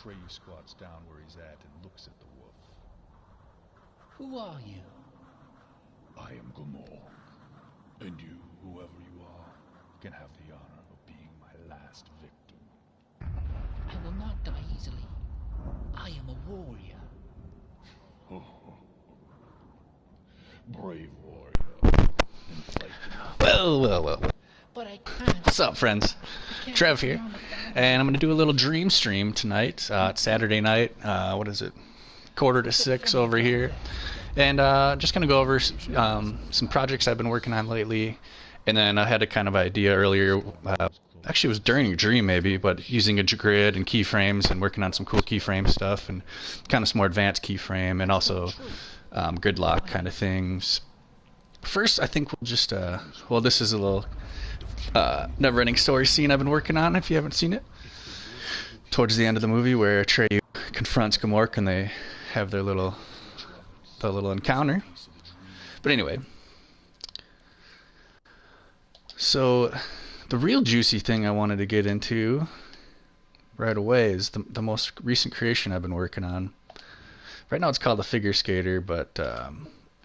Trey squats down where he's at and looks at the wolf. Who are you? I am Gamor, and you, whoever you are, can have the honor of being my last victim. I will not die easily. I am a warrior. Brave warrior. Well. But I can't. What's up, friends? Trev here, and I'm going to do a little dream stream tonight. It's Saturday night. What is it? 5:45 over here. And just going to go over some projects I've been working on lately. And then I had a kind of idea earlier. Actually, it was during a dream maybe, but using a grid and keyframes and working on some cool keyframe stuff and kind of some more advanced keyframe and also grid lock kind of things. First, I think we'll just, well, this is a little never-ending story scene I've been working on, if you haven't seen it. Towards the end of the movie where Trey confronts Gamork and they have their little encounter. But anyway. So, the real juicy thing I wanted to get into right away is the most recent creation I've been working on. Right now it's called the Figure Skater, but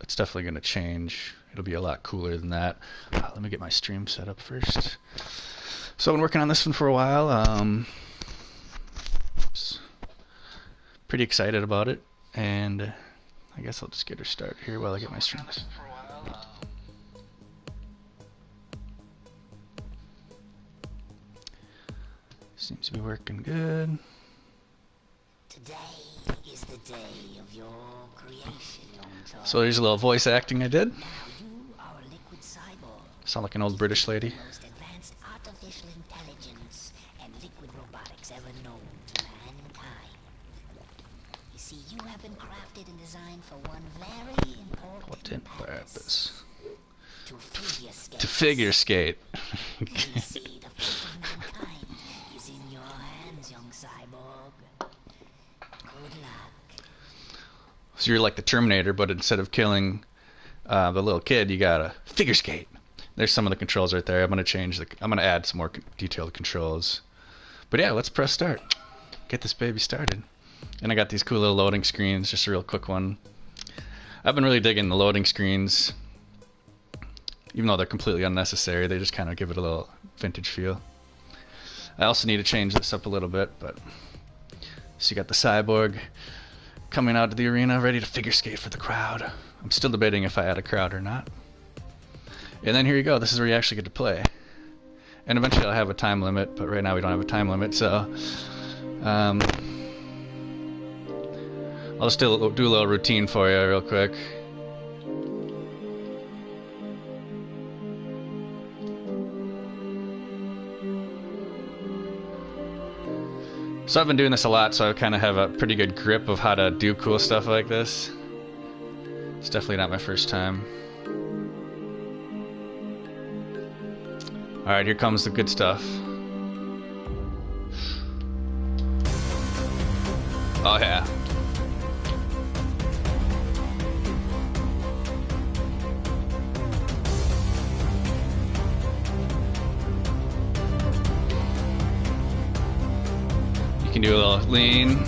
it's definitely going to change. It'll be a lot cooler than that. Let me get my stream set up first. So I've been working on this one for a while. Pretty excited about it, and I guess I'll just get her started here while I get my stream. Seems to be working good. Today is the day of your creation, young So there's a little voice acting I did. Now you are a liquid cyborg. Sound like an old British lady. The most advanced artificial intelligence and liquid robotics ever known to mankind. You see, you have been crafted and designed for one very important purpose. To figure skate. You see, the fate of mankind is in your hands, young cyborg. Good luck. So you're like the Terminator, but instead of killing the little kid, you gotta figure skate. There's some of the controls right there. I'm gonna add some more detailed controls. But yeah, let's press start. Get this baby started. And I got these cool little loading screens, just a real quick one. I've been really digging the loading screens. Even though they're completely unnecessary, they just kind of give it a little vintage feel. I also need to change this up a little bit, but so you got the cyborg coming out to the arena, ready to figure skate for the crowd. I'm still debating if I add a crowd or not. And then here you go. This is where you actually get to play. And eventually I'll have a time limit, but right now we don't have a time limit, so I'll just do a little routine for you real quick. So I've been doing this a lot, so I kind of have a pretty good grip of how to do cool stuff like this. It's definitely not my first time. Alright, here comes the good stuff. Oh yeah. You can do a little lean.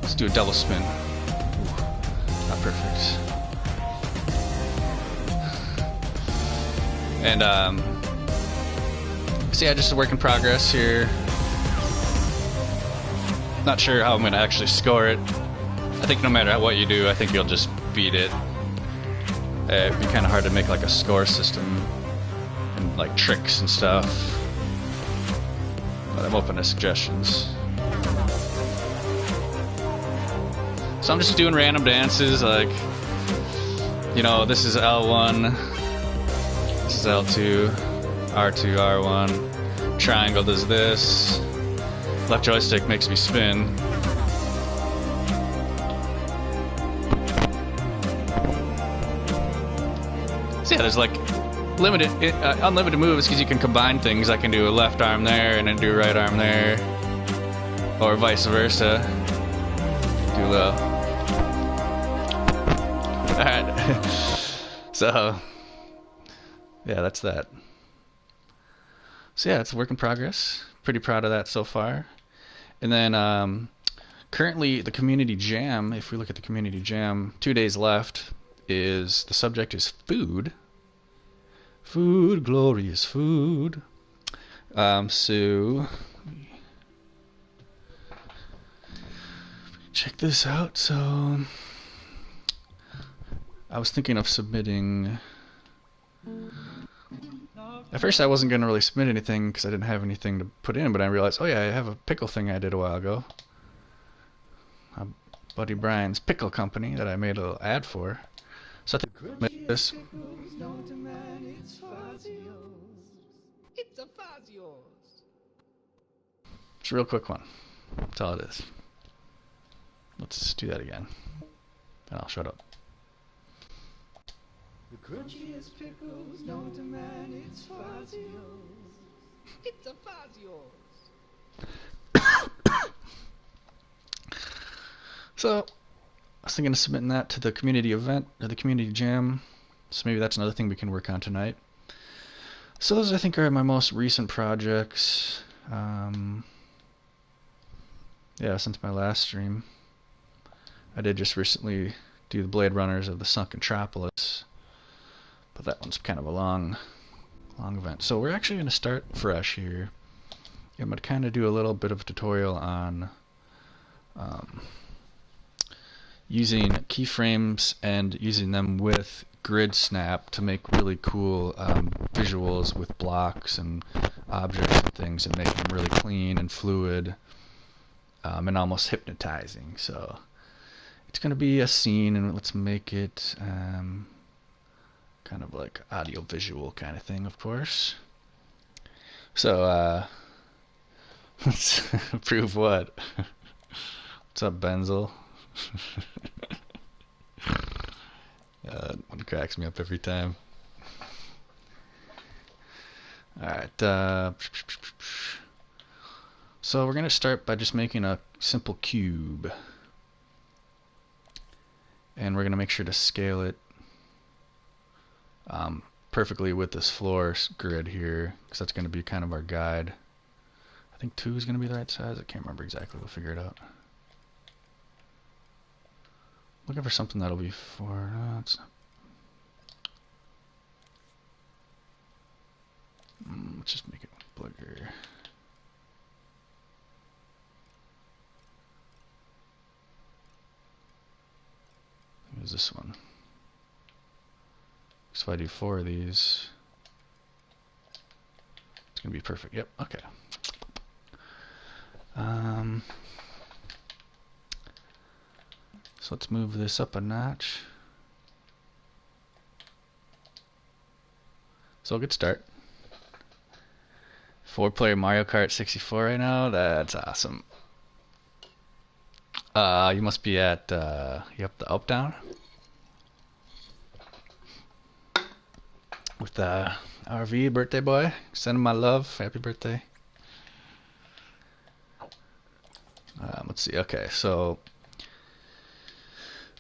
Let's do a double spin. Ooh, not perfect. And so yeah, just a work in progress here. Not sure how I'm gonna actually score it. I think no matter what you do, I think you'll just beat it. It'd be kind of hard to make like a score system and like tricks and stuff, but I'm open to suggestions. So I'm just doing random dances, like, you know, this is L1, this is L2, R2, R1, triangle does this, left joystick makes me spin. So yeah, there's like unlimited moves because you can combine things. I can do a left arm there and then do a right arm there, or vice versa. Do a little. All right. So yeah, that's that. So yeah, it's a work in progress. Pretty proud of that so far. And then currently the community jam, if we look at the community jam, 2 days left, is the subject is food. Food, glorious food. So check this out. So I was thinking of submitting. At first, I wasn't going to really submit anything because I didn't have anything to put in, but I realized, oh yeah, I have a pickle thing I did a while ago. My buddy Brian's Pickle Company that I made a little ad for. So I think I'll make this. It's a Fazios. It's a real quick one. That's all it is. Let's do that again. And I'll shut up. The crunchiest pickles known to man, it's Fazios. It's a Fazios. So I was thinking of submitting that to the community event or the community jam. So maybe that's another thing we can work on tonight. So those I think are my most recent projects. Yeah, since my last stream, I did just recently do the Blade Runners of the Sunken Metropolis, but that one's kind of a long event. So we're actually going to start fresh here. I'm going to kind of do a little bit of a tutorial on using keyframes and using them with grid snap to make really cool visuals with blocks and objects and things, and make them really clean and fluid and almost hypnotizing. So it's going to be a scene, and let's make it kind of like audio visual kind of thing, of course. So let's prove what? What's up, Benzel? One cracks me up every time. Alright, so we're going to start by just making a simple cube. And we're going to make sure to scale it perfectly with this floor grid here, because that's going to be kind of our guide. I think 2 is going to be the right size. I can't remember exactly. We'll figure it out. Looking for something that'll be 4. No, it's not. Let's just make it bigger. Use this one. So if I do 4 of these, it's gonna be perfect. Yep. Okay. So let's move this up a notch. So a good start. 4-player Mario Kart 64 right now. That's awesome. You must be at yep, the up down with the RV birthday boy. Send him my love. Happy birthday. Let's see. Okay, so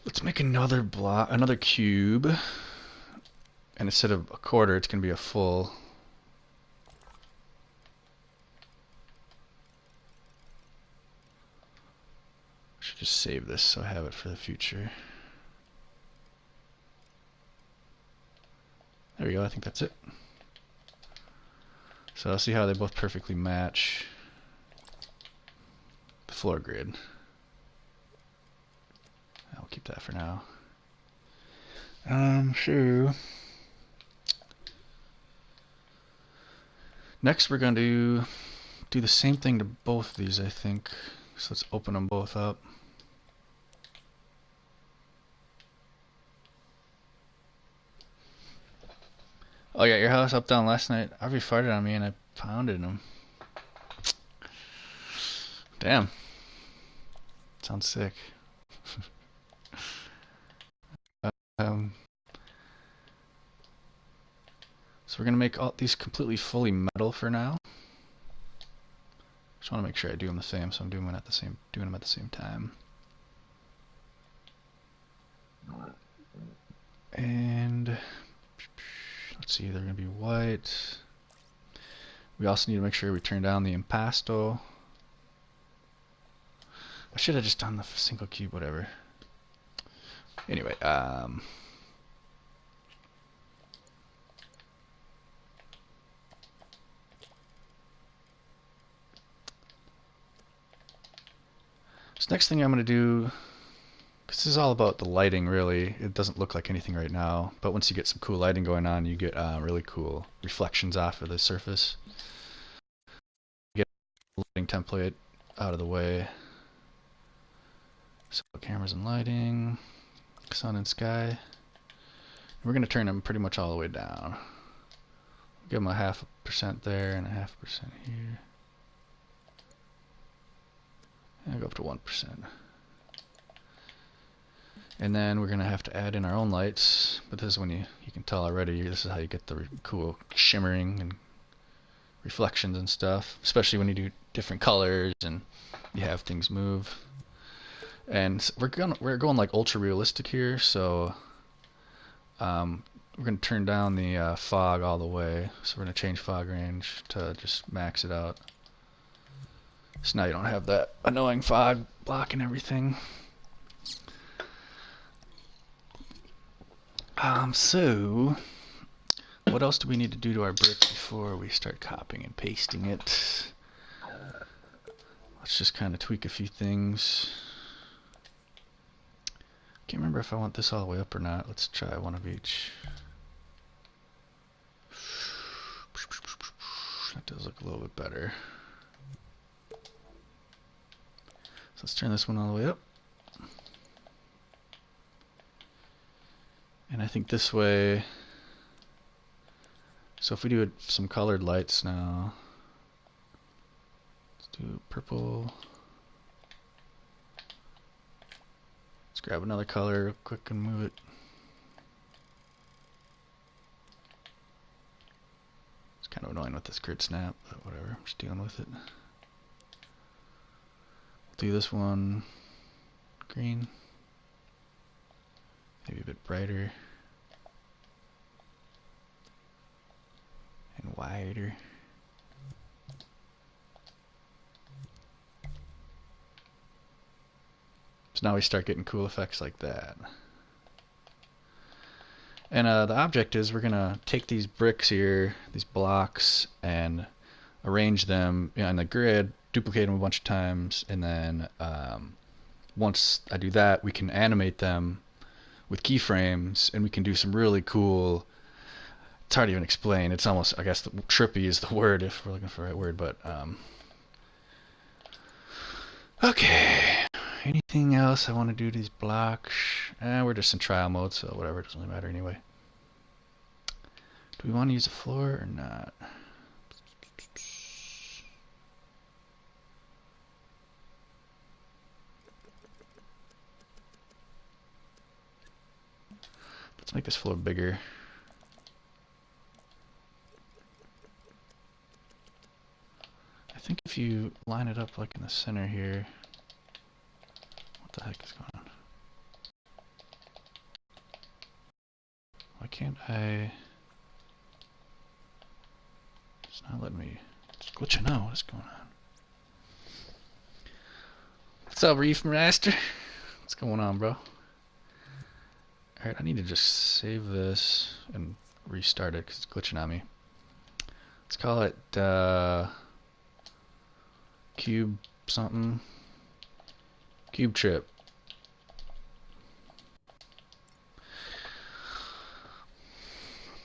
let's make another block, another cube, and instead of a quarter, it's gonna be a full. Should just save this so I have it for the future. There we go. I think that's it. So I'll see how they both perfectly match the floor grid. I'll keep that for now. Sure. Next, we're going to do the same thing to both of these, I think. So let's open them both up. Oh yeah, your house up down last night. Harvey farted on me and I pounded him. Damn. Sounds sick. So we're gonna make all these completely fully metal for now. Just want to make sure I do them the same, so I'm doing them at the same time. And let's see, they're gonna be white. We also need to make sure we turn down the impasto. I should have just done the single cube, whatever. Anyway, so next thing I'm going to do, because this is all about the lighting really, it doesn't look like anything right now, but once you get some cool lighting going on, you get really cool reflections off of the surface. Get the lighting template out of the way. So cameras and lighting, sun and sky. We're going to turn them pretty much all the way down. Give them a 0.5% there and a 0.5% here. And go up to 1%. And then we're going to have to add in our own lights. But this is when you can tell already, this is how you get the cool shimmering and reflections and stuff. Especially when you do different colors and you have things move. And we're going like ultra realistic here, so we're going to turn down the fog all the way. So we're going to change fog range to just max it out. So now you don't have that annoying fog blocking everything. So what else do we need to do to our brick before we start copying and pasting it? Let's just kind of tweak a few things. Can't remember if I want this all the way up or not. Let's try one of each. That does look a little bit better. So let's turn this one all the way up. And I think this way, so if we do some colored lights now, let's do purple. Let's grab another color real quick and move it. It's kind of annoying with this grid snap, but whatever, I'm just dealing with it. We'll do this one green, maybe a bit brighter and wider. So now we start getting cool effects like that. And the object is we're going to take these bricks here, these blocks, and arrange them on the grid, duplicate them a bunch of times, and then once I do that, we can animate them with keyframes, and we can do some really cool, it's hard to even explain, it's almost, I guess, trippy is the word if we're looking for the right word, but okay. Anything else I want to do to these blocks? We're just in trial mode, so whatever, it doesn't really matter anyway. Do we want to use a floor or not? Let's make this floor bigger. I think if you line it up like in the center here, what the heck is going on? Why can't I? It's not letting me. It's glitching out. What is going on? What's up, Reef Master? What's going on, bro? Alright, I need to just save this and restart it because it's glitching on me. Let's call it cube something. Cube trip.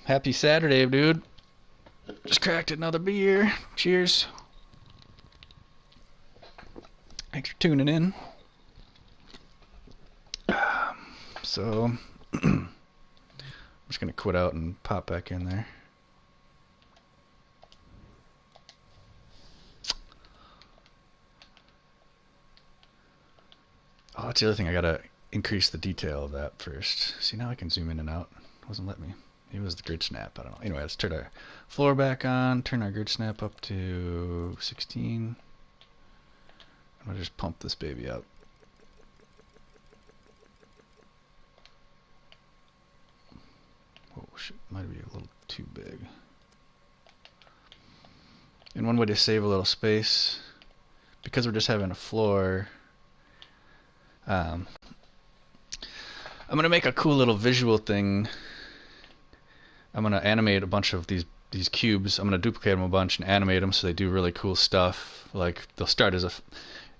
Happy Saturday, dude. Just cracked another beer. Cheers. Thanks for tuning in. So, I'm just going to quit out and pop back in there. Oh, that's the other thing. I got to increase the detail of that first. See, now I can zoom in and out. It wasn't letting me. It was the grid snap. I don't know. Anyway, let's turn our floor back on. Turn our grid snap up to 16. I'm going to just pump this baby up. Oh shit, might be a little too big. And one way to save a little space, because we're just having a floor, I'm gonna make a cool little visual thing. I'm gonna animate a bunch of these cubes. I'm gonna duplicate them a bunch and animate them so they do really cool stuff. Like they'll start as a.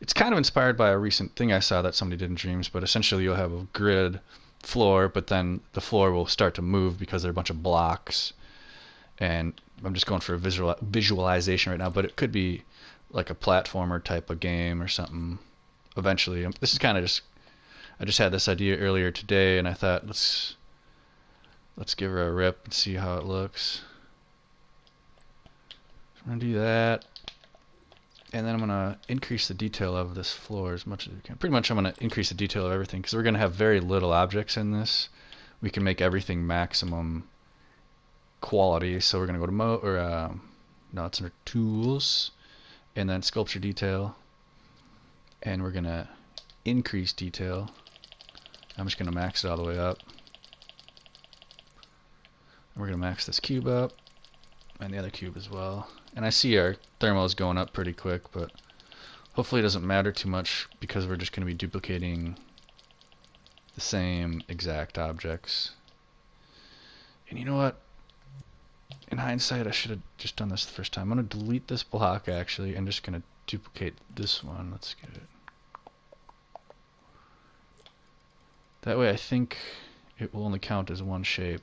It's kind of inspired by a recent thing I saw that somebody did in Dreams, but essentially you'll have a grid floor, but then the floor will start to move because there are a bunch of blocks. And I'm just going for a visualization right now, but it could be like a platformer type of game or something eventually. This is kind of just, I just had this idea earlier today, and I thought let's give her a rip and see how it looks. So I'm gonna do that, and then I'm gonna increase the detail of this floor as much as we can. Pretty much I'm gonna increase the detail of everything because we're gonna have very little objects in this. We can make everything maximum quality, so we're gonna go to no, it's under tools, and then sculpture detail, and we're gonna increase detail. I'm just gonna max it all the way up. And we're gonna max this cube up, and the other cube as well. And I see our thermal is going up pretty quick, but hopefully it doesn't matter too much because we're just gonna be duplicating the same exact objects. And you know what? In hindsight, I should have just done this the first time. I'm going to delete this block, actually, and just going to duplicate this one. Let's get it. That way, I think it will only count as one shape.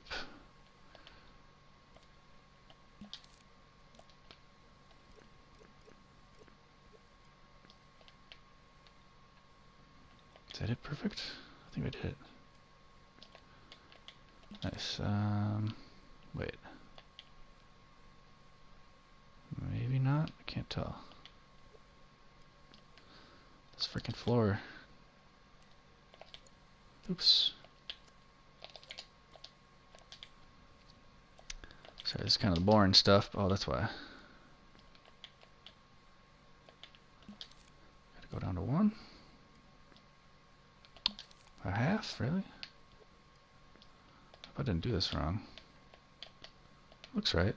Is that it perfect? I think I did it. Nice. Wait. Maybe not? I can't tell. This freaking floor. Oops. Sorry, this is kind of the boring stuff. Oh, that's why. Gotta go down to 1. A half? Really? I hope I didn't do this wrong. Looks right.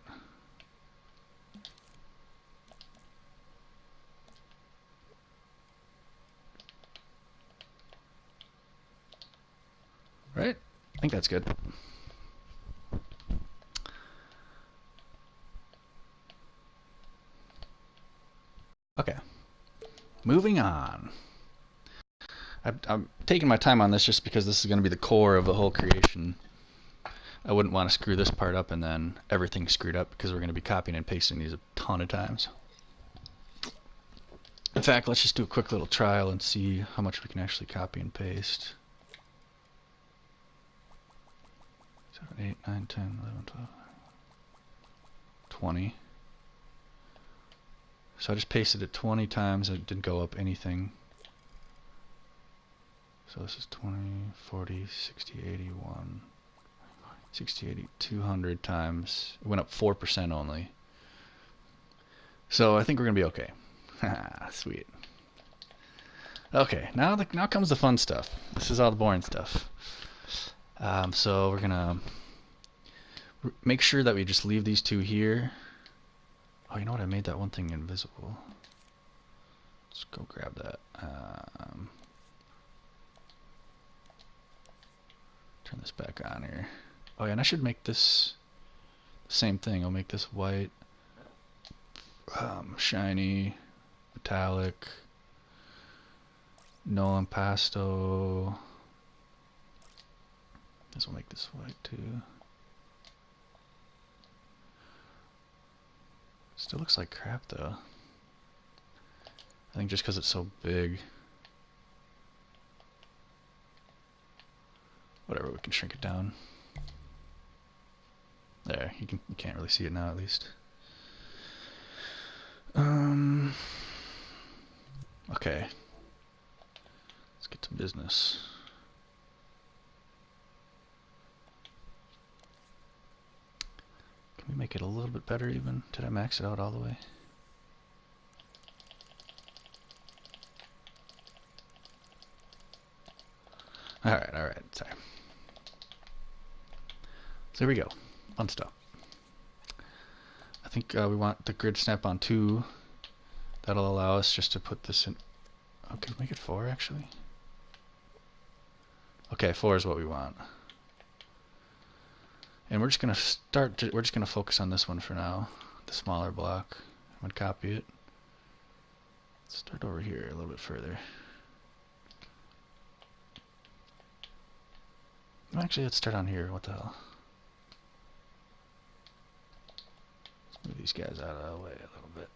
Right? I think that's good. Okay. Moving on. I'm taking my time on this just because this is going to be the core of the whole creation. I wouldn't want to screw this part up and then everything screwed up because we're going to be copying and pasting these a ton of times. In fact, let's just do a quick little trial and see how much we can actually copy and paste. 7, 8, 9, 10, 11, 12, 20. So I just pasted it 20 times and it didn't go up anything. So this is 20, 40, 60, 81, 60, 80, 200 times. It went up 4% only. So I think we're going to be okay. Sweet. Okay, now comes the fun stuff. This is all the boring stuff. So we're going to make sure that we just leave these two here. Oh, you know what? I made that one thing invisible. Let's go grab that. Turn this back on here. Oh yeah, and I should make this the same thing. I'll make this white, shiny, metallic, no impasto. This will make this white too. Still looks like crap though. I think just because it's so big. Whatever, we can shrink it down. There, you can't really see it now at least. Okay. Let's get to business. Can we make it a little bit better even? Did I max it out all the way? Alright, sorry. So here we go. Fun stuff. I think we want the grid snap on 2. That'll allow us just to put this in. Okay, make it 4 actually. Okay, 4 is what we want. And we're just gonna we're just gonna focus on this one for now, the smaller block. I'm gonna copy it. Let's start over here a little bit further. Actually, let's start on here. What the hell? Let's move these guys out of the way a little bit.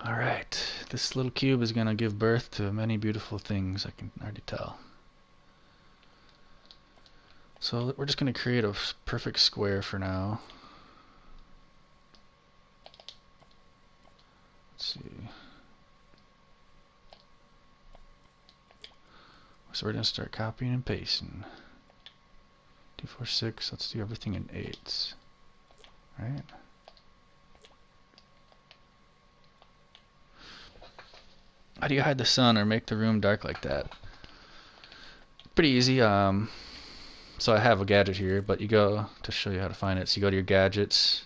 Alright, this little cube is going to give birth to many beautiful things, I can already tell. So we're just going to create a perfect square for now. Let's see. So we're going to start copying and pasting. 2, 4, 6, let's do everything in 8s. Right? How do you hide the sun or make the room dark like that? Pretty easy. So I have a gadget here, but you go to show you how to find it. So you go to your gadgets,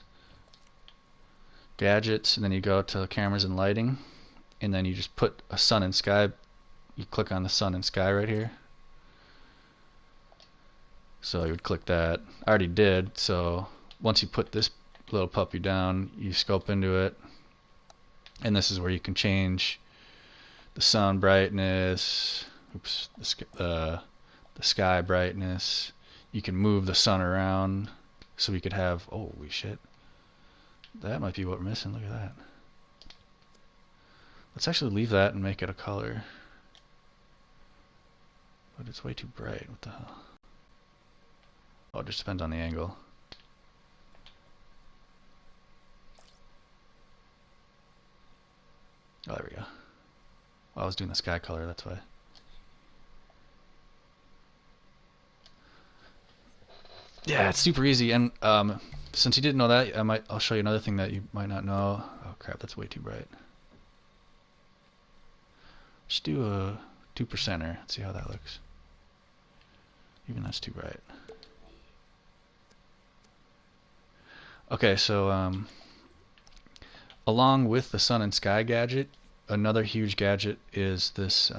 and then you go to cameras and lighting, and then you just put a sun and sky. You click on the sun and sky right here. So you would click that. I already did. So once you put this little puppy down, you scope into it, and this is where you can change the sun brightness, the sky brightness. You can move the sun around, so we could have, oh, holy shit, that might be what we're missing. Look at that. Let's actually leave that and make it a color, but it's way too bright. What the hell? Oh, it just depends on the angle. Oh, there we go. Well, I was doing the sky color, that's why. Yeah, it's super easy, and since you didn't know that, I'll show you another thing that you might not know. Oh crap, that's way too bright. Let's do a 2%er. Let's see how that looks. Even that's too bright. Okay, so along with the sun and sky gadget, another huge gadget is this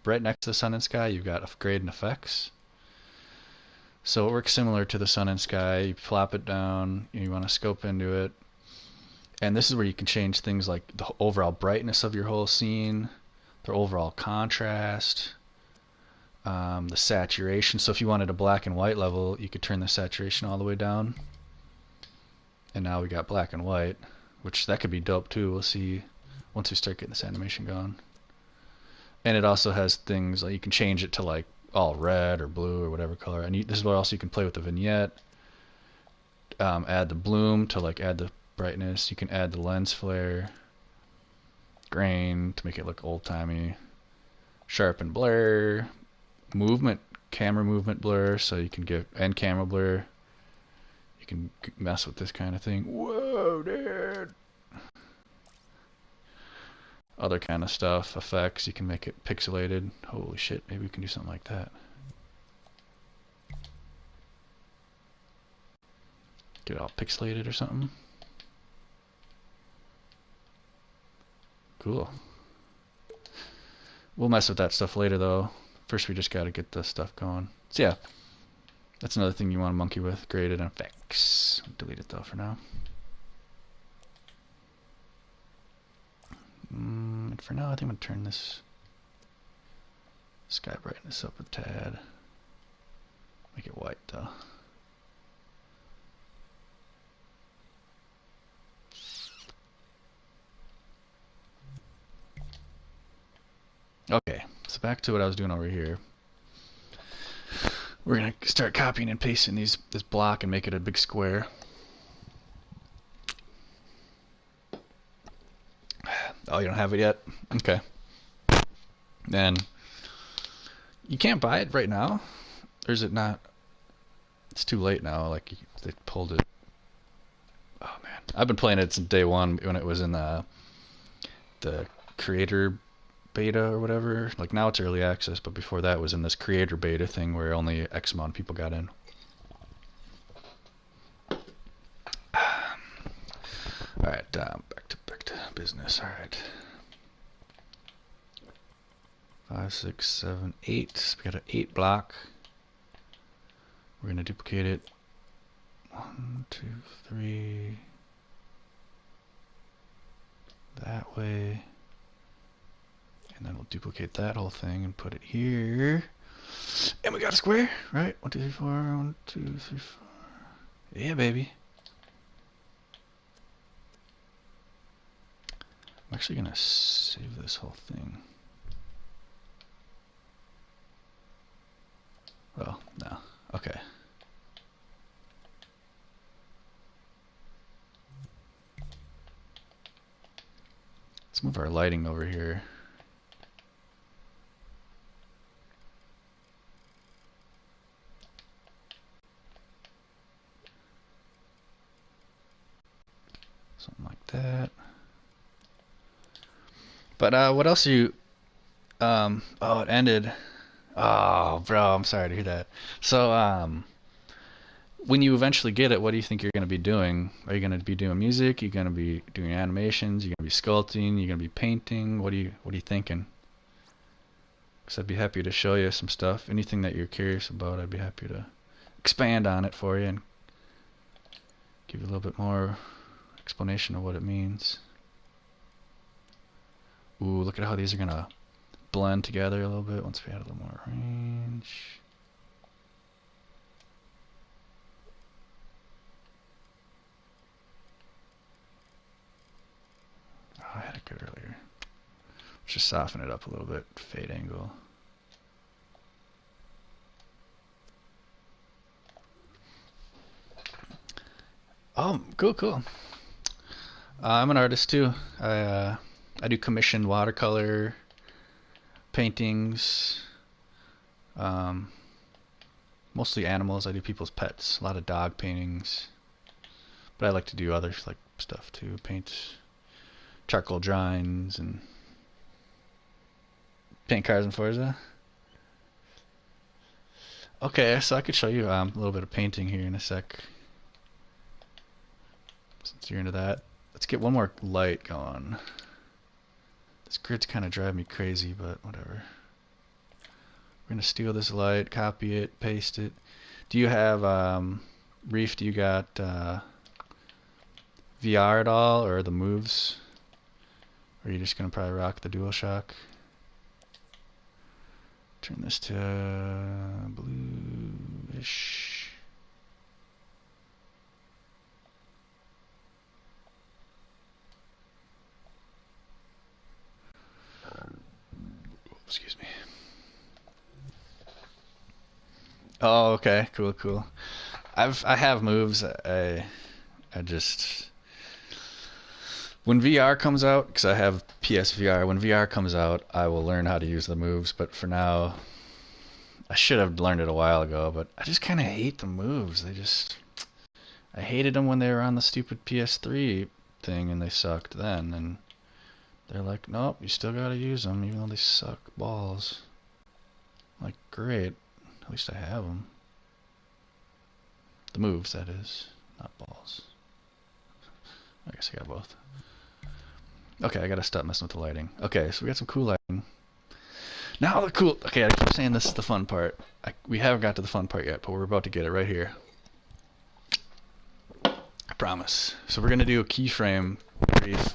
right next to the sun and sky. You've got grade and effects. So it works similar to the sun and sky. You plop it down, you want to scope into it, and this is where you can change things like the overall brightness of your whole scene, the overall contrast, the saturation. So if you wanted a black and white level, you could turn the saturation all the way down, and now we got black and white, which that could be dope too. We'll see once we start getting this animation going. And it also has things like you can change it to like all red or blue or whatever color. And this is what else you can play with the vignette. Add the bloom to like add the brightness. You can add the lens flare, grain to make it look old-timey, sharpen blur, movement, camera movement blur, so you can get end camera blur. You can mess with this kind of thing. Whoa, dude! Other kind of stuff, effects, you can make it pixelated. Holy shit, maybe we can do something like that. Get it all pixelated or something. Cool. We'll mess with that stuff later though. First we just gotta get the stuff going. So yeah, that's another thing you want to monkey with, graded effects. Delete it though for now. And for now, I think I'm going to turn this sky brightness up a tad. Make it white though. Okay, so back to what I was doing over here. We're going to start copying and pasting this block and make it a big square. Oh, you don't have it yet? Okay. Then you can't buy it right now? Or is it not? It's too late now. Like they pulled it. Oh man, I've been playing it since day one when it was in the creator beta or whatever. Like now it's early access, but before that it was in this creator beta thing where only X amount of people got in. All right, back to business. All right, 5, 6, 7, 8. So we got an 8 block. We're gonna duplicate it. 1, 2, 3. That way. And then we'll duplicate that whole thing and put it here. And we got a square, right? 1, 2, 3, 4. 1, 2, 3, 4. Yeah, baby. I'm actually gonna save this whole thing. Well, no. Okay. Let's move our lighting over here. Something like that. But what else are you? Oh, it ended. Oh, bro, I'm sorry to hear that. So, when you eventually get it, what do you think you're going to be doing? Are you going to be doing music? Are you going to be doing animations? Are you going to be sculpting? Are you going to be painting? What are you thinking? Because I'd be happy to show you some stuff. Anything that you're curious about, I'd be happy to expand on it for you and give you a little bit more explanation of what it means. Ooh, look at how these are going to blend together a little bit once we add a little more range. Oh, I had it good earlier. Let's just soften it up a little bit. Fade angle. Oh, cool. I'm an artist too. I do commissioned watercolor paintings. Mostly animals. I do people's pets. A lot of dog paintings. But I like to do other like stuff too. Paint charcoal drawings and paint cars in Forza. Okay, so I could show you a little bit of painting here in a sec. Since you're into that. Let's get one more light going. This grid's kind of driving me crazy, but whatever. We're going to steal this light, copy it, paste it. Do you have, Reef, do you got VR at all, or the moves? Or are you just going to probably rock the DualShock? Turn this to bluish. Excuse me. Oh, okay, cool. I have moves. I just when VR comes out, because I have PSVR. When VR comes out, I will learn how to use the moves. But for now, I should have learned it a while ago. But I just kind of hate the moves. I hated them when they were on the stupid PS3 thing, and they sucked then. And they're like, nope, you still gotta use them, even though they suck balls. Like, great. At least I have them. The moves, that is. Not balls. I guess I got both. Okay, I gotta stop messing with the lighting. Okay, so we got some cool lighting. Now the cool... Okay, I keep saying this is the fun part. We haven't got to the fun part yet, but we're about to get it right here. I promise. So we're gonna do a keyframe brief.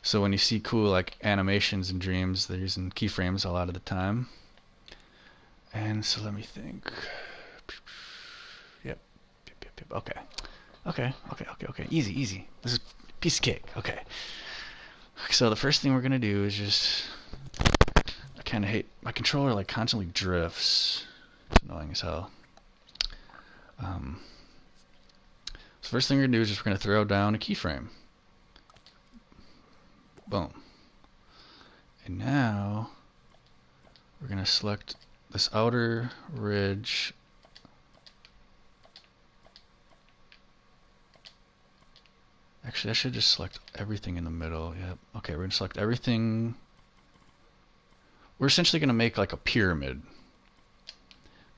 So when you see cool like animations in Dreams, they're using keyframes a lot of the time. And so let me think. Yep. Okay. Easy. This is piece of cake. Okay. So the first thing we're gonna do is just, I kind of hate my controller like constantly drifts. It's annoying as hell. So first thing we're gonna do is just we're gonna throw down a keyframe. Boom. And now we're going to select this outer ridge Actually, I should just select everything in the middle. Yep. Okay, we're going to select everything. We're essentially going to make like a pyramid.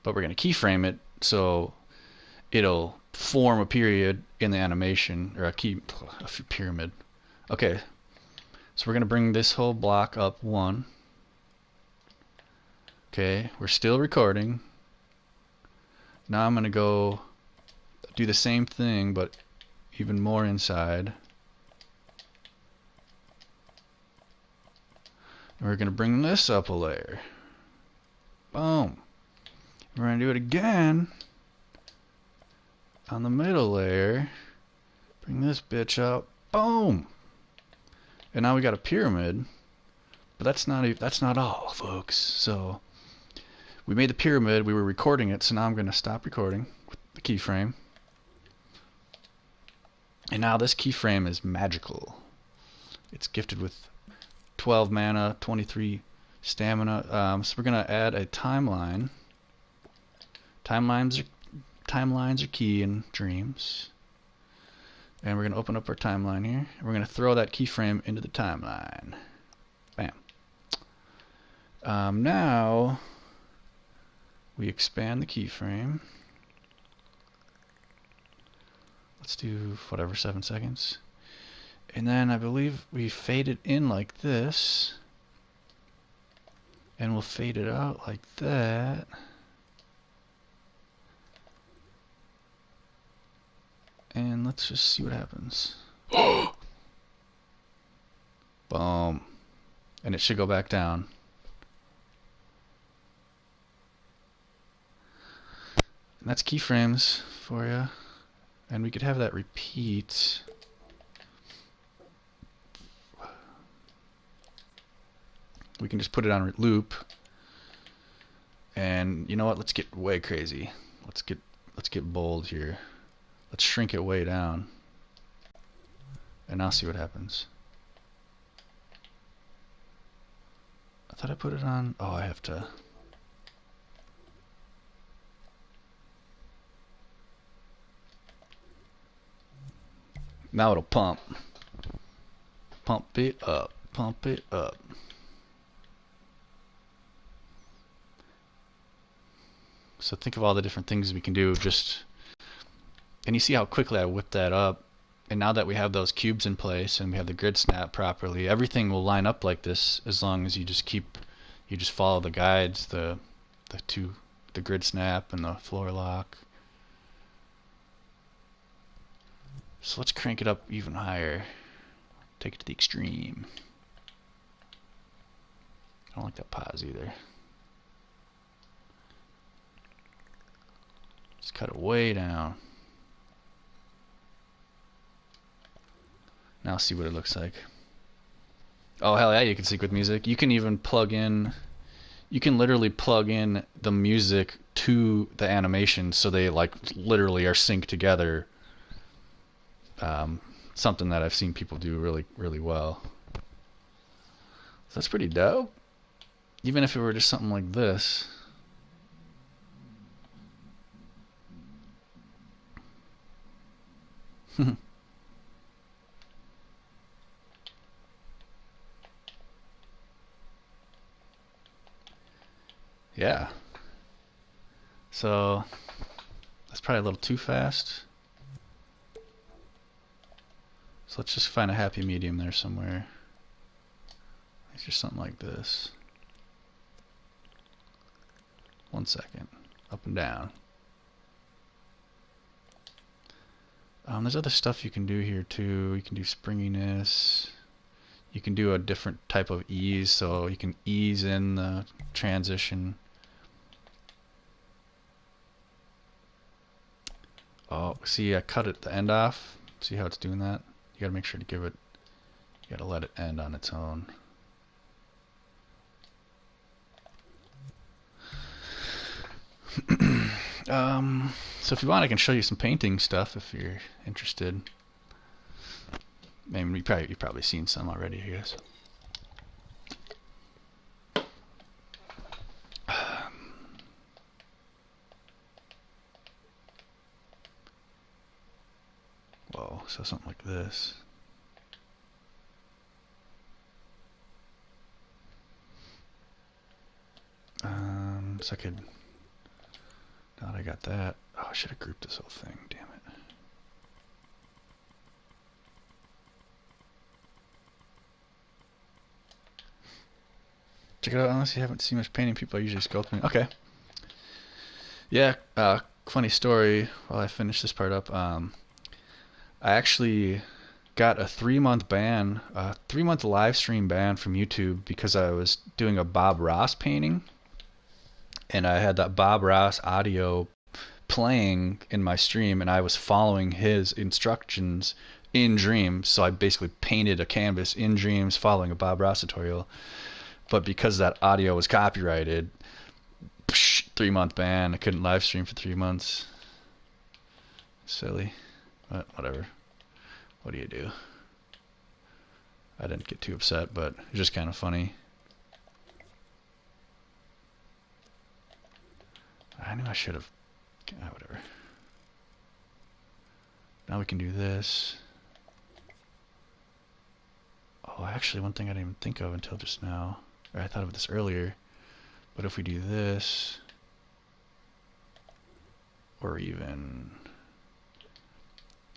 But we're going to keyframe it so it'll form a period in the animation, or a pyramid. Okay, so we're going to bring this whole block up 1. Okay, we're still recording. Now I'm going to go do the same thing, but even more inside. And we're going to bring this up a layer. Boom. We're going to do it again on the middle layer. Bring this bitch up. Boom. And now we got a pyramid. But that's not all, folks. So we made the pyramid. We were recording it. So now I'm going to stop recording with the keyframe. And now this keyframe is magical. It's gifted with 12 mana, 23 stamina. So we're going to add a timeline. Timelines are key in Dreams. And we're going to open up our timeline here. And we're going to throw that keyframe into the timeline. Bam. Now we expand the keyframe. Let's do whatever, 7 seconds. And then I believe we fade it in like this. And we'll fade it out like that. And let's just see what happens. Boom. And it should go back down. And that's keyframes for you. And we could have that repeat. We can just put it on loop. And you know what? Let's get way crazy. Let's get bold here. Let's shrink it way down. And I'll see what happens. I thought I put it on. Oh, I have to. Now it'll pump. Pump it up. Pump it up. So think of all the different things we can do. And you see how quickly I whipped that up. And now that we have those cubes in place and we have the grid snap properly, everything will line up like this as long as you just follow the guides, the grid snap and the floor lock. So let's crank it up even higher. Take it to the extreme. I don't like that pause either. Just cut it way down. Now see what it looks like. Oh hell yeah, you can sync with music. You can even you can literally plug in the music to the animation so they like literally are synced together. Something that I've seen people do really, really well. So that's pretty dope. Even if it were just something like this. Yeah. So that's probably a little too fast. So let's just find a happy medium there somewhere. It's just something like this. 1 second. Up and down. There's other stuff you can do here too. You can do springiness. You can do a different type of ease, so you can ease in the transition. Oh, see, I cut it the end off. See how it's doing that? You gotta make sure to give it, you gotta let it end on its own. So if you want, I can show you some painting stuff if you're interested. Maybe you've probably seen some already, I guess. bow. So something like this. So I could. Now that I got that, oh, I should have grouped this whole thing. Damn it. Check it out. Unless you haven't seen much painting, people are usually sculpting. Okay. Yeah. Funny story. While I finish this part up, I actually got a 3-month ban, a 3-month live stream ban from YouTube because I was doing a Bob Ross painting, and I had that Bob Ross audio playing in my stream, and I was following his instructions in Dreams. So I basically painted a canvas in Dreams following a Bob Ross tutorial. But because that audio was copyrighted, 3-month ban. I couldn't live stream for 3 months. Silly, but whatever. What do you do? I didn't get too upset, but it's just kind of funny. I knew I should have. Whatever. Now we can do this. Oh, actually, one thing I didn't even think of until just now. Or I thought of this earlier. But if we do this, or even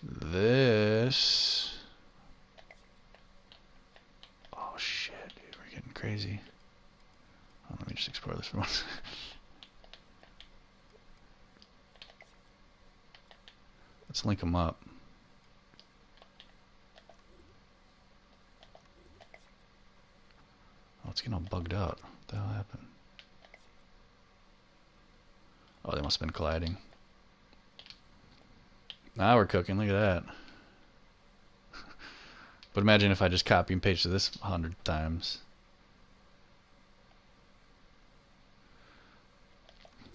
this. Oh shit, dude, we're getting crazy. Oh, let me just explore this for once. Let's link them up. Oh, it's getting all bugged out. What the hell happened? Oh, they must have been colliding. Now we're cooking. Look at that. But imagine if I just copy and pasted this 100 times.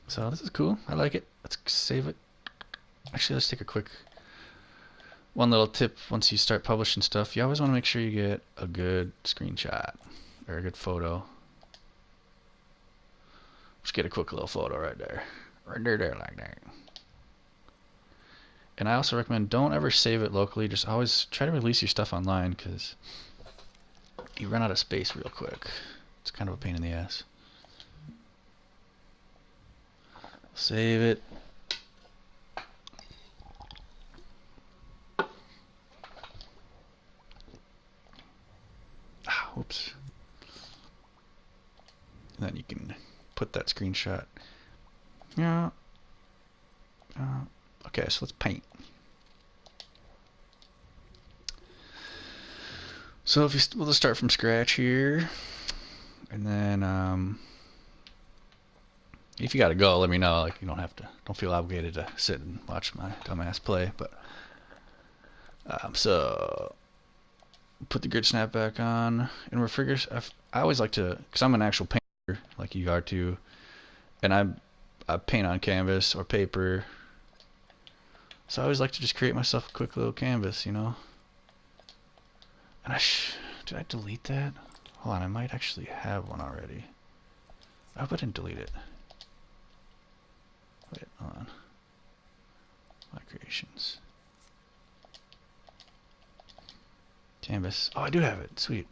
So this is cool. I like it. Let's save it. Actually, let's take a quick one little tip. Once you start publishing stuff, you always want to make sure you get a good screenshot or a good photo. Just get a quick little photo right there. Right there like that. And I also recommend don't ever save it locally. Just always try to release your stuff online, because you run out of space real quick. It's kind of a pain in the ass. Save it. Whoops. And then you can put that screenshot. Yeah. Okay, so let's paint. So if we'll just start from scratch here, and then if you gotta go, let me know. Like, you don't feel obligated to sit and watch my dumbass play. But so put the grid snap back on, and with figures, I always like to, because I'm an actual painter like you are too, and I paint on canvas or paper. So I always like to just create myself a quick little canvas, you know. And did I delete that? Hold on, I might actually have one already. I hope I didn't delete it. Wait, hold on. My creations. Canvas. Oh, I do have it. Sweet.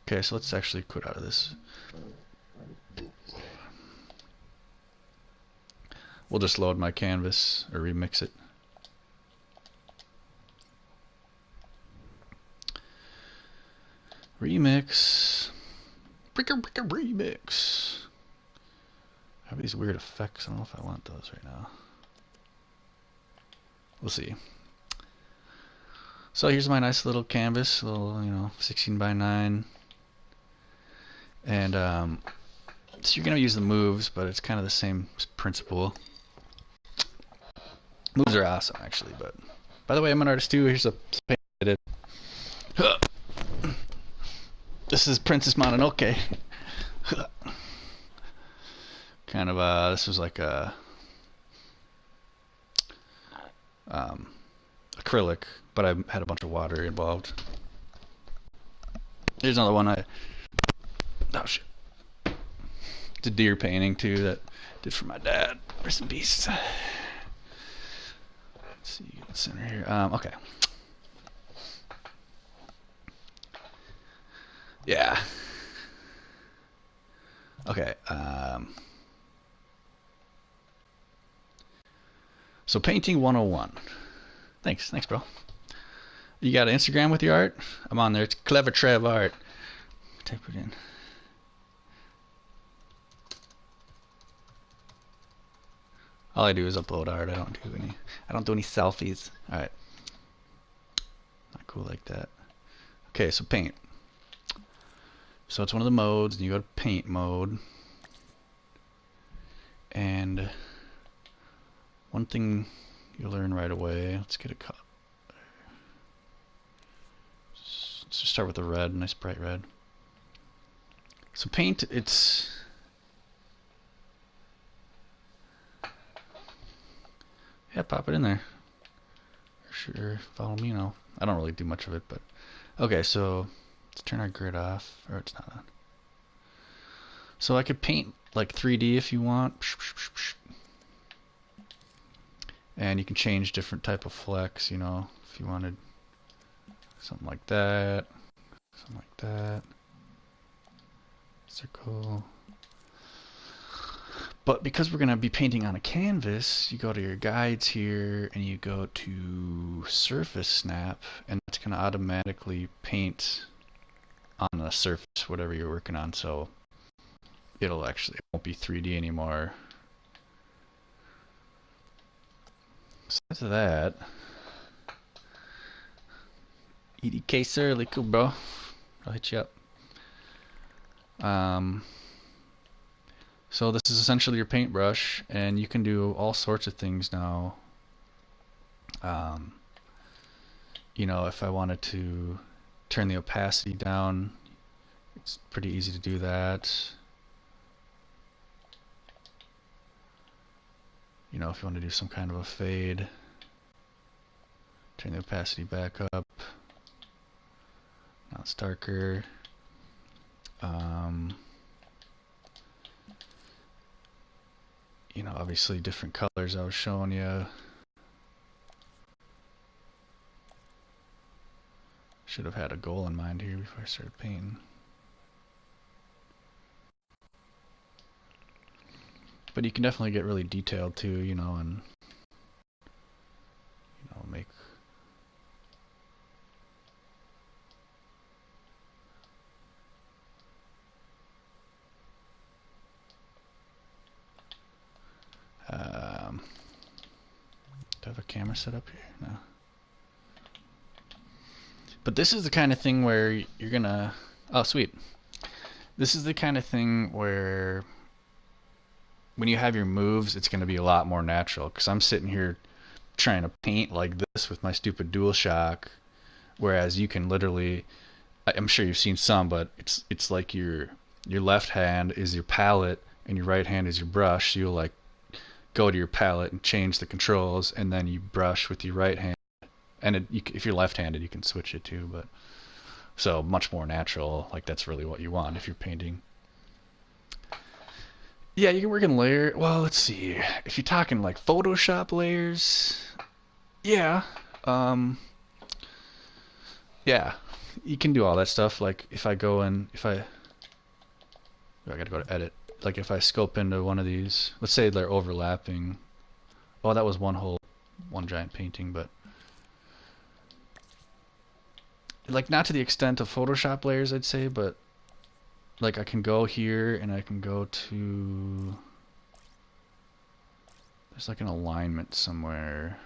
Okay, so let's actually quit out of this. We'll just load my canvas or remix it. Remix. Remix. I have these weird effects. I don't know if I want those right now. We'll see. So here's my nice little canvas, little 16 by 9. And so you're gonna use the moves, but it's kind of the same principle. Moves are awesome, actually. But by the way, I'm an artist too. Here's a paint I did. This is Princess Mononoke. Kind of this was like a acrylic, but I had a bunch of water involved. Here's another one oh shit. It's a deer painting too that I did for my dad. Rest in peace. Let's see, get the center here. Okay. Yeah. Okay. So painting 101. Thanks, bro. You got an Instagram with your art? I'm on there. It's Clever Trev Art. Type it in. All I do is upload art. I don't do any selfies. All right. Not cool like that. Okay, so paint. So it's one of the modes, and you go to paint mode. And one thing you'll learn right away. Let's get a color. Let's just start with the red, nice bright red. So paint, it's pop it in there. Sure, follow me now. I don't really do much of it, but okay. So let's turn our grid off, or it's not on. So I could paint like 3D if you want, and you can change different type of flex. You know, if you wanted something like that, circle. But because we're going to be painting on a canvas, you go to your guides here and you go to surface snap, and that's going to automatically paint on the surface, whatever you're working on. So it won't be 3D anymore. Besides that, EDK Surly, cool bro. I'll hit you up. So this is essentially your paintbrush, and you can do all sorts of things now. You know, if I wanted to turn the opacity down, it's pretty easy to do that. You know, if you want to do some kind of a fade, turn the opacity back up. Now it's darker. You know, obviously different colors I was showing you. Should have had a goal in mind here before I started painting. But you can definitely get really detailed too, you know, and make do I have a camera set up here? No. But this is the kind of thing where you're gonna, oh sweet. This is the kind of thing where when you have your moves, it's gonna be a lot more natural, because I'm sitting here trying to paint like this with my stupid DualShock, whereas you can literally, I'm sure you've seen some, but it's like your left hand is your palette and your right hand is your brush. So you'll like go to your palette and change the controls, and then you brush with your right hand, and if you're left-handed you can switch it too, but so much more natural. Like that's really what you want if you're painting. Yeah, you can work in layer. Well, let's see, if you're talking like Photoshop layers, yeah, yeah, you can do all that stuff. Like if I go in, I gotta go to edit. Like if I scope into one of these, let's say they're overlapping. Oh, that was one giant painting, but like not to the extent of Photoshop layers, I'd say, but like I can go here and I can go to, there's like an alignment somewhere.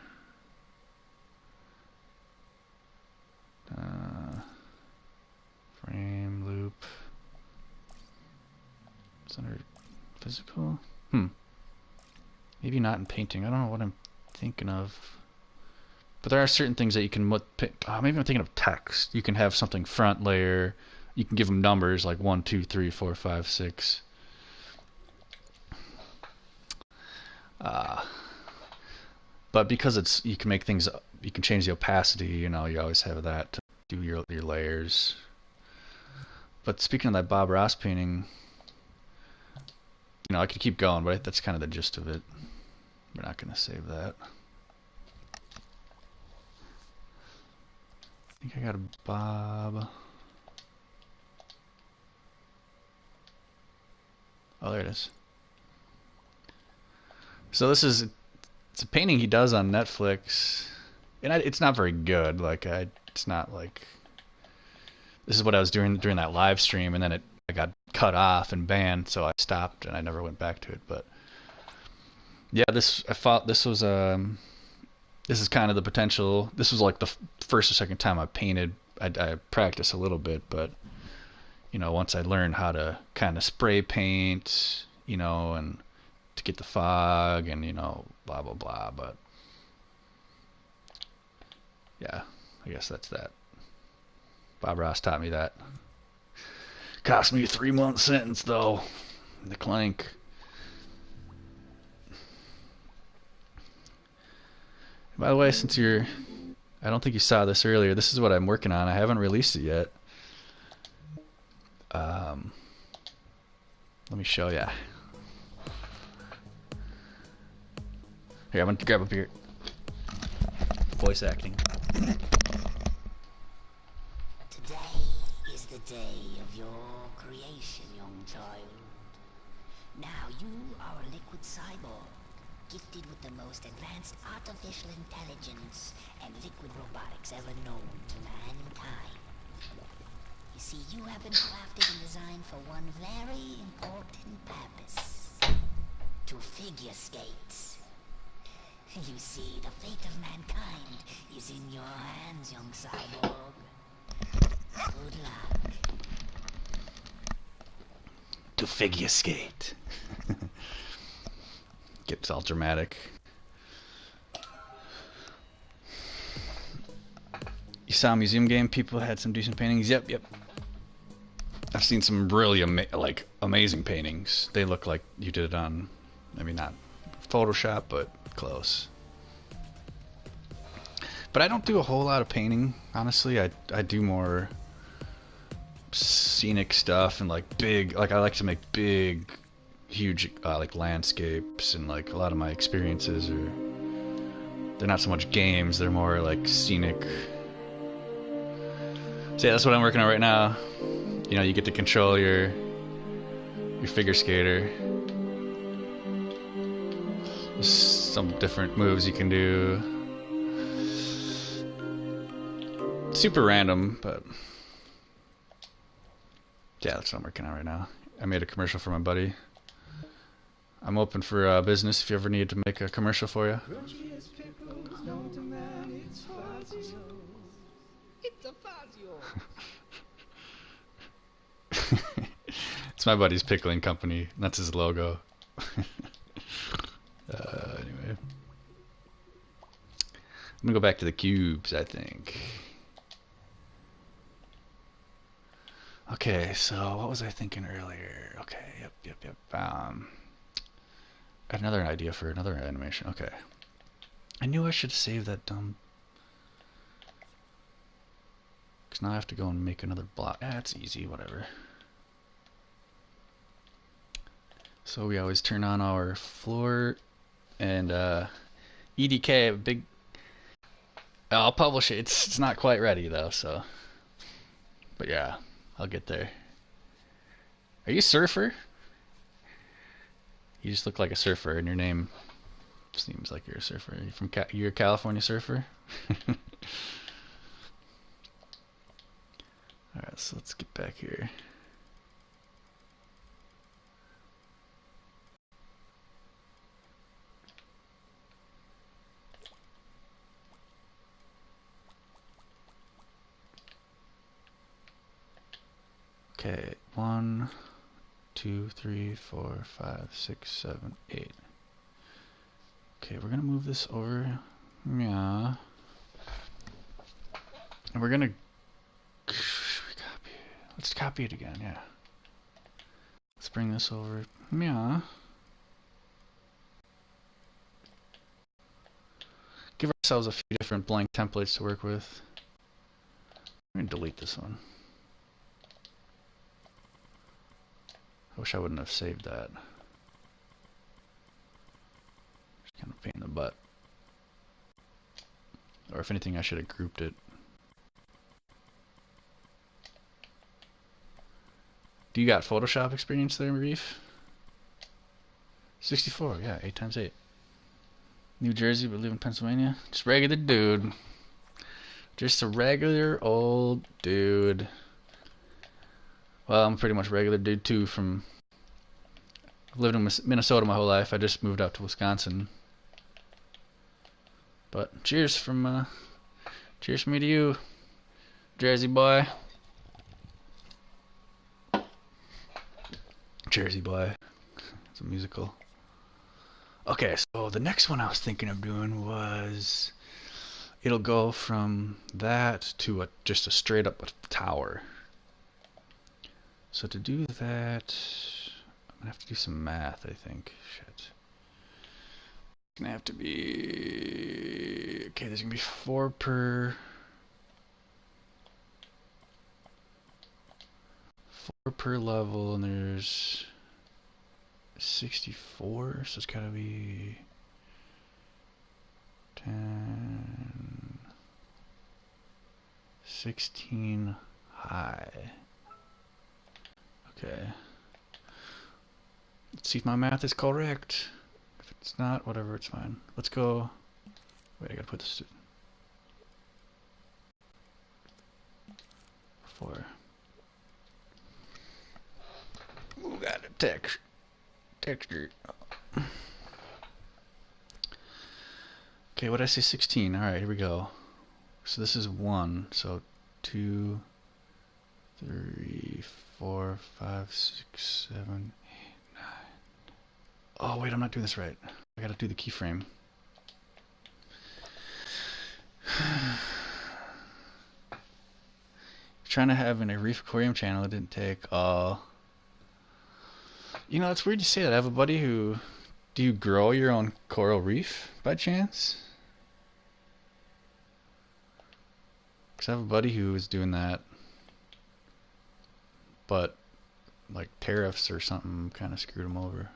Frame loop. It's under physical. Maybe not in painting. I don't know what I'm thinking of. But there are certain things that you can maybe I'm thinking of text. You can have something front layer. You can give them numbers like 1, 2, 3, 4, 5, 6. But because you can make things, you can change the opacity. You know, you always have that to do your layers. But speaking of that Bob Ross painting, you know, I could keep going, but that's kind of the gist of it. We're not going to save that. I think I got a bob. Oh, there it is. So this is, it's a painting he does on Netflix, and it's not very good. Like it's not like, this is what I was doing during that live stream, and then I got cut off and banned, so I stopped and I never went back to it. But yeah, I thought this was this is kind of the potential. This was like the first or second time I painted. I practiced a little bit, but you know, once I learned how to kind of spray paint, you know, and to get the fog and, you know, blah blah blah. But yeah, I guess that's that. Bob Ross taught me that. Cost me a 3-month sentence though. The clank. By the way, since I don't think you saw this earlier, this is what I'm working on. I haven't released it yet. Let me show ya. Here, I'm gonna grab up your voice acting. Today is the day of your creation, young child. Now you are a liquid cyborg, gifted with the most advanced artificial intelligence and liquid robotics ever known to mankind. You see, you have been crafted and designed for one very important purpose. To figure skate. You see, the fate of mankind is in your hands, young cyborg. Good luck. To figure skate. Gets all dramatic. You saw a museum game, people had some decent paintings. Yep. I've seen some really amazing paintings. They look like you did it on, maybe not Photoshop, but close. But I don't do a whole lot of painting, honestly. I do more scenic stuff and like big, like I like to make big, huge like landscapes, and like a lot of my experiences are, they're not so much games, they're more like scenic. So yeah, that's what I'm working on right now. You know, you get to control your figure skater. There's some different moves you can do. Super random, but yeah, that's what I'm working on right now. I made a commercial for my buddy. I'm open for business if you ever need to make a commercial for you. Crunchy as pickles, known to man, it's Fazio. It's a Fazio. It's my buddy's pickling company. That's his logo. Anyway. I'm gonna go back to the cubes, I think. Okay, so what was I thinking earlier? Okay, yep. I had another idea for another animation. Okay. I knew I should save that dumb... Because now I have to go and make another block. It's easy, whatever. So we always turn on our floor and EDK, big... I'll publish it. It's not quite ready though, so... But yeah, I'll get there. Are you a surfer? You just look like a surfer, and your name seems like you're a surfer. Are you from you're a California surfer? Alright, so let's get back here. Okay, 1, 2, 3, 4, 5, 6, 7, 8. Okay, we're gonna move this over. Yeah. And we're gonna copy. Let's copy it again, yeah. Let's bring this over. Yeah. Give ourselves a few different blank templates to work with. I'm gonna delete this one. I wish I wouldn't have saved that. Just kind of pain in the butt. Or if anything, I should have grouped it. Do you got Photoshop experience there, Reef? 64, yeah, 8 times 8. New Jersey, but live in Pennsylvania. Just regular dude. Just a regular old dude. Well, I'm pretty much regular dude too. I've lived in Minnesota my whole life. I just moved out to Wisconsin. But cheers from me to you, Jersey boy. Jersey boy. It's a musical. Okay, so the next one I was thinking of doing was it'll go from that to just a straight up tower. So to do that, I'm gonna have to do some math, I think. Shit. It's gonna have to be okay. There's gonna be 4 per level, and there's 64, so it's gotta be 10, 16 high. Okay. Let's see if my math is correct. If it's not, whatever, it's fine. Let's go. Wait, I gotta put this. 4. Ooh, got a texture. Okay, what did I say? 16. Alright, here we go. So this is 1. So 2, 3, 4, 5, 6, 7, 8, 9. Oh, wait, I'm not doing this right. I gotta do the keyframe. Trying to have an Reef Aquarium channel, it didn't take. You know, it's weird you say that. I have a buddy who. Do you grow your own coral reef by chance? Because I have a buddy who was doing that, but like tariffs or something kind of screwed him over.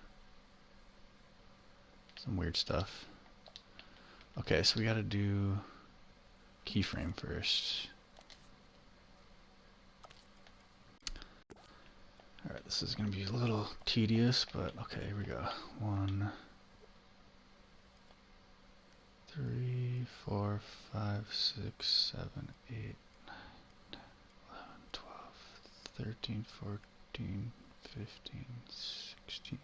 Some weird stuff. Okay, so we gotta do keyframe first. Alright, this is gonna be a little tedious, but okay, here we go. 1, 3, 4, 5, 6, 7, 8, 9, 10, 11, 12, 13, 14, 15, 16.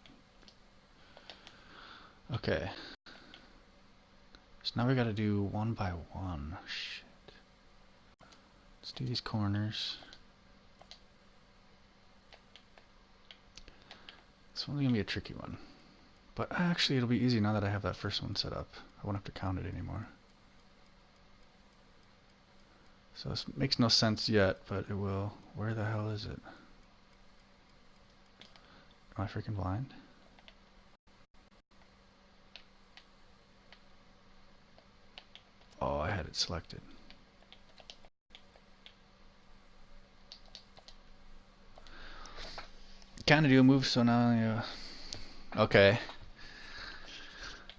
Okay. So now we gotta do 1 by 1. Shit. Let's do these corners. This one's gonna be a tricky one. But actually it'll be easy now that I have that first one set up. I won't have to count it anymore. So this makes no sense yet, but it will. Where the hell is it? Am I freaking blind? Oh, I had it selected. Kind of do a move, so now, yeah. Okay.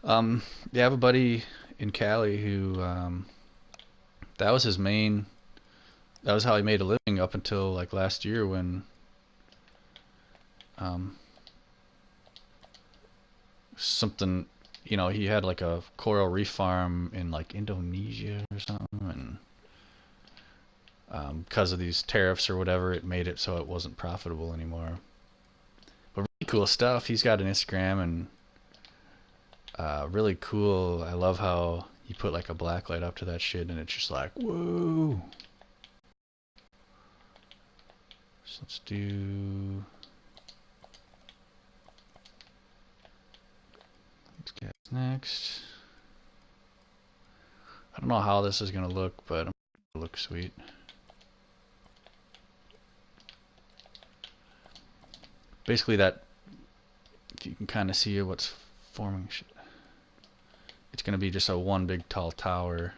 Yeah, I have a buddy in Cali who, that was his main, that was how he made a living up until like last year when, something, you know, he had like a coral reef farm in like Indonesia or something, and because of these tariffs or whatever, it made it so it wasn't profitable anymore. But really cool stuff. He's got an Instagram and really cool. I love how you put like a black light up to that shit and it's just like, whoa. So let's do. Let's get next. I don't know how this is gonna look, but I'm gonna look sweet. Basically, that if you can kind of see what's forming, shit. It's gonna be just a one big tall tower.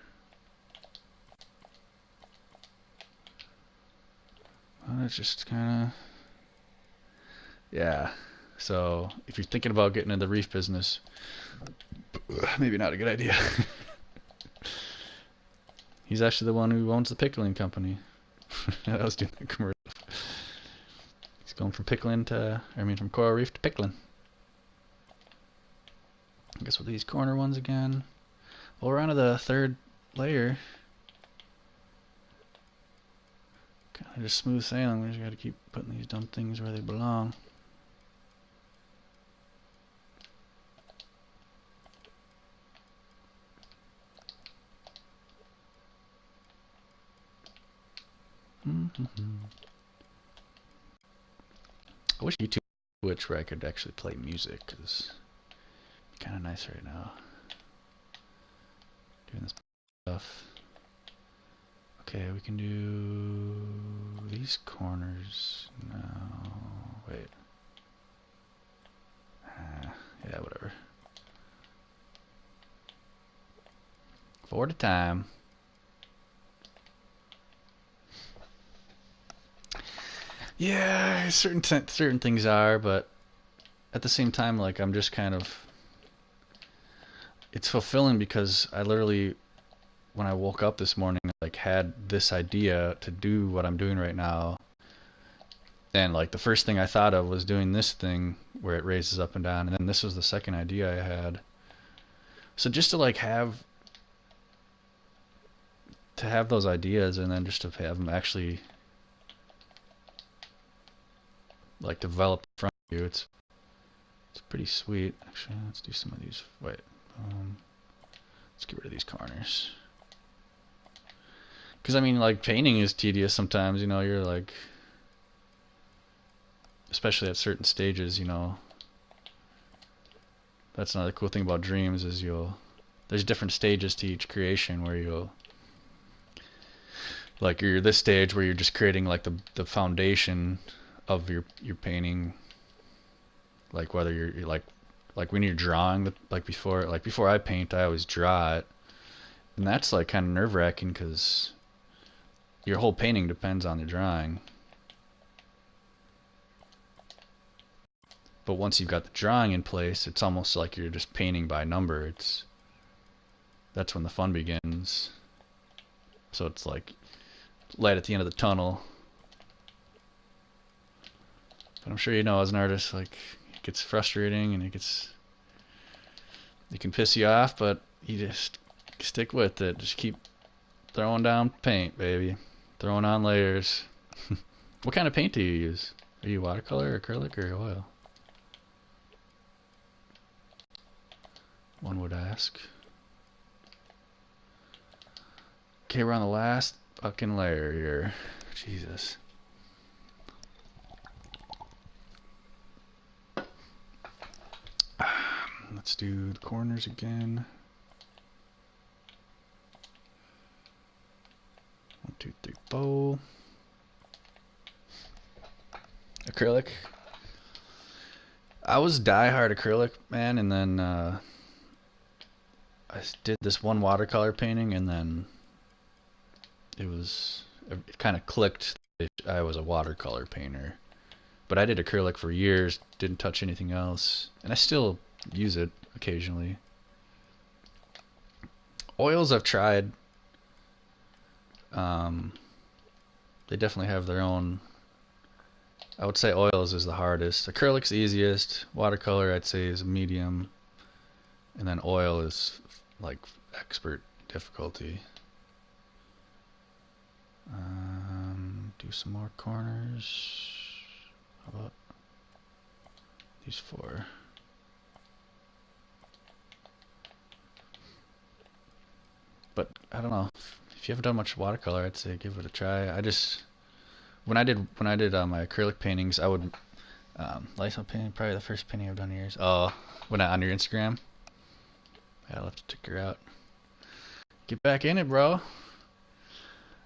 Well, it's just kind of, yeah. So if you're thinking about getting into the reef business, maybe not a good idea. He's actually the one who owns the pickling company. I was doing the commercial. He's Going from pickling to, from coral reef to pickling. I guess with these corner ones again. Well, we're on to the third layer. Kind of just smooth sailing. We just got to keep putting these dumb things where they belong. I wish YouTube Twitch where I could actually play music, because it's kind of nice right now. Doing this stuff. Okay, we can do these corners. No, wait. Yeah, whatever. 4 at a time. Yeah, certain things are, but at the same time, like, I'm just kind of, it's fulfilling because I literally, when I woke up this morning, like, had this idea to do what I'm doing right now, and like the first thing I thought of was doing this thing where it raises up and down, and then this was the second idea I had. So just to like have those ideas, and then just to have them actually like develop in front of you, it's pretty sweet. Actually, let's do some of these. Wait, let's get rid of these corners. Because I mean, like, painting is tedious sometimes. You know, you're like, especially at certain stages. You know, that's another cool thing about dreams is there's different stages to each creation where you'll, like, you're this stage where you're just creating like the foundation of your painting, like whether you're like when you're drawing, like before I paint, I always draw it, and that's like kind of nerve-wracking because your whole painting depends on the drawing. But once you've got the drawing in place, it's almost like you're just painting by number. That's when the fun begins. So it's like light at the end of the tunnel. But I'm sure you know, as an artist, like, it gets frustrating and it can piss you off, but you just stick with it. Just keep throwing down paint, baby. Throwing on layers. What kind of paint do you use? Are you watercolor, acrylic, or oil? One would ask. Okay, we're on the last fucking layer here. Jesus. Let's do the corners again. 1, 2, 3, 4. Acrylic. I was die-hard acrylic, man, and then I did this one watercolor painting, and then it kind of clicked that I was a watercolor painter. But I did acrylic for years, didn't touch anything else, and I still use it occasionally. Oils I've tried. They definitely have their own. I would say oils is the hardest. Acrylic's the easiest. Watercolor I'd say is medium, and then oil is like expert difficulty. Do some more corners. How about these 4? But I don't know. If you haven't done much watercolor, I'd say give it a try. I just when I did my acrylic paintings, I would license painting, probably the first painting I've done in years. Oh, when on your Instagram, I'll have to check her out. Get back in it, bro.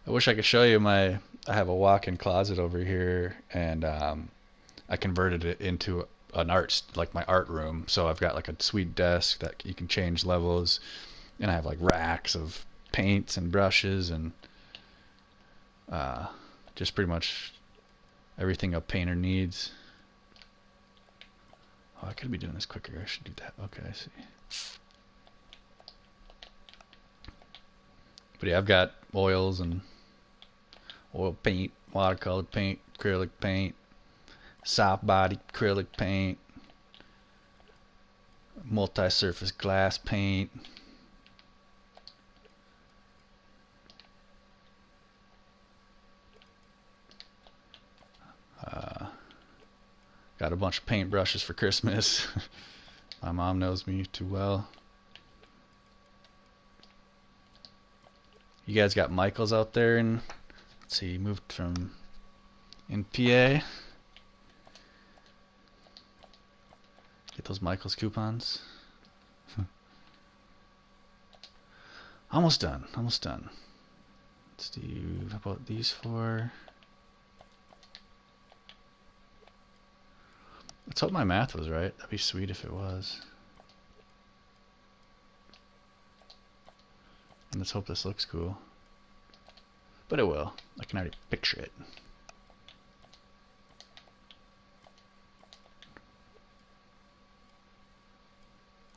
I wish I could show you I have a walk-in closet over here, and I converted it into like my art room. So I've got like a sweet desk that you can change levels, and I have like racks of paints and brushes and just pretty much everything a painter needs. Oh, I could be doing this quicker. I should do that. Okay, I see. But yeah, I've got oils and oil paint, watercolor paint, acrylic paint, soft body acrylic paint, multi-surface glass paint. Got a bunch of paint brushes for Christmas. My mom knows me too well. You guys got Michaels out there, and let's see, he moved from in PA. Get those Michaels coupons. Almost done. Almost done. Let's do. How about these four? Let's hope my math was right. That'd be sweet if it was. And let's hope this looks cool. But it will. I can already picture it.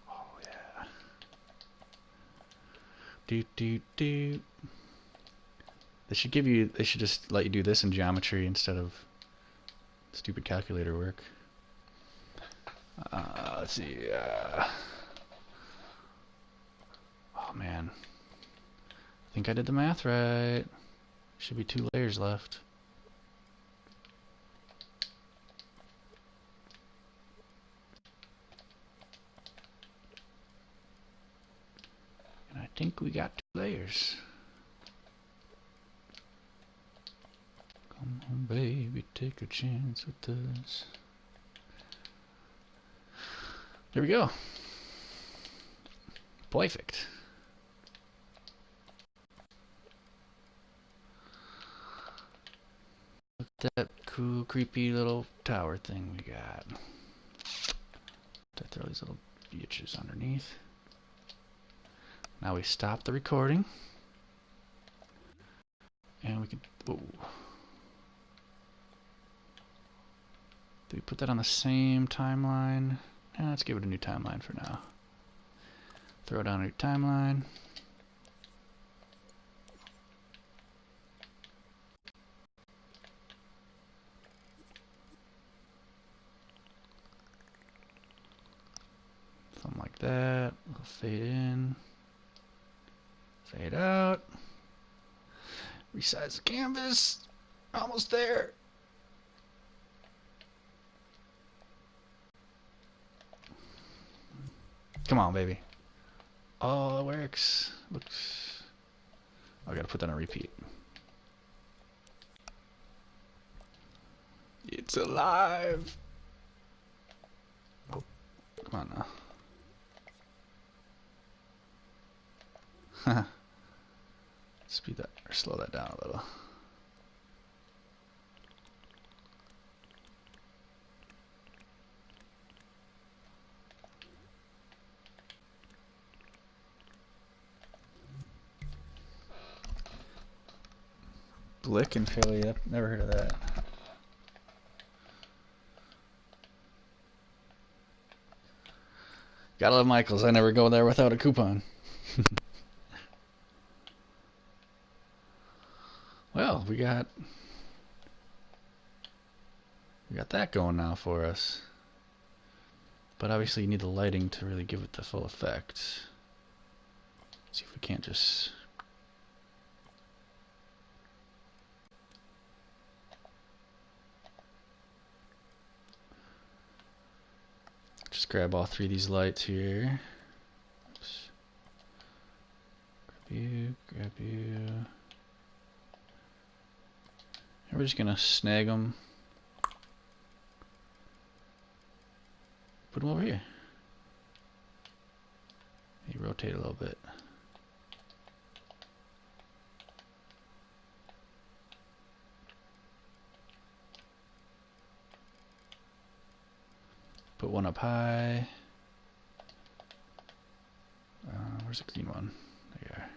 Oh yeah. Do. They should give you. They should just let you do this in geometry instead of stupid calculator work. Let's see. Oh man. I think I did the math right. Should be 2 layers left. And I think we got 2 layers. Come on, baby, take a chance with us. There we go. Perfect. Look at that cool, creepy little tower thing we got. Throw these little bitches underneath. Now we stop the recording. And we can... Whoa. Do we put that on the same timeline? Let's give it a new timeline for now. Throw it on a new timeline. Something like that. We'll fade in. Fade out. Resize the canvas. Almost there. Come on, baby. Oh, it works. Looks. Oh, I gotta put that on repeat. It's alive. Oh, come on now. Speed that or slow that down a little. Blick and Philly, I've never heard of that. Gotta love Michaels. I never go there without a coupon. Well, we got that going now for us. But obviously you need the lighting to really give it the full effect. See if we can't just grab all 3 of these lights here. Oops. Grab you. And we're just gonna snag them. Put them over here. Maybe rotate a little bit. Put one up high. Where's the green one? There you are.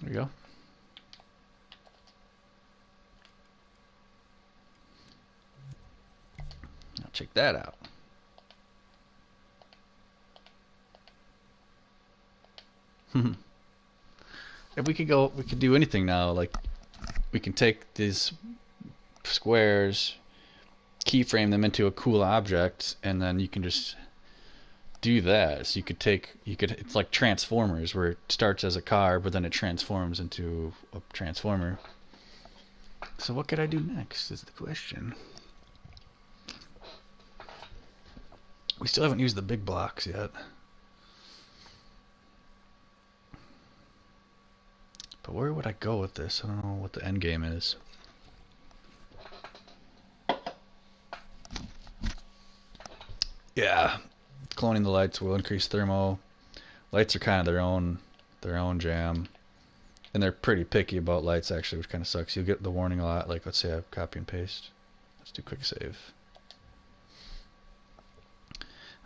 There we go. Now check Check that out. If we could do anything now. Like, we can take these squares, keyframe them into a cool object, and then you can just do that. So it's like Transformers, where it starts as a car, but then it transforms into a transformer. So what could I do next is the question. We still haven't used the big blocks yet. But where would I go with this? I don't know what the end game is. Yeah, cloning the lights will increase thermo. Lights are kind of their own jam, and they're pretty picky about lights actually, which kind of sucks. You'll get the warning a lot. Like, let's say I copy and paste. Let's do quick save.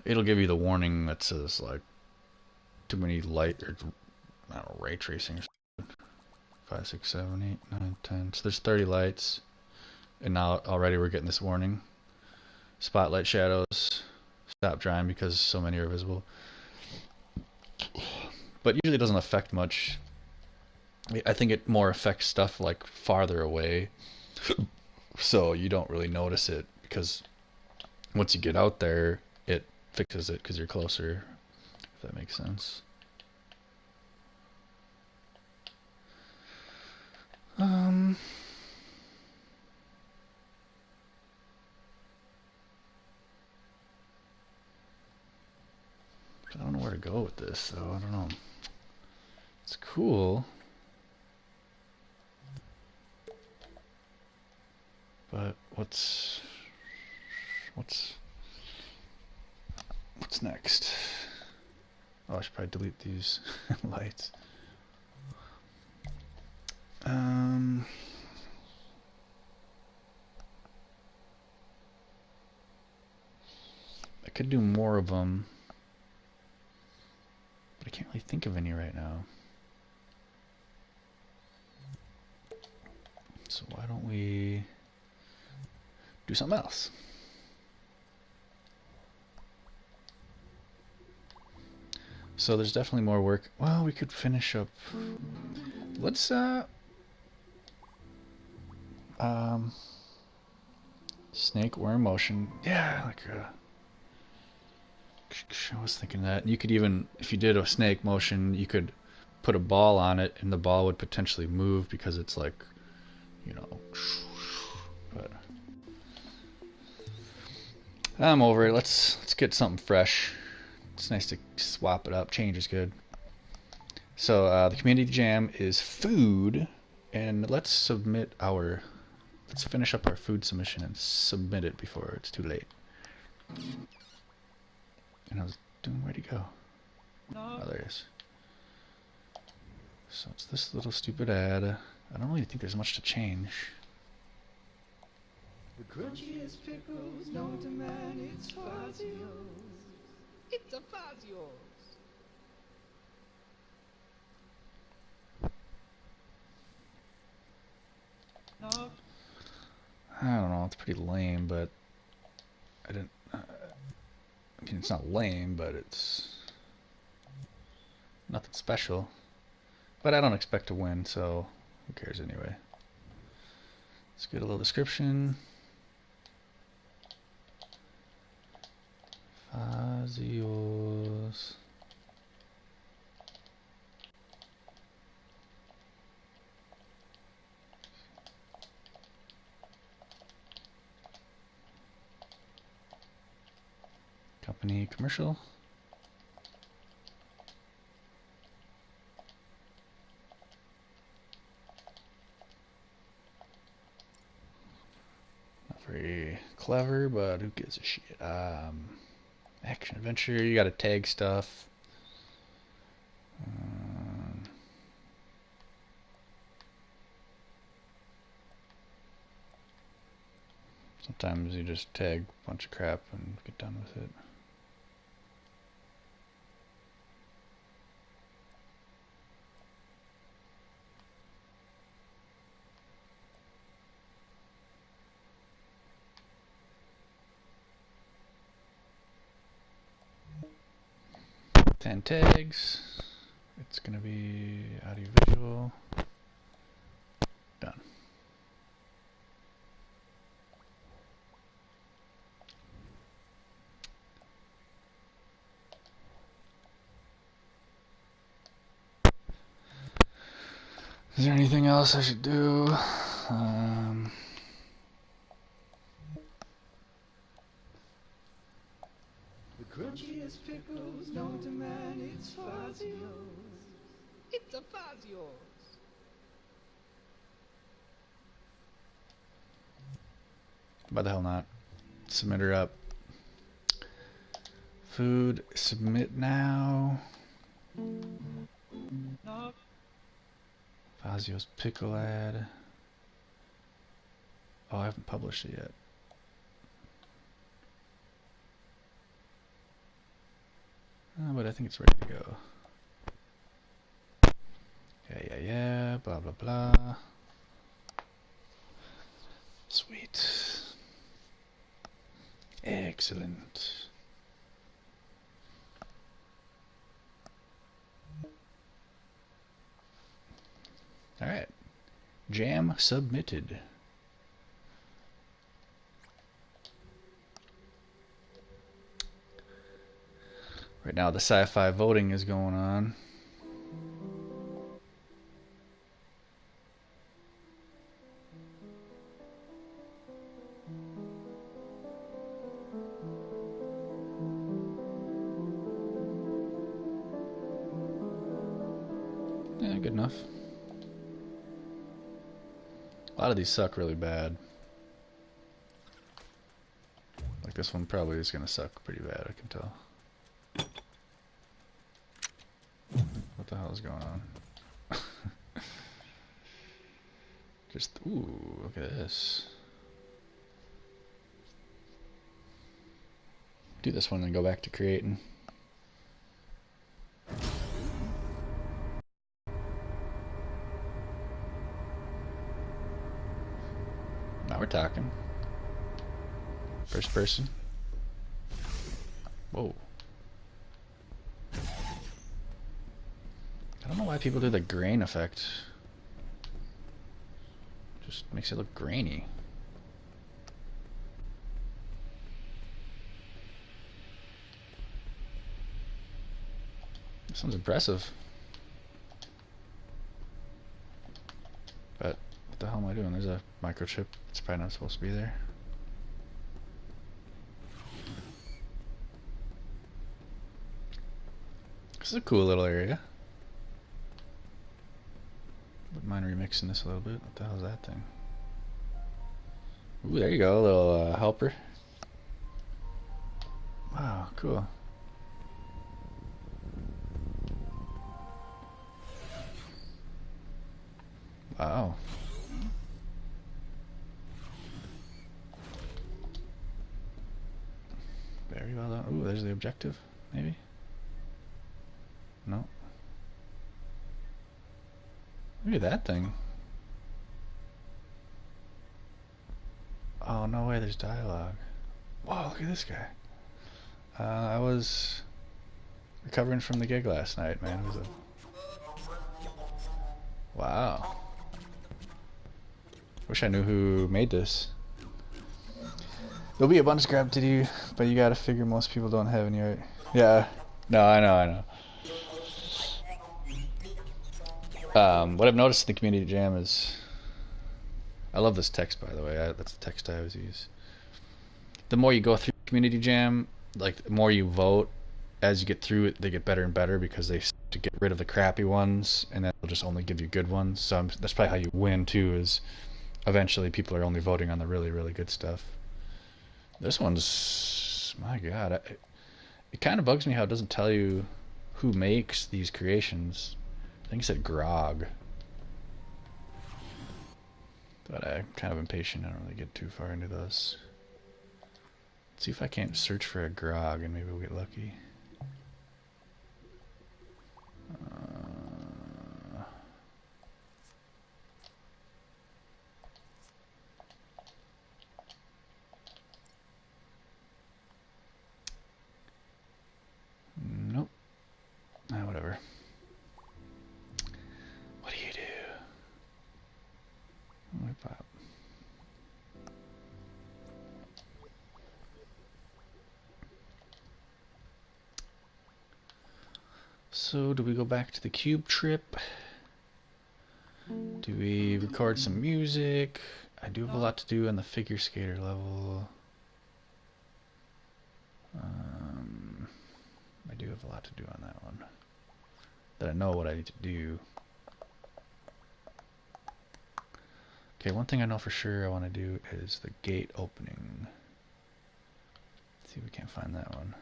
It'll give you the warning that says like too many light, or I don't know, ray tracing or something. 5, 6, 7, 8, 9, 10. So there's 30 lights, and now already we're getting this warning. Spotlight shadows. Stop drying because so many are visible. But usually it doesn't affect much. I think it more affects stuff like farther away, so you don't really notice it, because once you get out there, it fixes it because you're closer, if that makes sense. I don't know where to go with this, so I don't know. It's cool, but what's next? Oh, I should probably delete these lights. I could do more of them, but I can't really think of any right now. So why don't we do something else? So there's definitely more work. Well, we could finish up. Let's snake worm motion. Yeah, like I was thinking that. You could even, if you did a snake motion, you could put a ball on it, and the ball would potentially move because it's like, you know. But I'm over it. Let's get something fresh. It's nice to swap it up. Change is good. So the community jam is food, and let's finish up our food submission and submit it before it's too late. And I was doing, where'd he go? Oh, there he is. So it's this little stupid ad. I don't really think there's much to change. The crunchiest pickles known to man, it's Fazio's. It's a Fazio's. No. I don't know, it's pretty lame, but I didn't. I mean, it's not lame, but it's nothing special. But I don't expect to win, so who cares anyway? Let's get a little description. Fazios. Company commercial. Not very clever, but who gives a shit? Action adventure. You gotta tag stuff. Sometimes you just tag a bunch of crap and get done with it. 10 tags. It's gonna be audio visual. Done. Is there anything else I should do? The crunchiest pickles known to man, it's Fazio's. It's a Fazio's. Why the hell not? Submit her up. Food, submit now. Fazio's pickle ad. Oh, I haven't published it yet. But I think it's ready to go. Yeah, blah, blah, blah. Sweet. Excellent. Alright. Jam submitted. Right now the sci-fi voting is going on. Yeah, good enough. A lot of these suck really bad. Like this one probably is gonna suck pretty bad, I can tell. What the hell is going on? Just, ooh, look at this. Do this one and go back to creating. Now we're talking. First person. Whoa. I don't know why people do the grain effect. Just makes it look grainy. This one's impressive. But what the hell am I doing? There's a microchip. It's probably not supposed to be there. This is a cool little area. Wouldn't mind remixing this a little bit. What the hell is that thing? Ooh, there you go, a little helper. Wow, cool. Wow. Very well done. Ooh, there's the objective, maybe? No. Look at that thing. Oh, no way, there's dialogue. Whoa, look at this guy. I was recovering from the gig last night, man. It was a... Wow. Wish I knew who made this. There'll be a bunch grabbed to do, but you gotta figure most people don't have any art. Yeah. No, I know. What I've noticed in the community jam is... I love this text, by the way. That's the text I always use. The more you go through community jam, like the more you vote, as you get through it, they get better and better because they start to get rid of the crappy ones, and then they'll just only give you good ones. So that's probably how you win too. Is eventually people are only voting on the really, really good stuff. This one's, my God, it kind of bugs me how it doesn't tell you who makes these creations. I think it said Grog. But I'm kind of impatient. I don't really get too far into those. Let's see if I can't search for a Grog and maybe we'll get lucky. Nope. So do we go back to the cube trip? Do we record some music? I do have a lot to do on the figure skater level. I do have a lot to do on that one. That I know what I need to do. Okay, one thing I know for sure I want to do is the gate opening. Let's see if we can't find that one.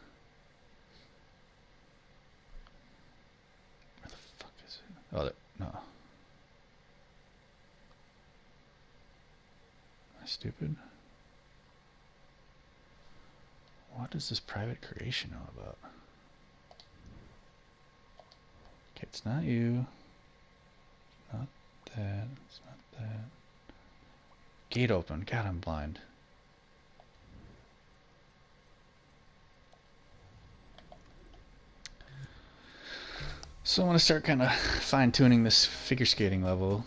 Where the fuck is it? Oh, there, no. Am I stupid? What does this private creation know about? Okay, it's not you. Not that. It's not that. Gate open. God, I'm blind. So I'm going to start kind of fine-tuning this figure skating level.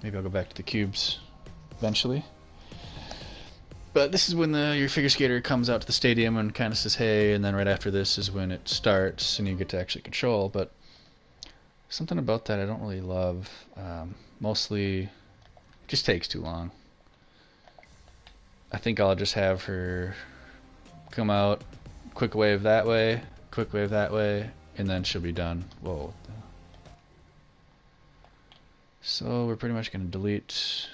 Maybe I'll go back to the cubes eventually. But this is when your figure skater comes out to the stadium and kind of says, hey, and then right after this is when it starts and you get to actually control. But something about that I don't really love. Mostly, it just takes too long. I think I'll just have her come out, quick wave that way, and then she'll be done. Whoa. So we're pretty much going to delete...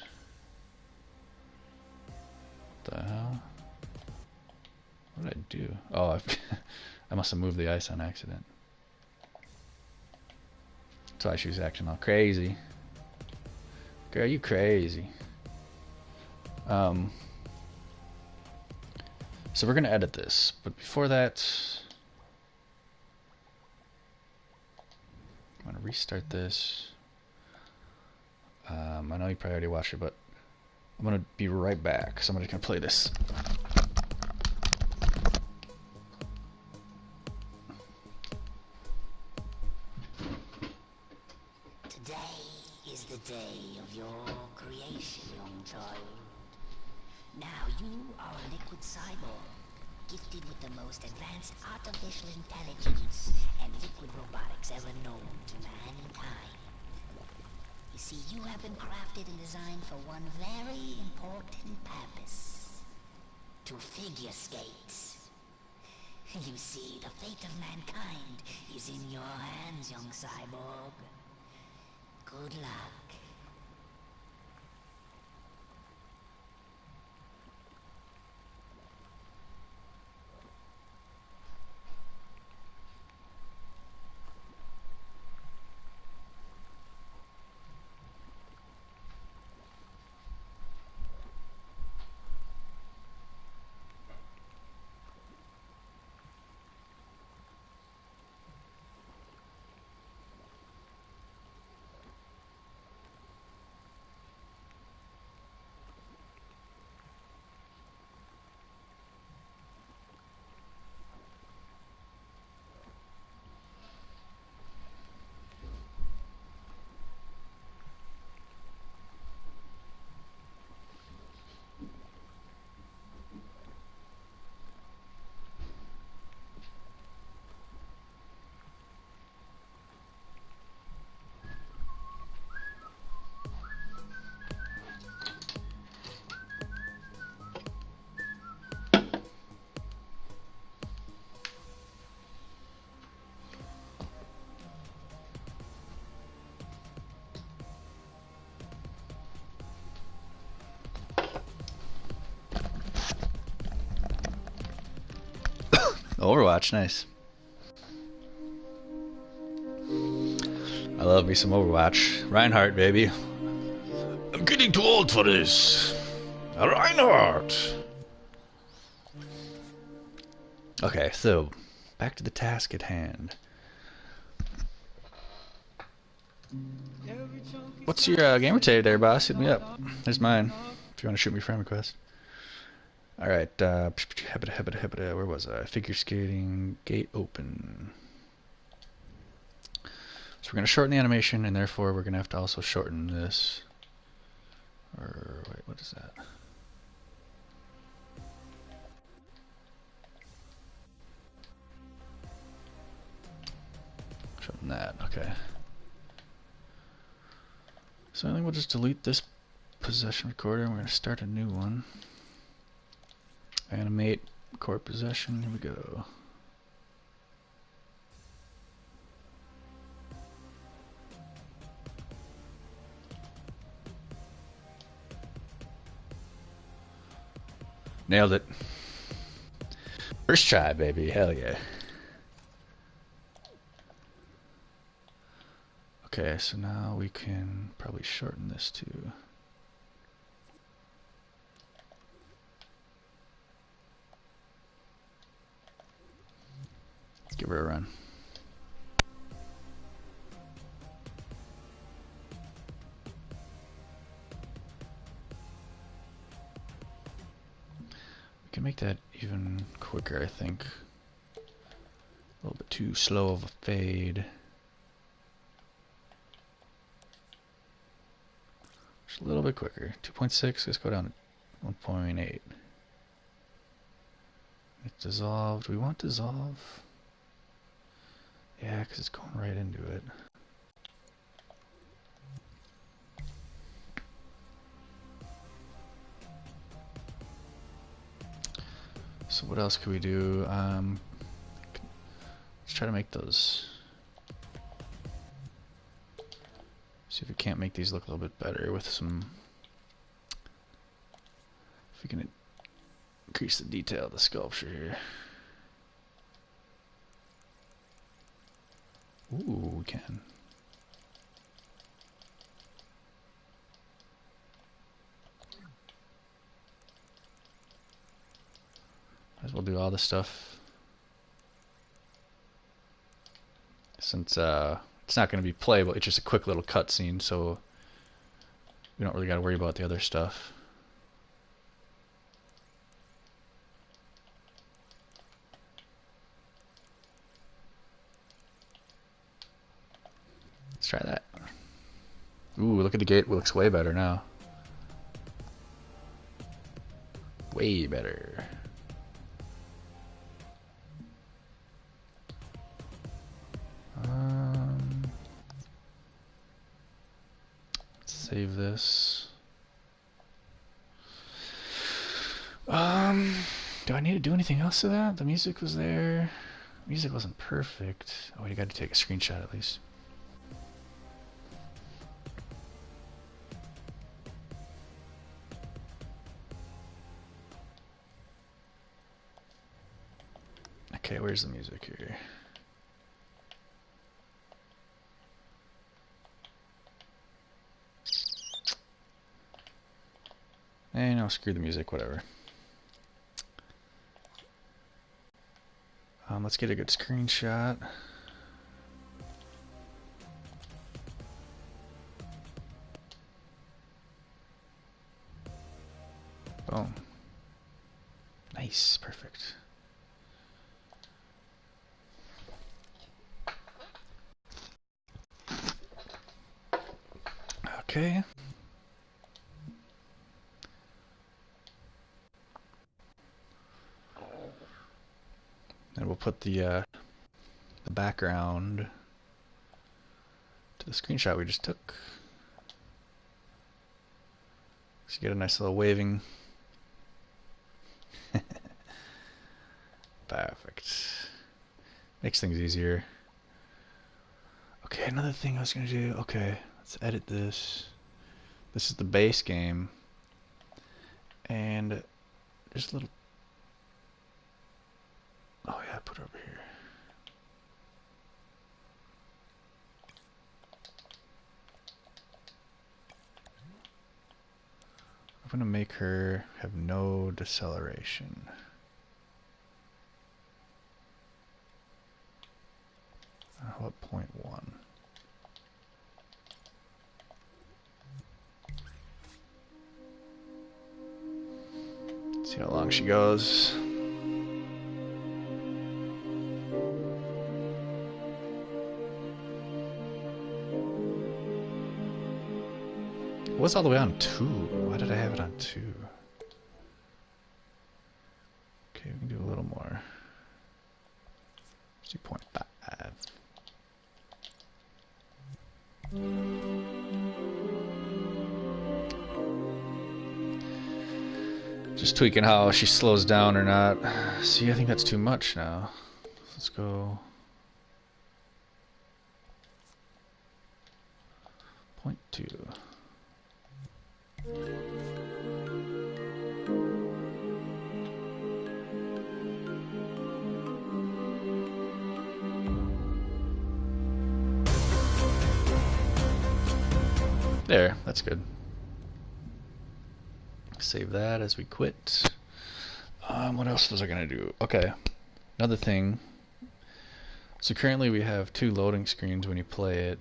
What the hell? What did I do? Oh, I must have moved the ice on accident. That's why she was acting all crazy. Girl, you crazy. So we're going to edit this, but before that, I'm going to restart this. I know you probably already watched it, but I'm going to be right back. So I'm just going to play this. Today is the day of your creation, young child. Now you are a liquid cyborg, gifted with the most advanced artificial intelligence and liquid robotics ever known to mankind. You see, you have been crafted and designed for one very important purpose. To figure skate. You see, the fate of mankind is in your hands, young cyborg. Good luck. Overwatch, nice. I love me some Overwatch. Reinhardt, baby. I'm getting too old for this. Reinhardt! Okay, so, back to the task at hand. What's your gamer tag there, boss? Hit me up. There's mine, if you want to shoot me a friend request. Alright, where was I? Figure skating, gate open. So we're going to shorten the animation, and therefore we're going to have to also shorten this. Or, wait, what is that? From that, okay. So I think we'll just delete this possession recorder and we're going to start a new one. Animate core possession, here we go. Nailed it. First try, baby, hell yeah. Okay, so now we can probably shorten this too. Let's give her a run. We can make that even quicker, I think. A little bit too slow of a fade. Just a little bit quicker. 2.6, let's go down to 1.8. It's dissolved. We want dissolve. Yeah, because it's going right into it. So what else could we do? Let's try to make those. See if we can't make these look a little bit better with some. If we can increase the detail of the sculpture here. Ooh, we can. Might as well do all this stuff. Since it's not going to be playable, it's just a quick little cutscene, so we don't really got to worry about the other stuff. Let's try that. Ooh, look at the gate. It looks way better now. Way better. Let's save this. Do I need to do anything else to that? The music was there. Music wasn't perfect. Oh, you got to take a screenshot at least. Okay, where's the music here? Eh, no, screw the music, whatever. Let's get a good screenshot. Boom. Nice, perfect. Okay. And we'll put the background to the screenshot we just took. So you get a nice little waving. Perfect. Makes things easier. Okay, another thing I was gonna do. Okay, let's edit this. This is the base game. And there's a little. Oh yeah, put it over here. I'm gonna make her have no deceleration. How about 0.1? See how long she goes. It was all the way on 2. Why did I have it on 2? Okay, we can do a little more. 2.5. Just tweaking how she slows down or not. See, I think that's too much now. Let's go 0.2. There, that's good. Save that as we quit. What else was I gonna do? Okay, another thing. So currently we have 2 loading screens when you play it,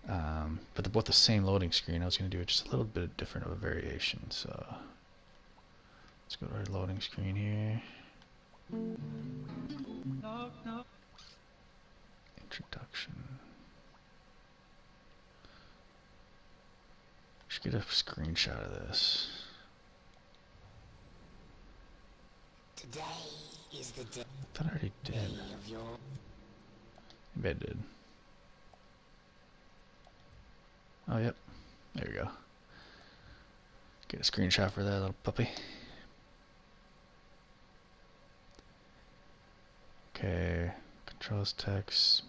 but they're both the same loading screen. I was gonna do it just a little bit different of a variation. So let's go to our loading screen here. Introduction. Should get a screenshot of this. Today is the day I thought I already did. of your... Maybe I did. Oh, yep. There we go. Get a screenshot for that little puppy. Okay. Controls text.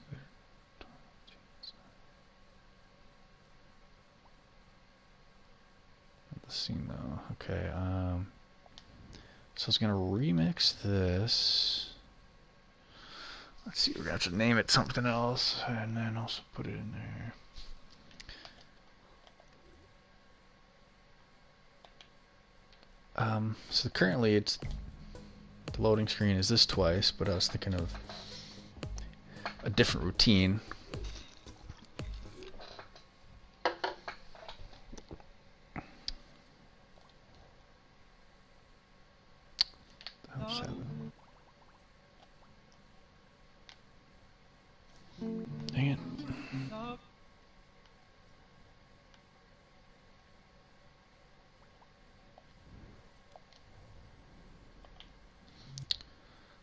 The scene though. Okay. So I was gonna remix this. Let's see. We're gonna have to name it something else, and then also put it in there. So currently it's the loading screen is this twice, but I was thinking of a different routine. Dang it.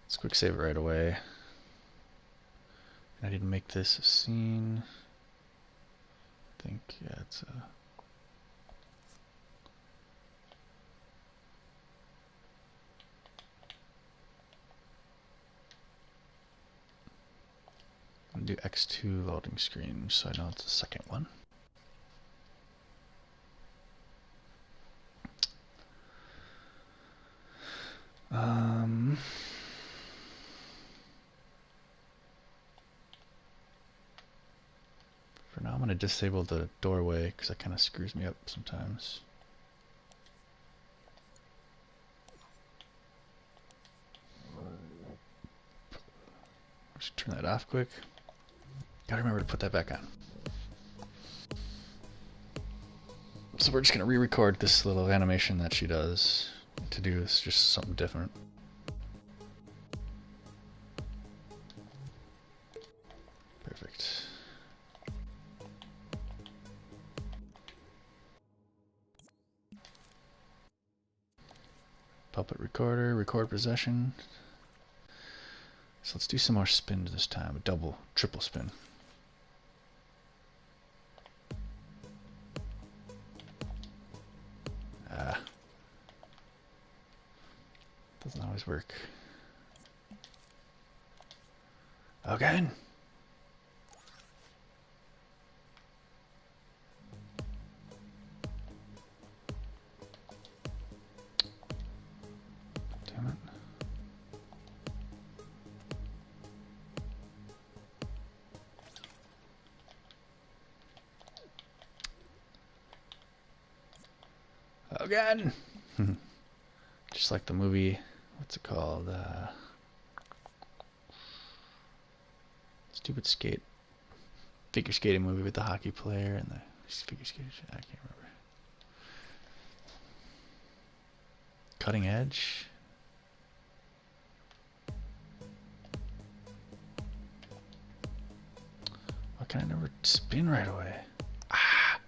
Let's quick save it right away. I need to make this a scene. I think, yeah, it's a... I'm gonna do X2 loading screen so I know it's the second one. For now I'm going to disable the doorway because that kind of screws me up sometimes. Just turn that off quick. Gotta remember to put that back on. So we're just going to re-record this little animation that she does to do is just something different. Perfect. Puppet recorder, record possession. So let's do some more spins this time, a double, triple spin. Doesn't always work. Again. Damn it. Again. Just like the movie, what's it called? Stupid figure skating movie with the hockey player and the figure skating. I can't remember. Cutting Edge. Why can I never spin right away? Ah.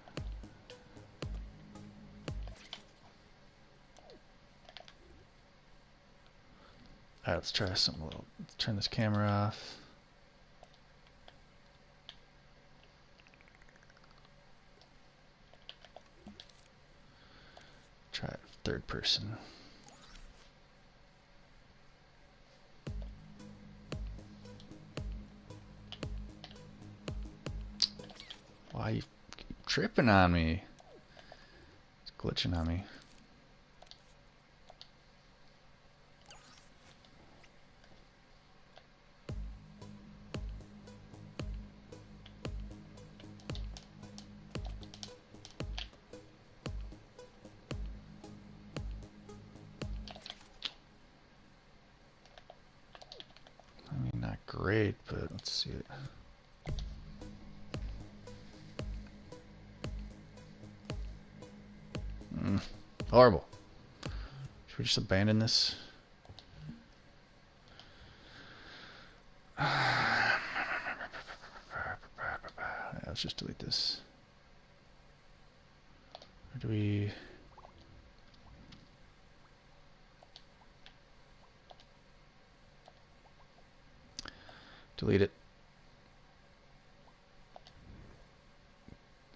Alright, let's try something a little. Let's turn this camera off. third person. Why you keep tripping on me? It's glitching on me. I mean, not great, but let's see it. Horrible. Should we just abandon this? Yeah, let's just delete this. Or do we... delete it?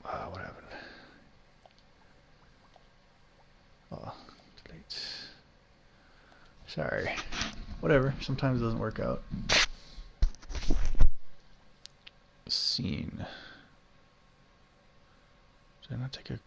What happened? Oh, delete. Sorry. Whatever. Sometimes it doesn't work out. Scene. Did I not take a...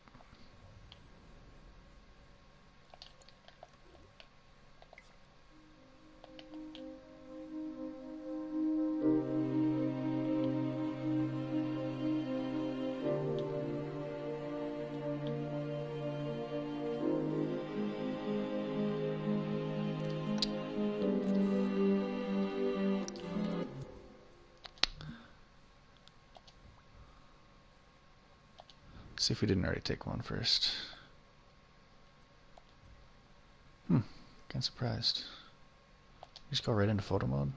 see if we didn't already take one first. Kind of surprised. Just go right into photo mode.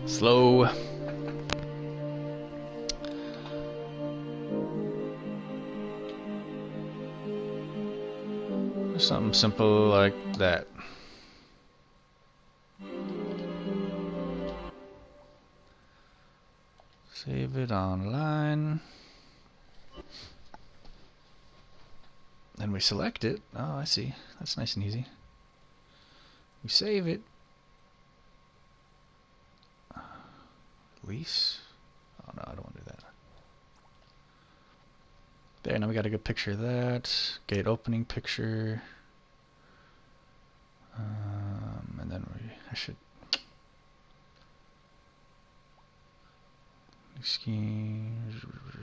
Slow. Something simple like that. Save it online. Then we select it. Oh, I see. That's nice and easy. We save it. Release. Oh no, I don't want to do that. There, now we got a good picture of that. Gate opening picture. And then I should... New scheme.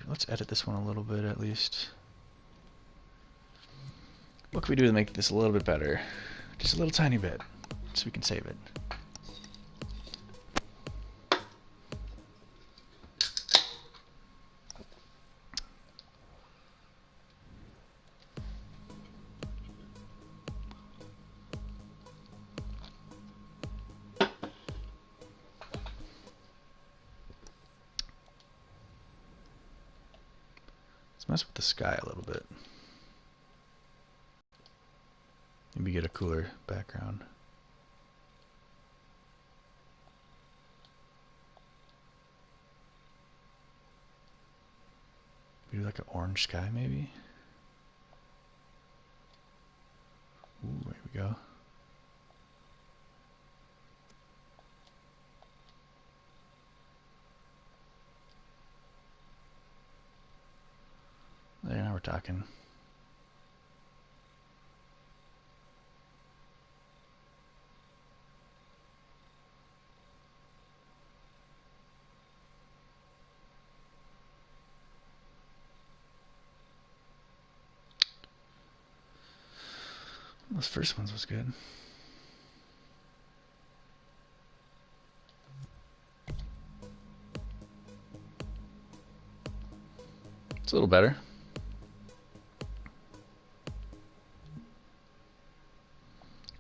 Let's edit this one a little bit at least. What can we do to make this a little bit better? Just a little tiny bit, so we can save it. Let's mess with the sky a little bit. Maybe get a cooler background. Maybe like an orange sky, maybe? Ooh, there we go. There, now we're talking. Those first ones was good. It's a little better.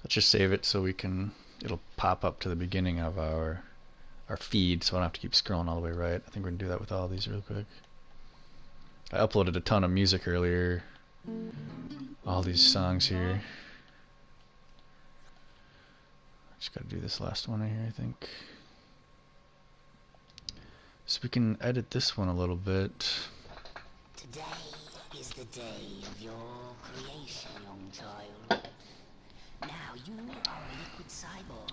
Let's just save it so we can, it'll pop up to the beginning of our feed, so I don't have to keep scrolling all the way right. I think we're gonna do that with all these real quick. I uploaded a ton of music earlier. All these songs here. Just gotta do this last one here, I think. So we can edit this one a little bit. Today is the day of your creation, young child. Now you are a liquid cyborg,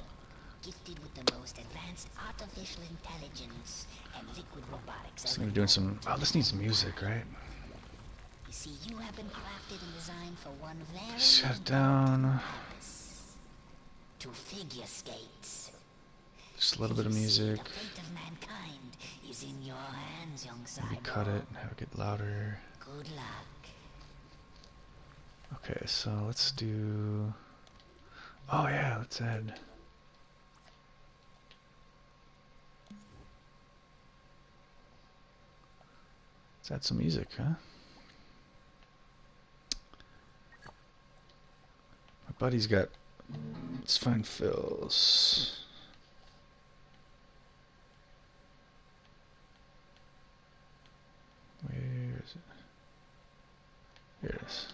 gifted with the most advanced artificial intelligence and liquid robotics So ever I'm doing known. some. Oh, this needs music, right? You see, you have been crafted and designed for one very Shut it important down. purpose. To figure skates. Just a little bit of You see, music. the fate of mankind is in your hands, young Maybe cyborg. cut it and have it get louder. Good luck. Okay, so let's do. Oh yeah, let's add. Let's add some music, huh? My buddy's got. Let's find Phil's. Where is it? Here it is.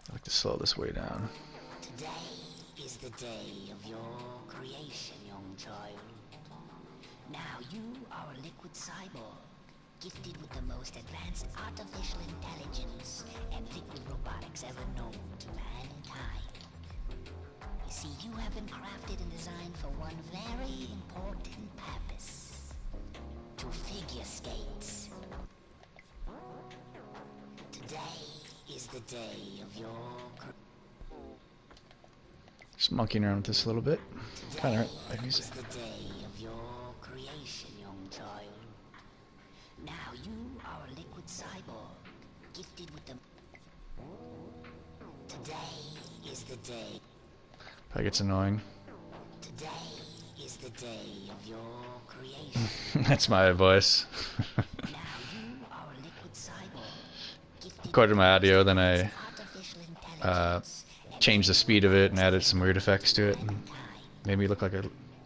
I like to slow this way down. Today is the day of your creation, young child. Now you are a liquid cyborg, gifted with the most advanced artificial intelligence and liquid robotics ever known to mankind. You see, you have been crafted and designed for one very important purpose. To figure skates. Today is the day of your Just monkeying around with this a little bit. Kind of like music. is the day of your creation, young child. Now you are a liquid cyborg, gifted with the... Today is the day. Probably gets annoying. Today is the day of your creation. That's my voice. Now you are a liquid cyborg, gifted Recorded my audio, then I with artificial intelligence and changed the speed of it and added some weird effects to it, and mankind. made me look like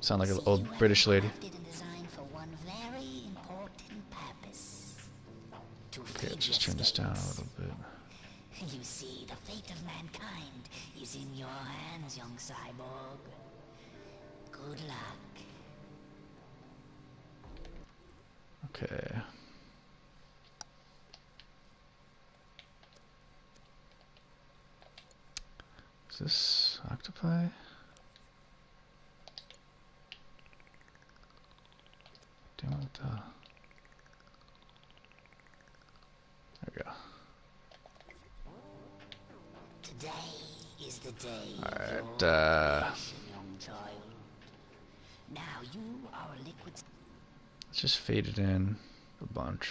sound like an old British lady. Crafted and designed for one very important purpose. To Okay, figure let's just turn this down a skates. little bit. You see, the fate of mankind is in your hands, young cyborg. Good luck. Okay. Is this octopi? Damn it. There we go. Today is the day Alright, of your creation, young child. Now you are a liquid... let's just fade it in a bunch.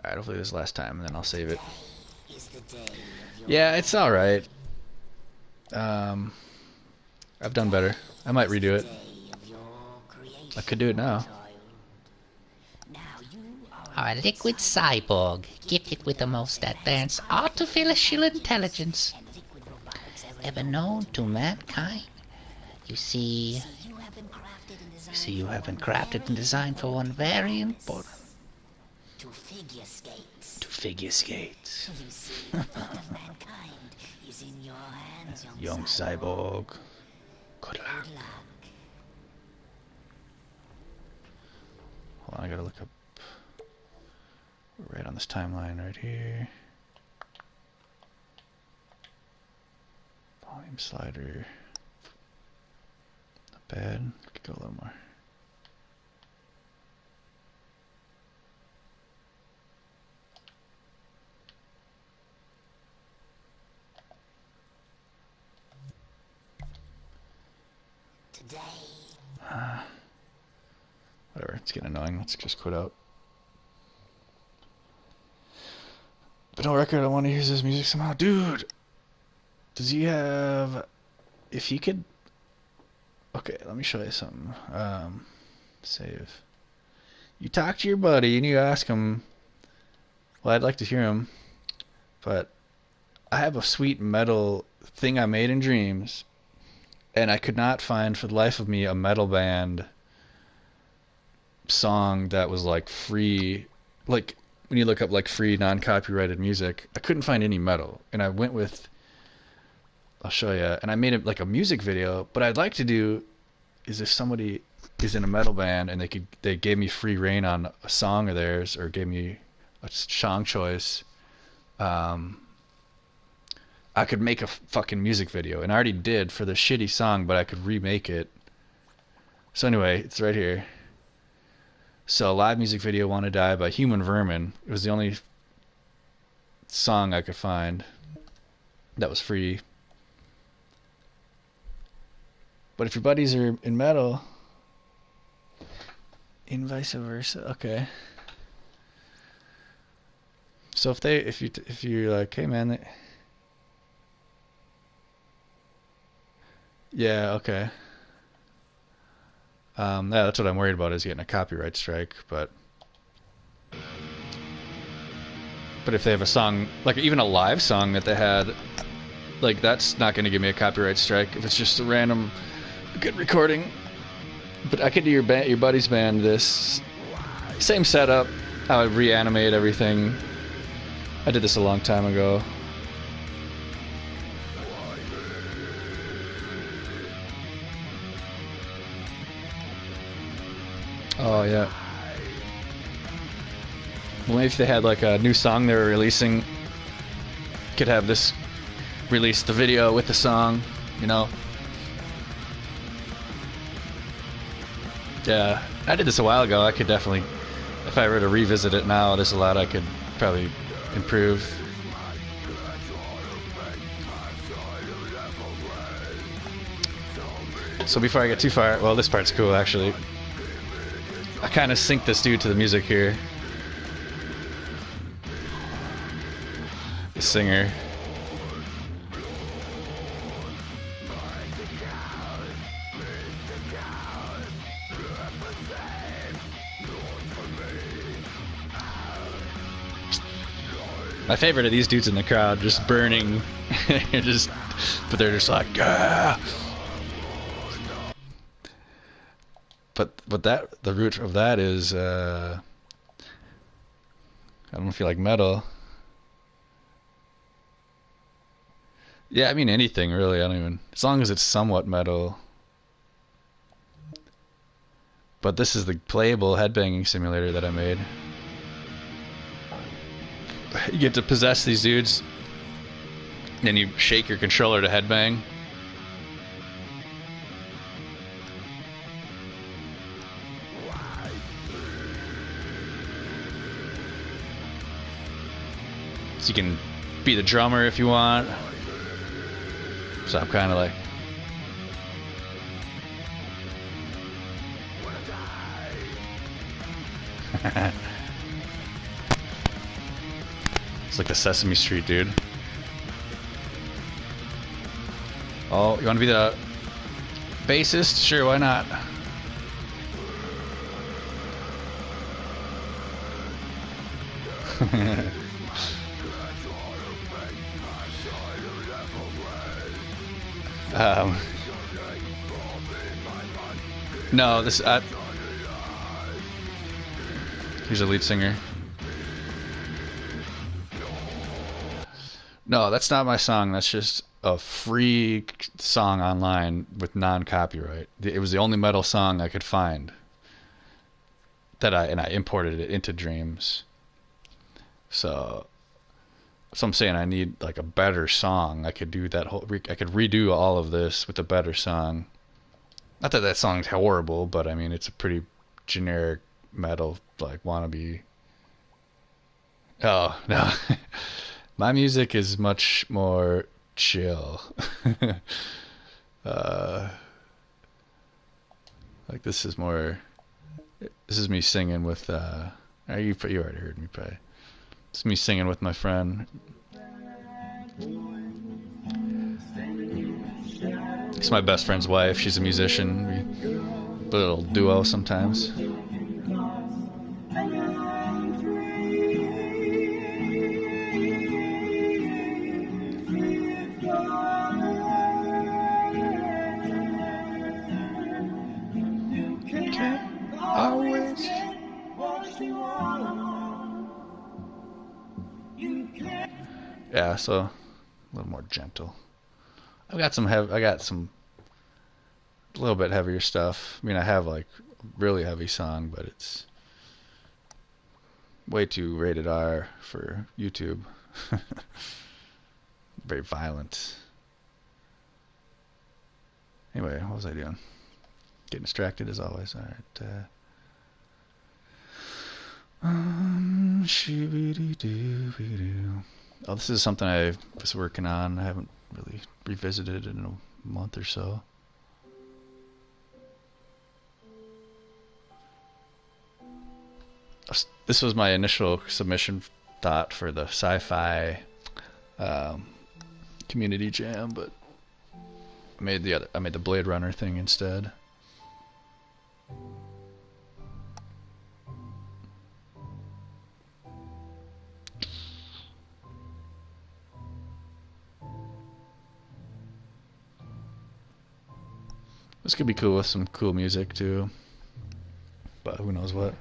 Alright, hopefully this is last time, and then I'll save it. Is the day of your Yeah, it's alright. I've done better. I might redo it. day of your creation, I could do it now. child. Now you are Our liquid cyborg, gifted with the most advanced artificial intelligence and liquid robotics ever known to mankind. You see, you have been crafted and designed you have been crafted and designed for one very important to figure skates. To figure skates. You see, the fate of mankind is in your hands, Young cyborg. Good luck. Good luck. Hold on, I gotta look up right on this timeline right here. Volume slider. Not bad. Could go a little more. Today Whatever, it's getting annoying. Let's just quit out. But no record, I want to hear this music somehow. Dude! Does he have... If he could... Okay, let me show you something. Save. You talk to your buddy and you ask him... Well, I'd like to hear him. But I have a sweet metal thing I made in dreams. and I could not find for the life of me a metal band song that was like free, like when you look up like free non-copyrighted music, I couldn't find any metal, and I went with, I'll show you, and I made it like a music video. But I'd like to do is if somebody is in a metal band and they gave me free reign on a song of theirs or gave me a song choice, I could make a fucking music video, and I already did for the shitty song, but I could remake it. So anyway, it's right here. So live music video "Wanna Die" by Human Vermin. It was the only song I could find that was free. But if your buddies are in metal, and vice versa, okay. So if you're like, hey man, yeah, okay. Yeah, that's what I'm worried about, is getting a copyright strike. But if they have a song, like even a live song that they had, like that's not going to give me a copyright strike if it's just a random good recording. But I could do your buddy's band this same setup. I would reanimate everything. I did this a long time ago. Oh yeah. Well, maybe if they had like a new song they were releasing, could have this release the video with the song, you know. Yeah, I did this a while ago. I could definitely, if I were to revisit it now, there's a lot I could probably improve. So before I get too far, well, this part's cool actually. I kind of sync this dude to the music here. The singer. My favorite of these dudes in the crowd, just burning, but they're just like, ah. But the root of that is, I don't know if you like metal. Yeah, I mean anything really. I don't even, as long as it's somewhat metal. But this is the playable headbanging simulator that I made. You get to possess these dudes, then you shake your controller to headbang. So you can be the drummer if you want. So I'm kind of like, it's like the Sesame Street dude. Oh, you want to be the bassist? Sure, why not? No, this here's a lead singer. No, that's not my song. That's just a free song online with non-copyright. It was the only metal song I could find that I imported it into Dreams. So I'm saying I need like a better song. I could do that whole. I could redo all of this with a better song. Not that song's horrible, but I mean it's a pretty generic metal like wannabe. Oh no, my music is much more chill. Like this is more. This is me singing with. You already heard me play. It's me singing with my friend. It's my best friend's wife. She's a musician. We put a little duo sometimes. Yeah, so a little more gentle. I got some a little bit heavier stuff. I mean, I have like a really heavy song, but it's way too rated R for YouTube. Very violent. Anyway, what was I doing? Getting distracted as always. All right. Oh, this is something I was working on. I haven't really revisited in a month or so. This was my initial submission thought for the sci-fi community jam, but I made the Blade Runner thing instead. This could be cool with some cool music too, but who knows what.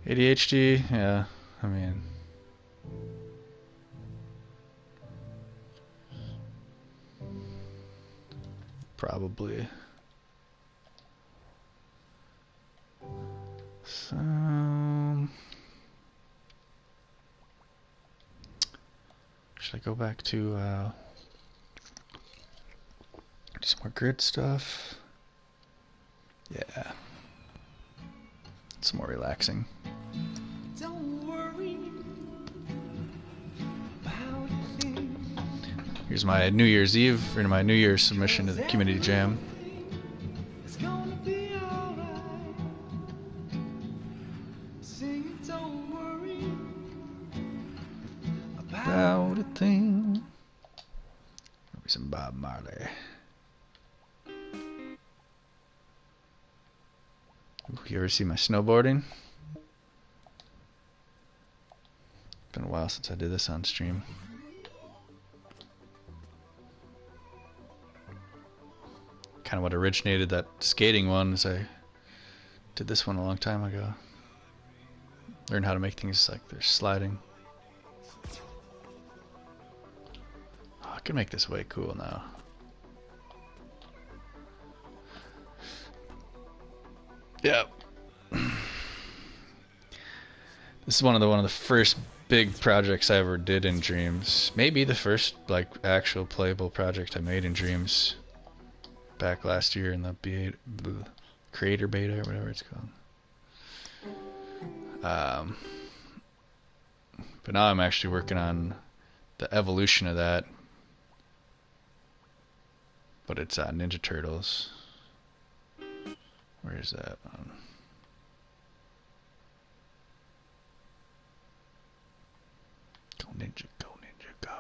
ADHD, yeah, I mean, probably. So, should I go back to do some more grid stuff? Yeah. It's more relaxing. Don't worry about things. Here's my New Year's Eve, or my New Year's submission to the Community Jam. It's gonna be alright. Sing, don't worry About a thing. Maybe some Bob Marley. You ever see my snowboarding? Been a while since I did this on stream. Kind of what originated that skating one is I did this one a long time ago. Learned how to make things like they're sliding. Oh, I can make this way cool now. Yeah. This is one of the first big projects I ever did in Dreams. Maybe the first like actual playable project I made in Dreams. Back last year in the creator beta or whatever it's called. But now I'm actually working on the evolution of that. But it's Ninja Turtles. Where is that one? Go Ninja, go Ninja, go.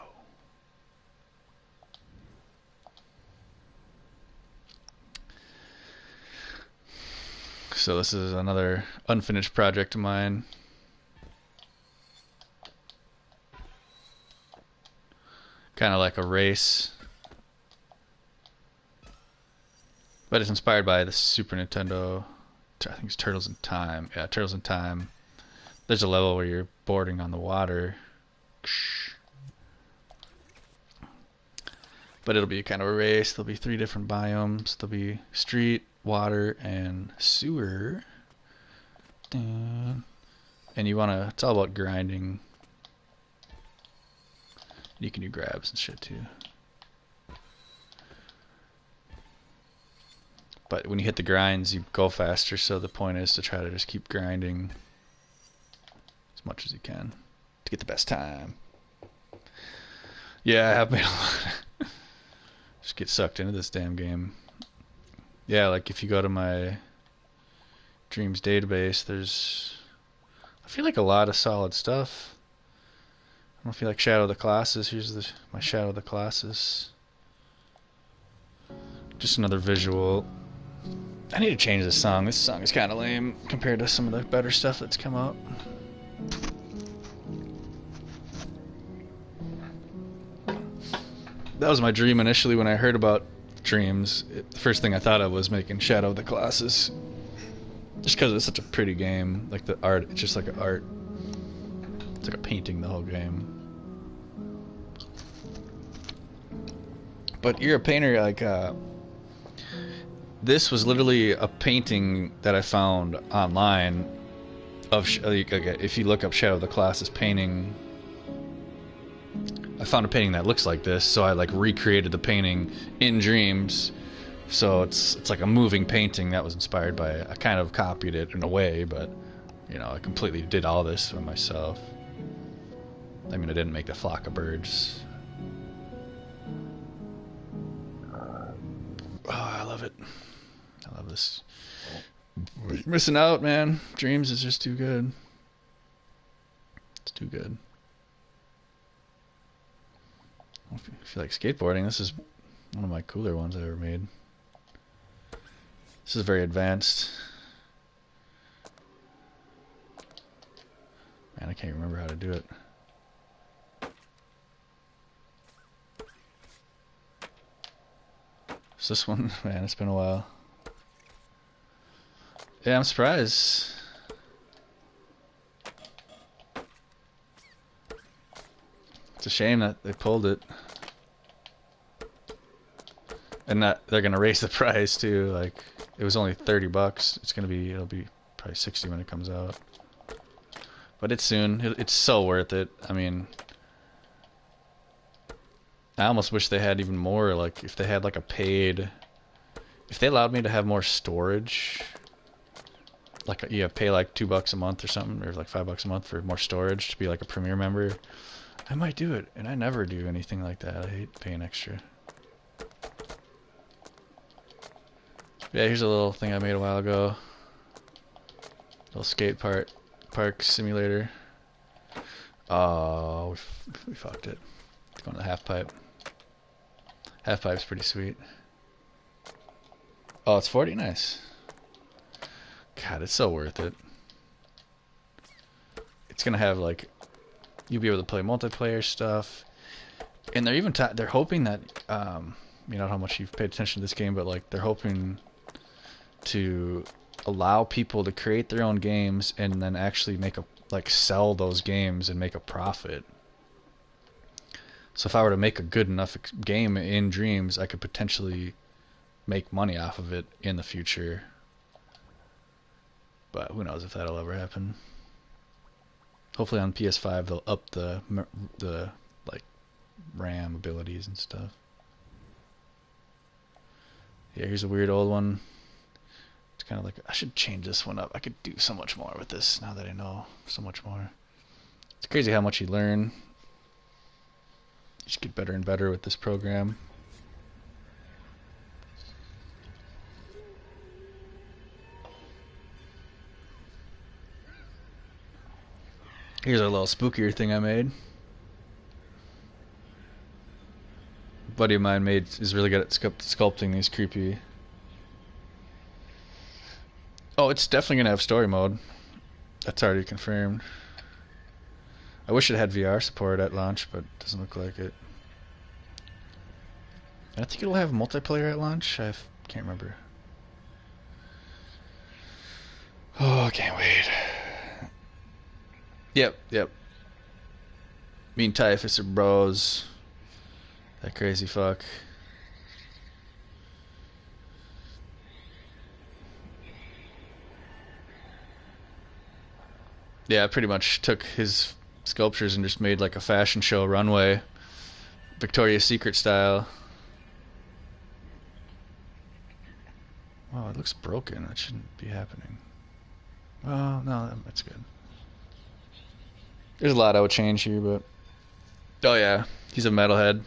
So this is another unfinished project of mine. Kind of like a race. But it's inspired by the Super Nintendo, I think it's Turtles in Time. Yeah, Turtles in Time. There's a level where you're boarding on the water. But it'll be kind of a race. There'll be 3 different biomes. There'll be street, water, and sewer. And it's all about grinding. You can do grabs and shit too. But when you hit the grinds, you go faster, so the point is to try to just keep grinding as much as you can to get the best time. Yeah, I have made a lot. Just get sucked into this damn game. Yeah, like if you go to my Dreams database, I feel like a lot of solid stuff. I don't feel like Shadow of the Colossus. Here's my Shadow of the Colossus. Just another visual. I need to change this song. This song is kind of lame compared to some of the better stuff that's come out. That was my dream initially when I heard about Dreams. The first thing I thought of was making Shadow of the Colossus. Just because it's such a pretty game. Like the art, it's just like an art. It's like a painting, the whole game. But you're a painter, like, this was literally a painting that I found online of, if you look up Shadow of the Colossus painting, I found a painting that looks like this, so I like recreated the painting in Dreams. So it's like a moving painting that was inspired by, I kind of copied it in a way, but you know, I completely did all this for myself. I mean, I didn't make the flock of birds. Oh, I love it. I love this. You're missing out, man. Dreams is just too good. It's too good. If you like skateboarding, this is one of my cooler ones I ever made. This is very advanced. Man, I can't remember how to do it. Is this one? Man, it's been a while. Yeah, I'm surprised. It's a shame that they pulled it. And that they're gonna raise the price too. Like, it was only $30. It'll be probably 60 when it comes out. But it's soon. It's so worth it. I mean, I almost wish they had even more. Like, if they had like a paid, if they allowed me to have more storage, like you pay like $2 a month or something, or like $5 a month for more storage to be like a premier member, I might do it. And I never do anything like that. I hate paying extra. Yeah, here's a little thing I made a while ago. Little skate park simulator. Oh, we fucked it. It's going to the half pipe. Half pipe's pretty sweet. Oh, it's 40? Nice. God, it's so worth it. It's gonna have like, you'll be able to play multiplayer stuff, and they're even they're hoping that you know how much you've paid attention to this game, but like they're hoping to allow people to create their own games and then actually sell those games and make a profit. So if I were to make a good enough game in Dreams, I could potentially make money off of it in the future. But who knows if that'll ever happen. Hopefully on PS5 they'll up the like RAM abilities and stuff. Yeah, here's a weird old one. It's kind of like, I should change this one up. I could do so much more with this now that I know so much more. It's crazy how much you learn. You just get better and better with this program. Here's a little spookier thing I made. A buddy of mine is really good at sculpting these creepy. Oh, it's definitely gonna have story mode. That's already confirmed. I wish it had VR support at launch, but it doesn't look like it. I think it'll have multiplayer at launch. I can't remember. Oh, I can't wait. Yep. Me and Typhus are bros. That crazy fuck. Yeah, I pretty much took his sculptures and just made like a fashion show runway, Victoria's Secret style. Oh, it looks broken. That shouldn't be happening. Oh, no, that's good. There's a lot I would change here, but... Oh yeah, he's a metalhead.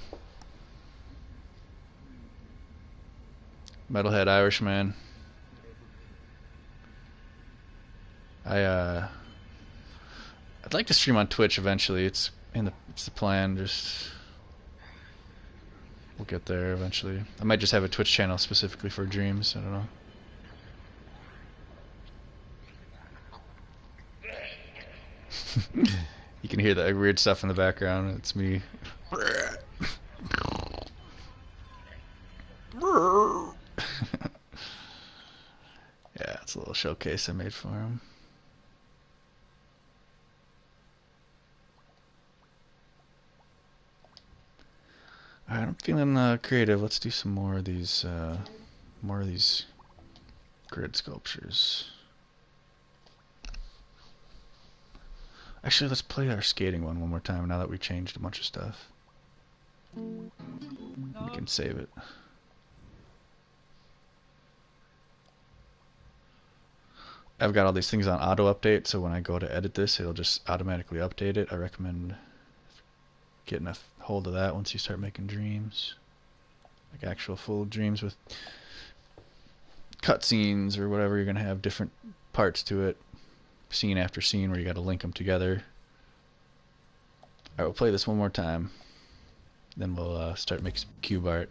Metalhead Irishman. I'd like to stream on Twitch eventually. It's the plan. We'll get there eventually. I might just have a Twitch channel specifically for Dreams. I don't know. You can hear that weird stuff in the background. It's me. Yeah, it's a little showcase I made for him. Alright, I'm feeling creative. Let's do some more of these grid sculptures. Actually, let's play our skating one more time now that we changed a bunch of stuff. We can save it. I've got all these things on auto update, so when I go to edit this, it'll just automatically update it. I recommend getting a hold of that once you start making dreams. Like actual full dreams with cutscenes or whatever. You're going to have different parts to it, scene after scene, where you got to link them together. Alright, we'll play this one more time. Then we'll start making some cube art.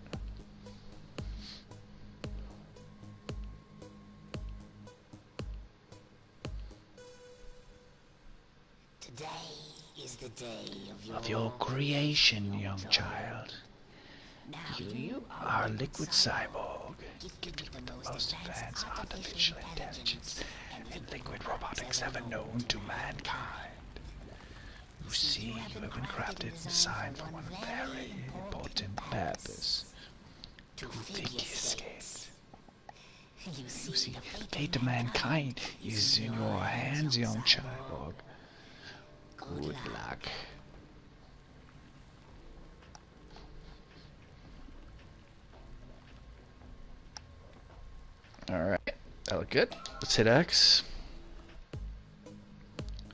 Today is the day Of your creation, young child. Now You are a liquid cyborg, gifted with the most advanced artificial intelligence and liquid robotics ever known to mankind. You see, you have been crafted and designed for one very important purpose. To figure skate. You You see, the fate of mankind is in your hands, young cyborg. Good luck. Alright, that looked good. Let's hit X.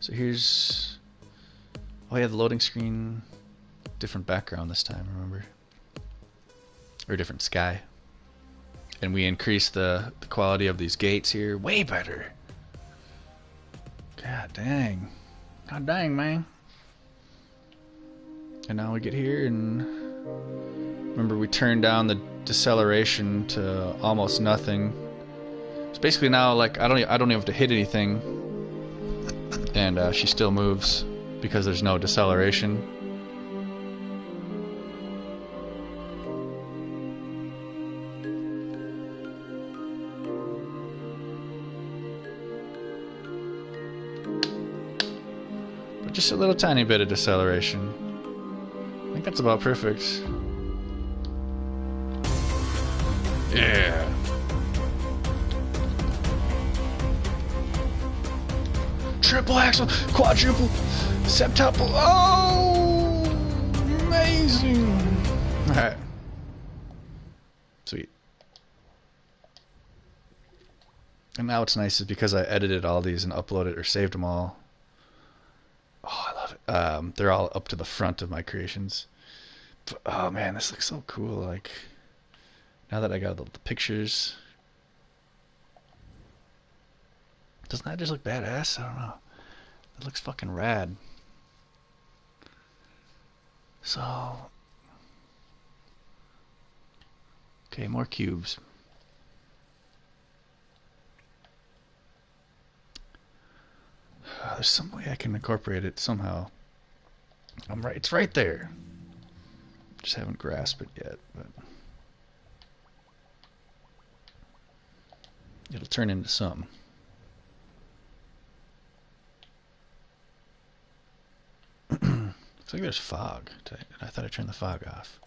So here's... Oh yeah, the loading screen. Different background this time, remember? Or different sky. And we increased the quality of these gates here. Way better. God dang. God dang, man. And now we get here and... Remember, we turned down the deceleration to almost nothing. So basically now, like, I don't even have to hit anything, and she still moves because there's no deceleration. But just a little tiny bit of deceleration. I think that's about perfect. Yeah. Triple axle, quadruple, septuple. Oh, amazing! All right, sweet. And now what's nice is because I edited all these and uploaded or saved them all. Oh, I love it. They're all up to the front of my creations. But, oh man, this looks so cool. Like now that I got the pictures. Doesn't that just look badass? I don't know. It looks fucking rad. So... Okay, more cubes. There's some way I can incorporate it somehow. It's right there. Just haven't grasped it yet, but... It'll turn into something. Looks like there's fog. I thought I turned the fog off.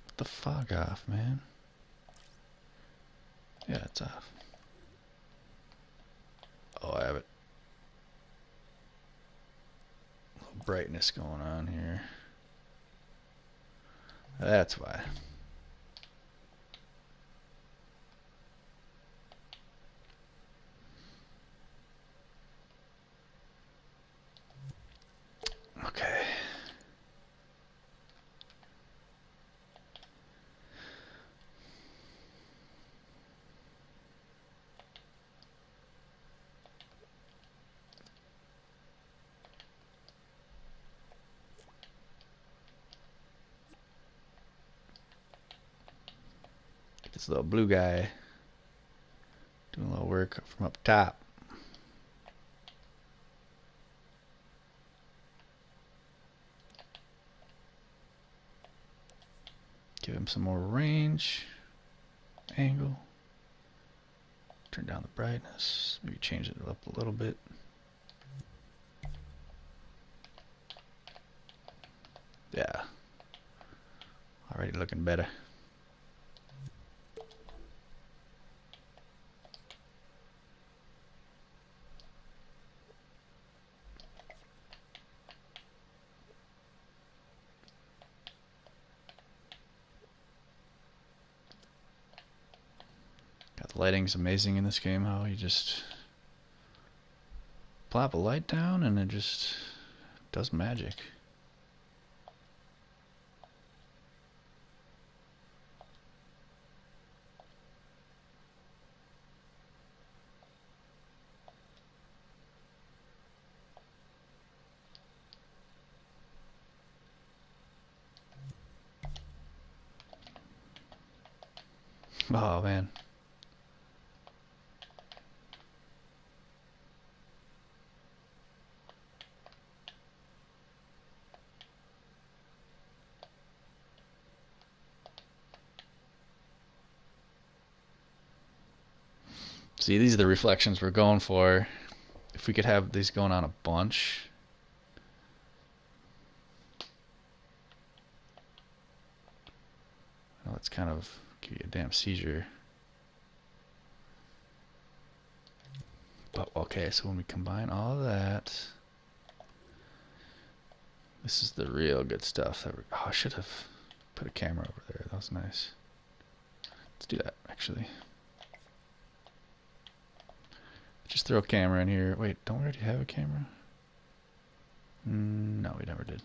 Put the fog off, man. Yeah, it's off. Oh, I have it. A little brightness going on here. That's why. Okay. Get this little blue guy doing a little work from up top. Give him some more range, angle, Turn down the brightness. Maybe change it up a little bit. Yeah. Already looking better. God, the lighting's amazing in this game. How you just plop a light down and it just does magic. Oh man. See, these are the reflections we're going for. If we could have these going on a bunch. Oh, it's kind of give you a damn seizure. But okay, so when we combine all of that, this is the real good stuff. That oh, I should have put a camera over there. That was nice. Let's do that, actually. Just throw a camera in here. Wait, don't we already have a camera? No, we never did.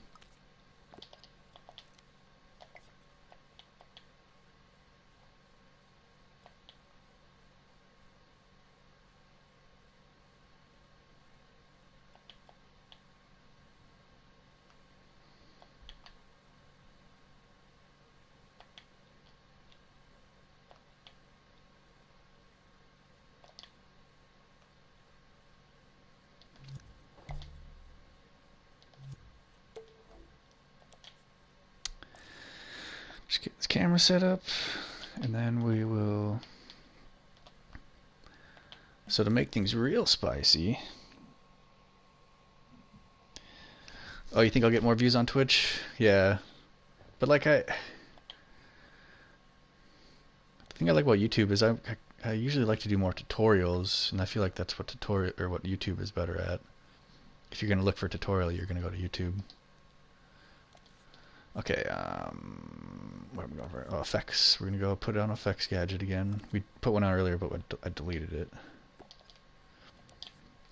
Just get this camera set up, and then we will. So to make things real spicy. Oh, you think I'll get more views on Twitch? Yeah, but like the thing I like about YouTube is I usually like to do more tutorials, and I feel like that's what what YouTube is better at. If you're gonna look for a tutorial, you're gonna go to YouTube. Okay, what am I going for? Oh, effects. We're gonna go put it on effects gadget again. We put one out earlier, but I deleted it.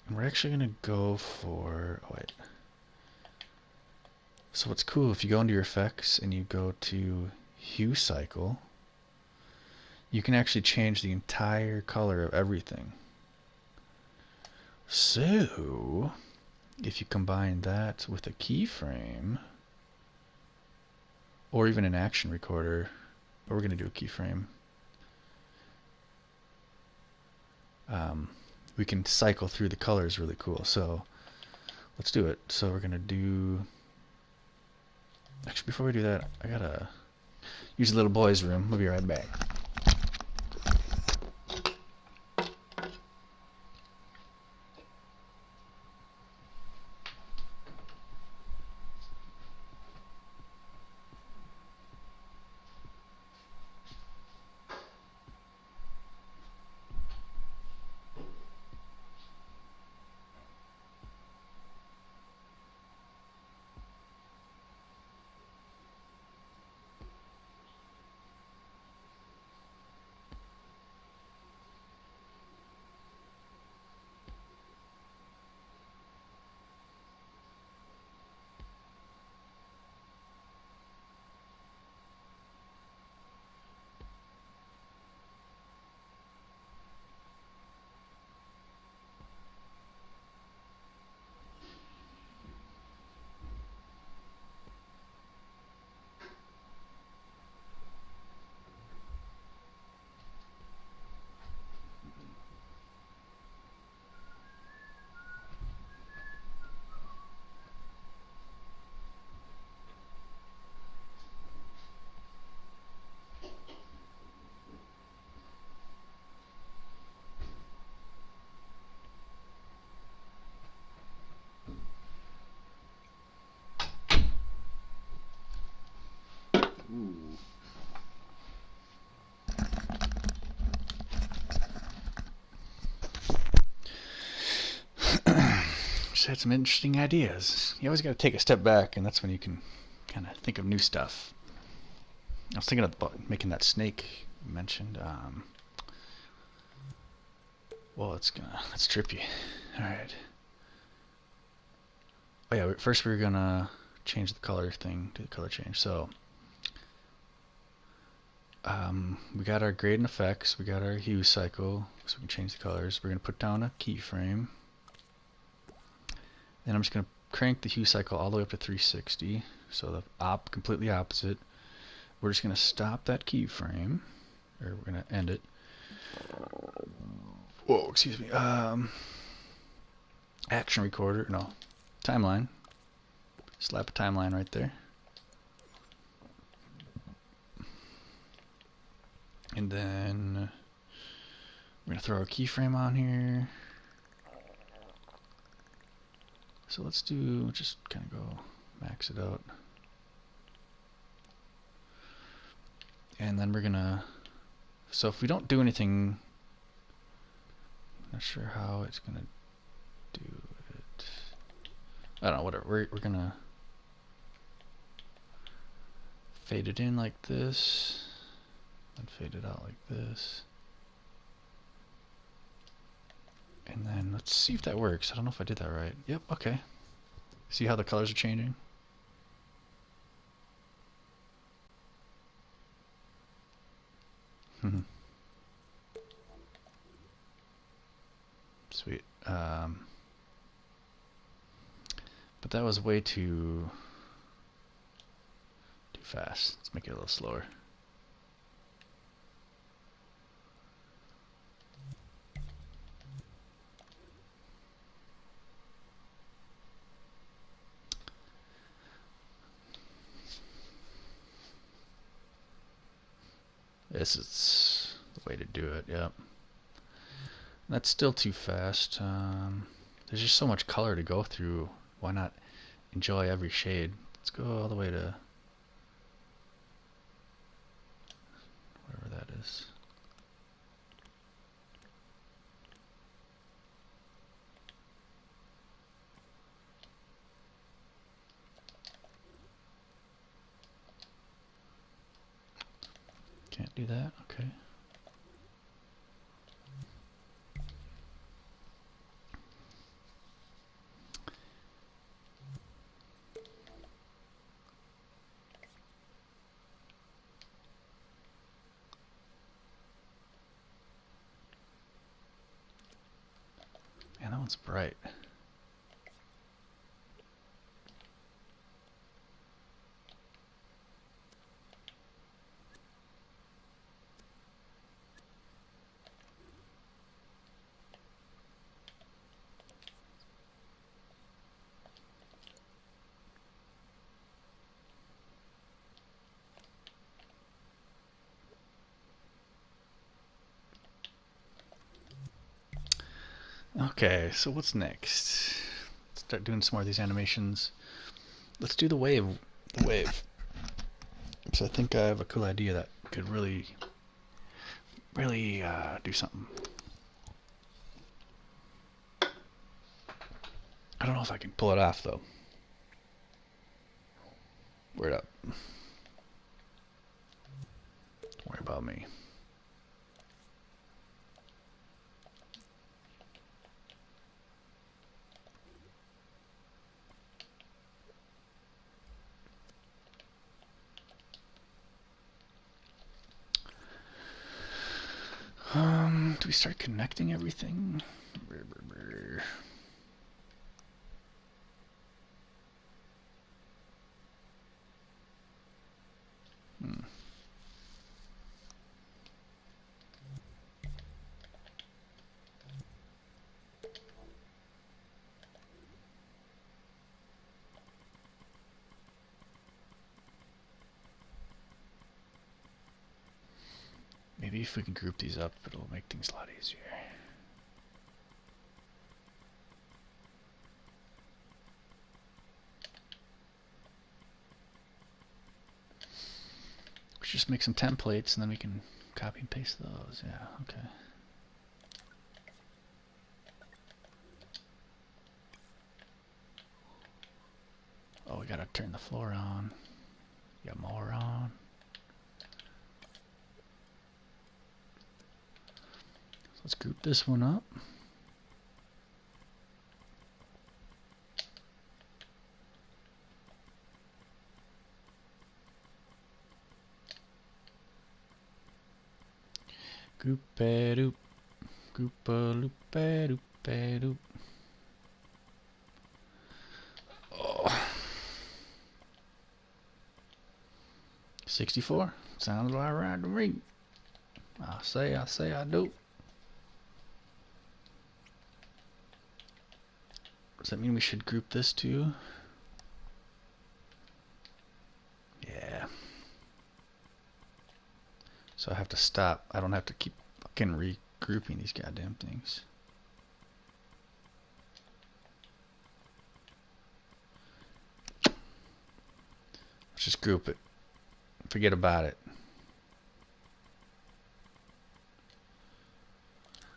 And we're actually gonna go for. Oh wait. So what's cool, if you go into your effects and you go to hue cycle, you can actually change the entire color of everything. So if you combine that with a keyframe, or even an action recorder, but we're going to do a keyframe, we can cycle through the colors really cool. So let's do it. So we're going to do, actually before we do that, I gotta use the little boy's room. We'll be right back. Ooh. Just had some interesting ideas. You always got to take a step back, and that's when you can kind of think of new stuff. I was thinking about making that snake you mentioned. Well, that's trippy. All right. Oh yeah. First, we're gonna change the color thing to the color change. So, we got our grade and effects. We got our hue cycle, so we can change the colors. We're gonna put down a keyframe. Then I'm just gonna crank the hue cycle all the way up to 360, so the completely opposite. We're just gonna stop that keyframe, or we're gonna end it. Whoa, excuse me. Action recorder, no, timeline. Slap a timeline right there. And then we're gonna throw our keyframe on here. So let's just kind of go max it out. And then we're gonna, so if we don't do anything, I'm not sure how it's gonna do it. I don't know, whatever. We're gonna fade it in like this, and fade it out like this. And then let's see if that works. I don't know if I did that right. Yep, okay. See how the colors are changing? Sweet. But that was way too fast. Let's make it a little slower. This is the way to do it, yep. That's still too fast. There's just so much color to go through. Why not enjoy every shade? Let's go all the way to whatever that is. Can't do that, okay. Man, that one's bright. Okay, so what's next? Let's start doing some more of these animations. Let's do the wave. The wave. So I think I have a cool idea that could really do something. I don't know if I can pull it off though. Word up. Don't worry about me. Do we start connecting everything? Maybe if we can group these up, it'll make things a lot easier. just make some templates and then we can copy and paste those. Yeah, okay. Oh, we gotta turn the floor on. Got more on. So let's group this one up. Group-a-doop, group-a-loop-a-doop-a-doop. Oh. 64? Sounds like right to me. I say I do. Does that mean we should group this too? Yeah. So I have to stop. I don't have to keep fucking regrouping these goddamn things. Let's just group it. Forget about it.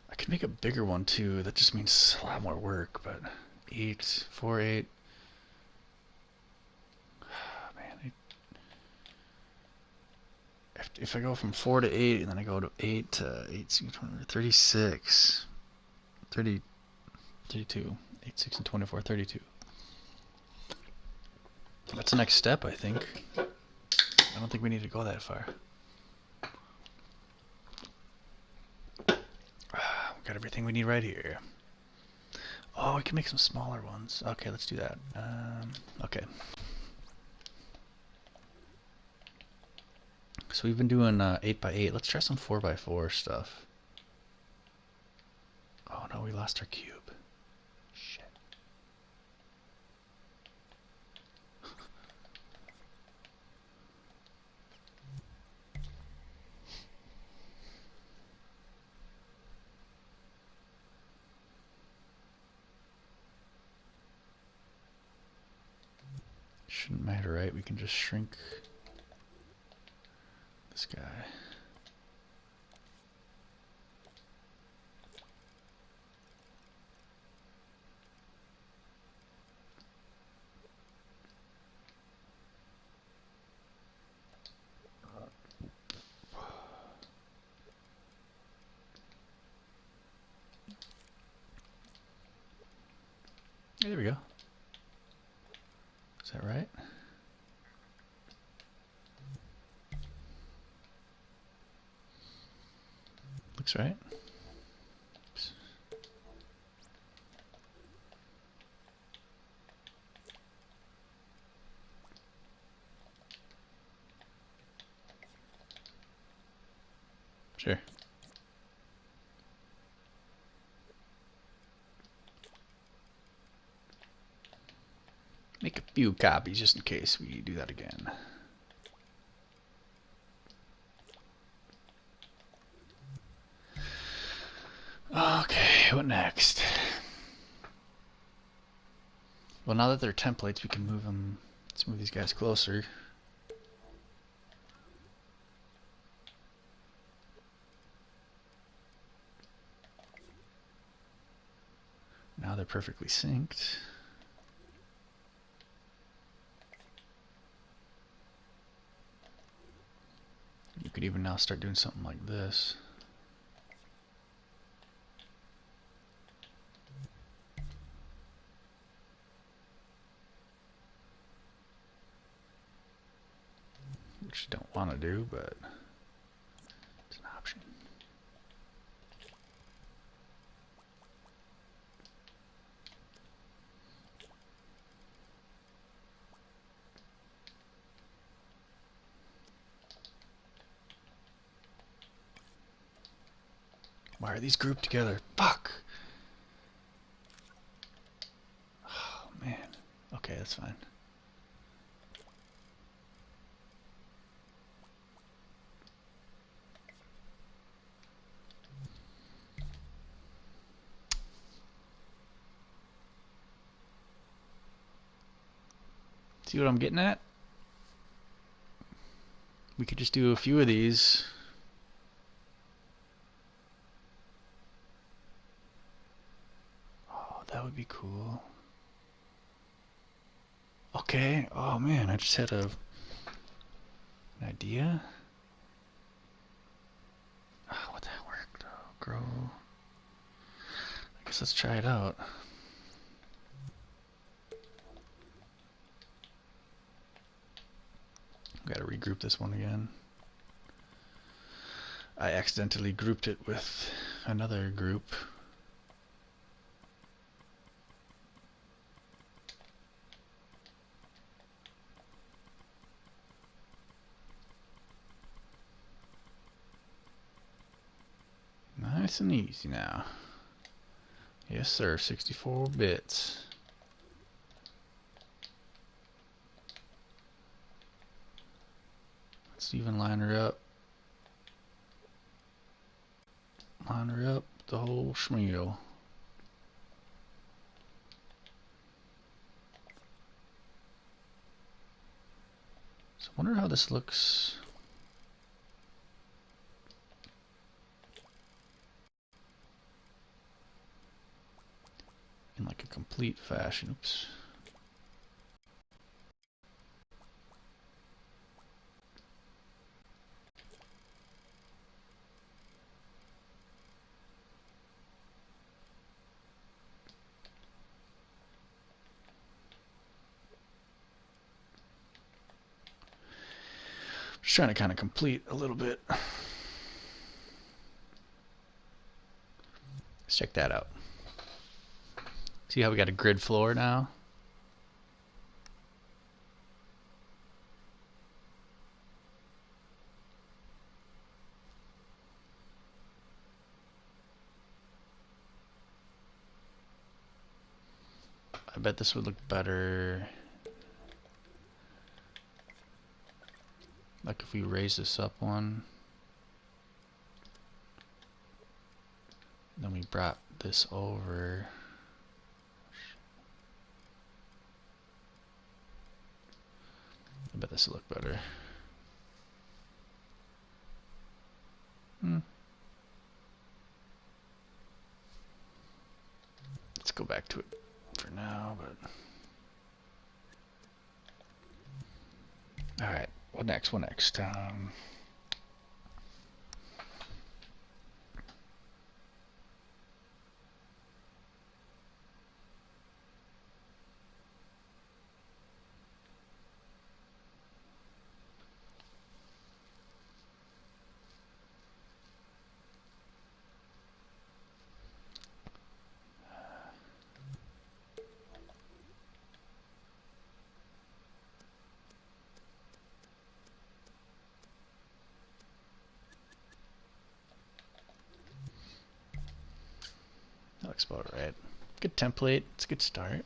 I could make a bigger one too. That just means a lot more work, but 8, 4, 8. Man, if I go from 4 to 8 and then I go to 8 to 8, 36, 30, 32, 8, 6, and 24, 32. That's the next step, I think. I don't think we need to go that far. We got everything we need right here. Oh, we can make some smaller ones. Okay, let's do that. Okay. So we've been doing 8x8. Let's try some 4x4 stuff. Oh no, we lost our cube. Shit. Shouldn't matter, right? We can just shrink this guy. There we go. Is that right? Looks right. Oops. Sure. Make a few copies just in case we do that again. Okay, what next? Well, now that they're templates, we can move them. Let's move these guys closer. Now they're perfectly synced. You could even now start doing something like this. Which you don't want to do, but it's an option. Why are these grouped together? Fuck! Oh, man. Okay, that's fine. See what I'm getting at? we could just do a few of these. Oh, that would be cool. Okay. Oh man, I just had an idea. Oh, what that worked? Oh, grow. I guess let's try it out. Got to regroup this one again. I accidentally grouped it with another group. Nice and easy now. Yes, sir. 64 bits. Let's even line her up. Line her up the whole schmeal. So I wonder how this looks in like a complete fashion. Oops. Just trying to kind of complete a little bit. Let's check that out. See how we got a grid floor now? I bet this would look better like if we raise this up one, then we brought this over. I bet this will look better. Let's go back to it for now, but all right. What next? What next? That looks about right. Good template. It's a good start.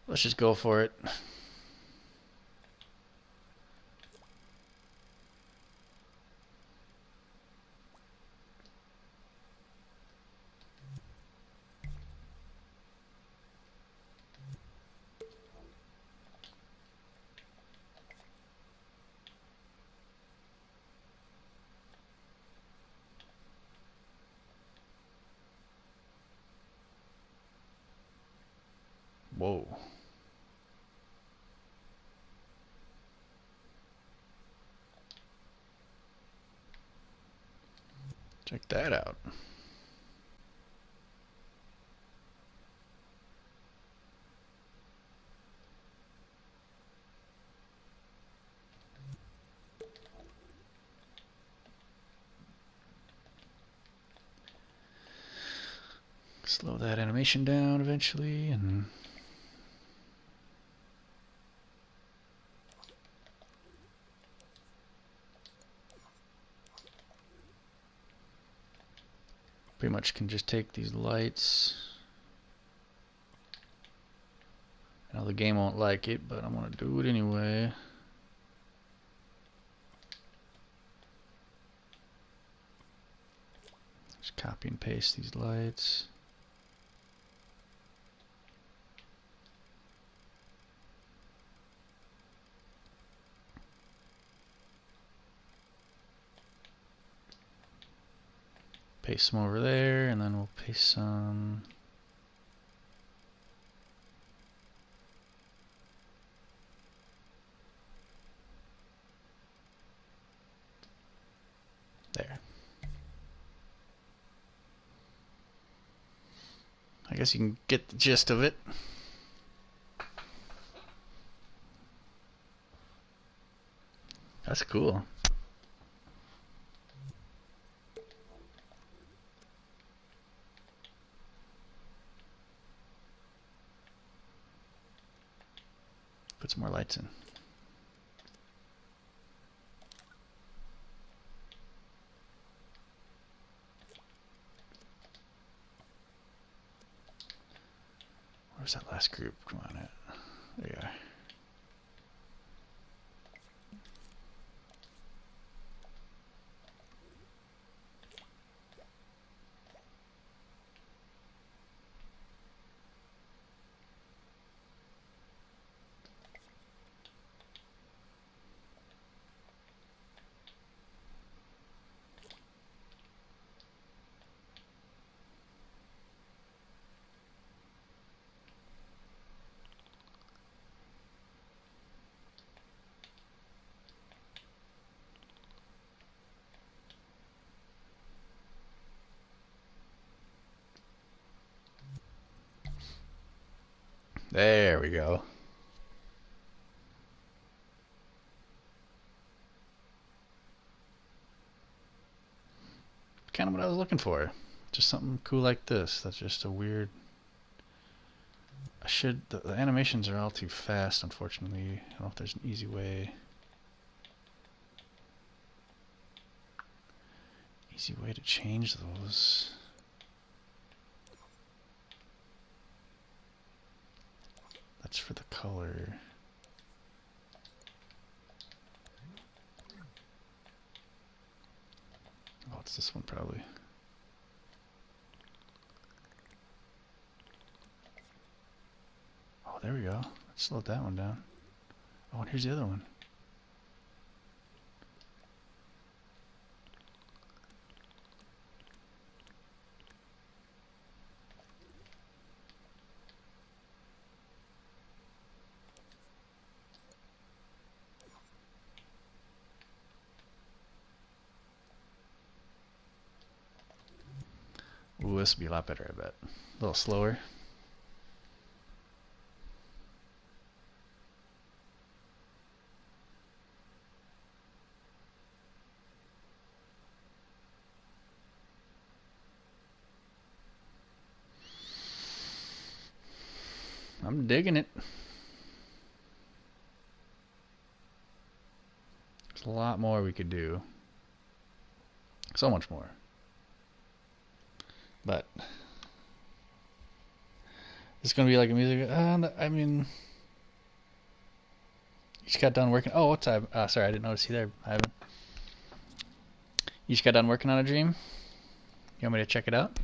Let's just go for it. Whoa. Check that out. Slow that animation down eventually, and pretty much can just take these lights, know the game won't like it, but I'm gonna do it anyway. Just copy and paste these lights. Paste some over there, and then we'll paste some. There. I guess you can get the gist of it. That's cool. Put some more lights in. Where's that last group? Come on, there you are. There we go. Kind of what I was looking for. Just something cool like this. That's just a weird. The animations are all too fast, unfortunately. I don't know if there's an easy way. Easy way to change those. That's for the color. Oh, it's this one probably. Oh, there we go. Let's slow that one down. Oh, and here's the other one. Ooh, this would be a lot better, I bet. A little slower. I'm digging it. There's a lot more we could do. So much more. But it's gonna be like a music. I mean, you just got done working. Oh, what's I? Sorry, I didn't notice you there, Ivan. You just got done working on a dream. You want me to check it out?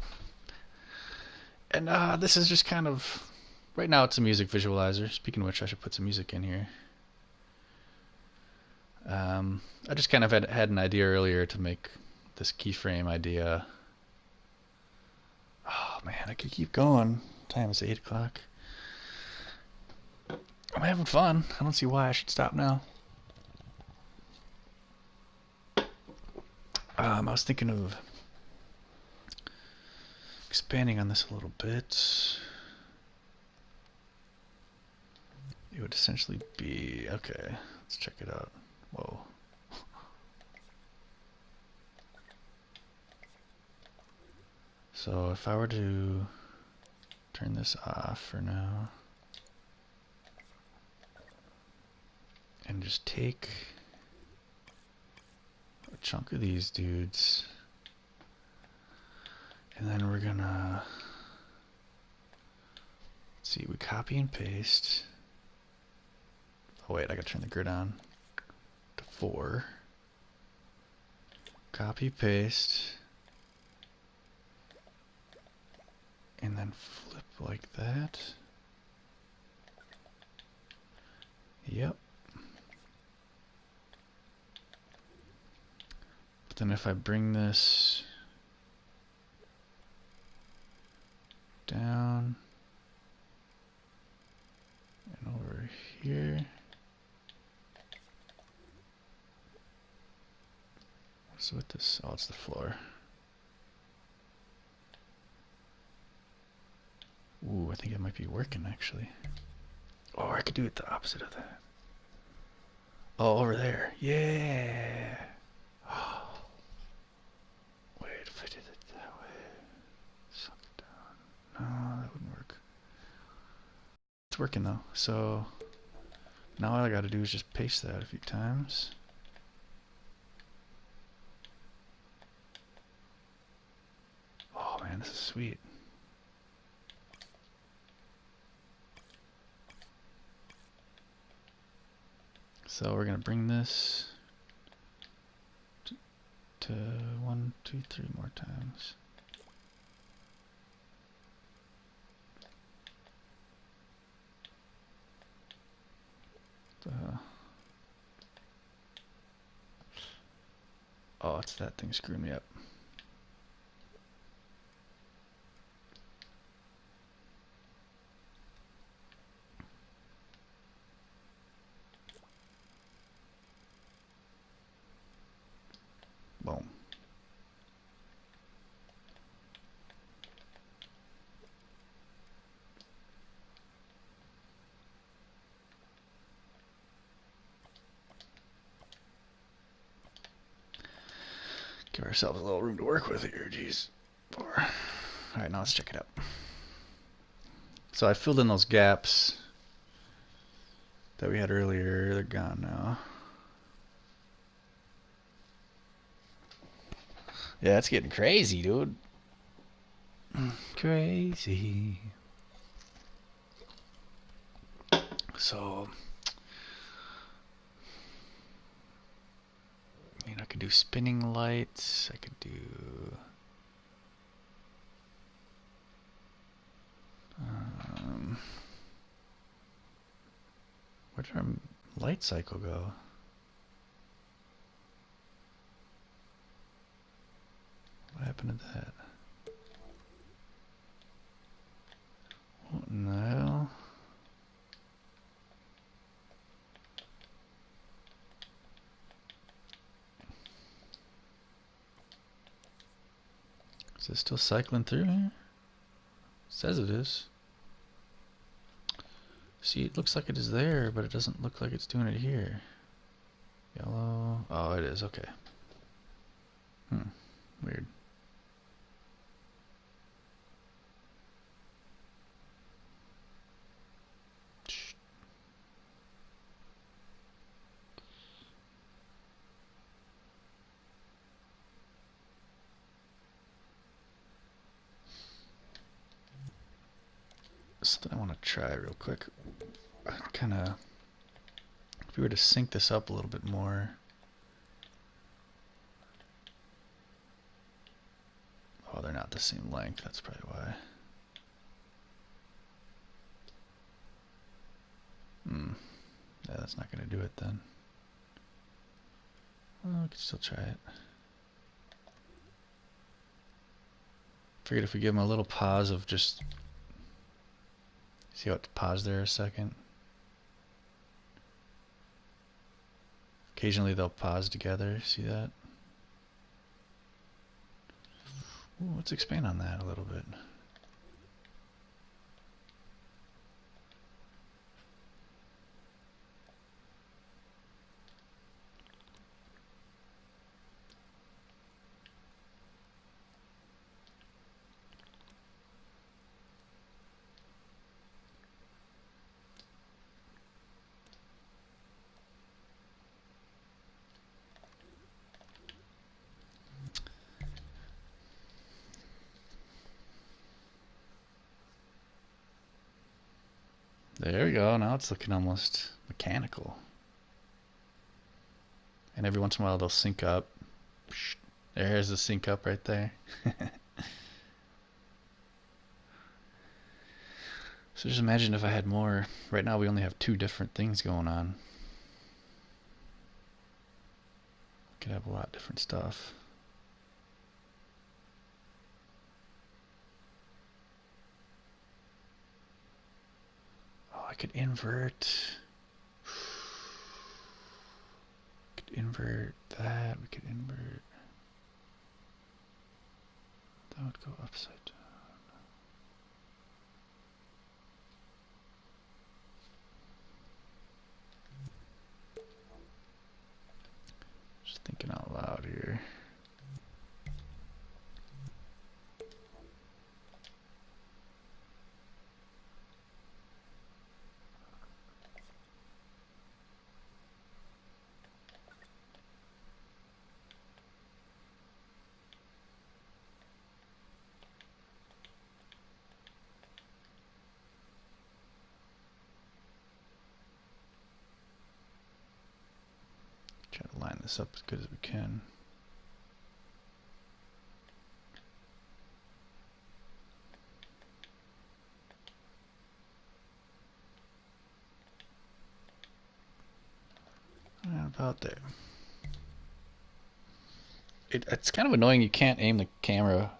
And this is just kind of. Right now, it's a music visualizer. Speaking of which, I should put some music in here. I just kind of had an idea earlier to make this keyframe idea. Oh man, I could keep going. Time is 8 o'clock. I'm having fun. I don't see why I should stop now. I was thinking of expanding on this a little bit. It would essentially be, okay, let's check it out. Whoa. So if I were to turn this off for now and just take a chunk of these dudes, and then we're gonna, let's see, we copy and paste. Oh wait, I gotta turn the grid on to 4. Copy, paste. And then flip like that. Yep. But then if I bring this down and over here. What's with this? Oh, it's the floor. Ooh, I think it might be working actually. Oh, I could do it the opposite of that. Oh, over there. Yeah. Wait, if I did it that way. Suck it down. No, that wouldn't work. It's working though. So now all I gotta do is just paste that a few times. Oh man, this is sweet. So we're gonna bring this to 1, 2, 3 more times. Oh, it's that thing screwing me up. Boom. Give ourselves a little room to work with here, geez. 4. Alright, now let's check it out. So I filled in those gaps that we had earlier. They're gone now. Yeah, it's getting crazy, dude. Crazy. So, I mean, I could do spinning lights. I could do where did our light cycle go? What happened to that? What in the hell? Is it still cycling through here? It says it is. See, it looks like it is there, but it doesn't look like it's doing it here. Yellow. Oh, it is. Okay. Weird. Something I want to try real quick. Kind of, if we were to sync this up a little bit more. Oh, they're not the same length. That's probably why. Yeah, that's not going to do it then. Well, we can still try it. Figured if we give them a little pause of just... See how it paused there a second? Occasionally they'll pause together. See that? Ooh, let's expand on that a little bit. There we go. Now it's looking almost mechanical. And every once in a while they'll sync up. There's the sync up right there. So just imagine if I had more. Right now we only have 2 different things going on. Could have a lot of different stuff. Oh, I could invert. Could invert that. We could invert. That would go upside down. Just thinking out loud here. Try to line this up as good as we can. About there. It's kind of annoying you can't aim the camera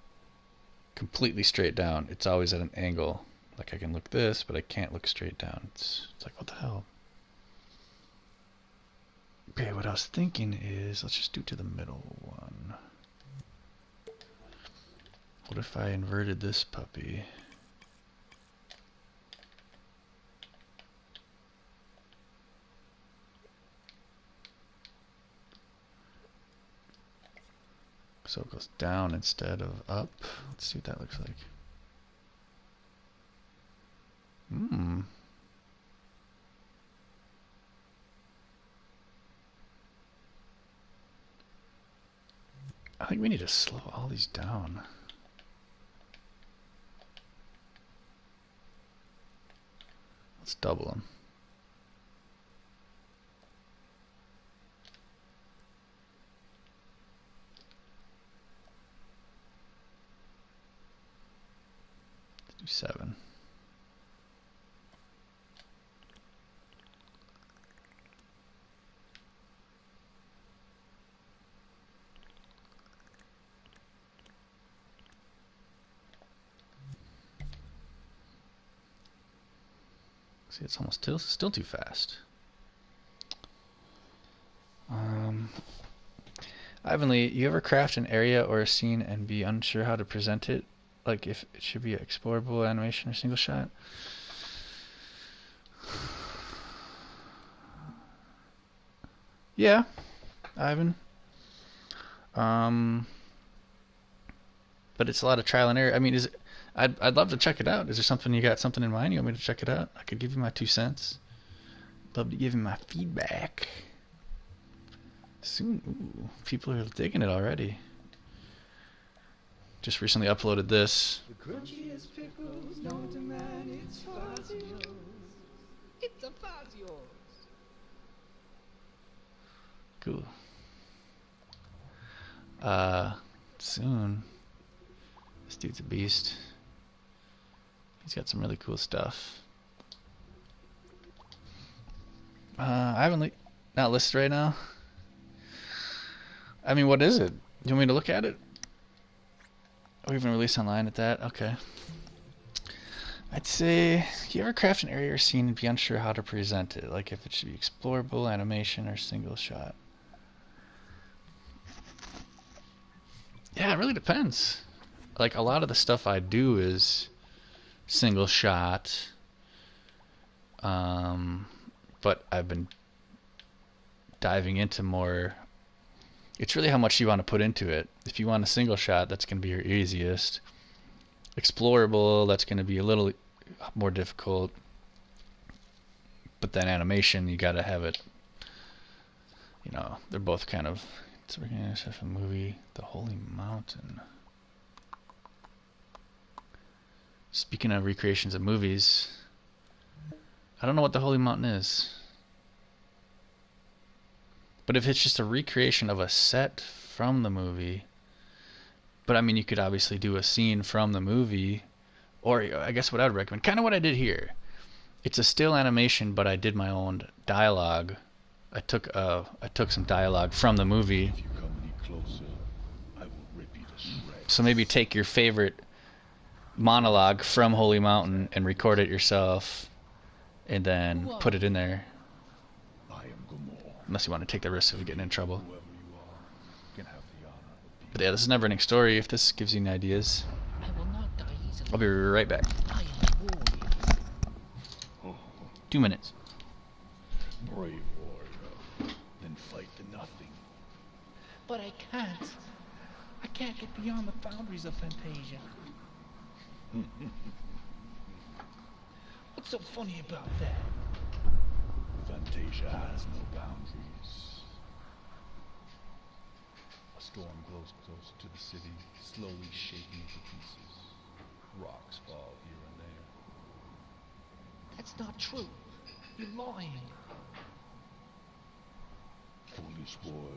completely straight down. It's always at an angle. Like I can look this, but I can't look straight down. It's like, what the hell? Okay, what I was thinking is, let's just do to the middle one. What if I inverted this puppy? So it goes down instead of up. Let's see what that looks like. I think we need to slow all these down. Let's double them. Let's do 7. See, it's almost still too fast. Ivan Lee, you ever craft an area or a scene and be unsure how to present it? Like if it should be an explorable animation or single shot? Yeah, Ivan. But it's a lot of trial and error. I mean, I'd love to check it out. Is there something you got something in mind? You want me to check it out? I could give you my 2 cents. Love to give you my feedback. Soon. Ooh, people are digging it already. Just recently uploaded this. The crunchiest pickles known to man, it's Fazios. It's a Fazios. Cool. Soon. This dude's a beast. He's got some really cool stuff. I haven't not listed right now. I mean, what is it? You want me to look at it? Oh, we even released online at that? Okay. I'd say, you ever craft an area or scene and be unsure how to present it? Like if it should be explorable, animation, or single shot? Yeah, it really depends. Like a lot of the stuff I do is single shot. But I've been diving into more. It's really how much you want to put into it. If you want a single shot, that's going to be your easiest. Explorable, that's going to be a little more difficult. But then animation, you got to have it. You know, they're both kind of. So we're going to have a movie, The Holy Mountain. Speaking of recreations of movies, I don't know what The Holy Mountain is. But if it's just a recreation of a set from the movie, but I mean, you could obviously do a scene from the movie, or I guess what I would recommend, kind of what I did here. It's a still animation, but I did my own dialogue. I took some dialogue from the movie. If you come any closer, I will rip you to shreds. So maybe take your favorite monologue from Holy Mountain and record it yourself, and then put it in there. I am Gomor. Unless you want to take the risk of getting in trouble. Whoever you are can have the honor of being. But yeah, this is a never-ending story. If this gives you any ideas, I will not die easily. I'll be right back. I am a warrior. 2 minutes. Brave warrior, then fight the nothing. But I can't. I can't get beyond the boundaries of Fantasia. What's so funny about that? Fantasia has no boundaries. A storm blows closer to the city, slowly shaking it to pieces. Rocks fall here and there. That's not true. You're lying. Foolish boy,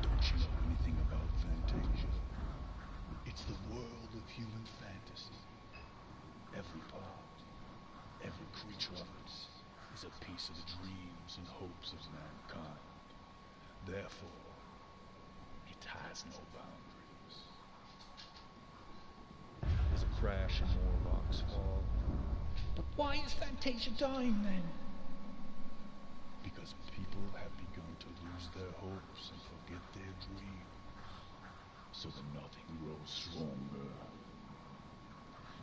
don't you know anything about Fantasia? It's the world of human fantasy. Every part, every creature of it is a piece of the dreams and hopes of mankind. Therefore, it has no boundaries. There's a crash and more rocks fall. But why is Fantasia dying then? Because people have begun to lose their hopes and forget their dreams. So the nothing grows stronger.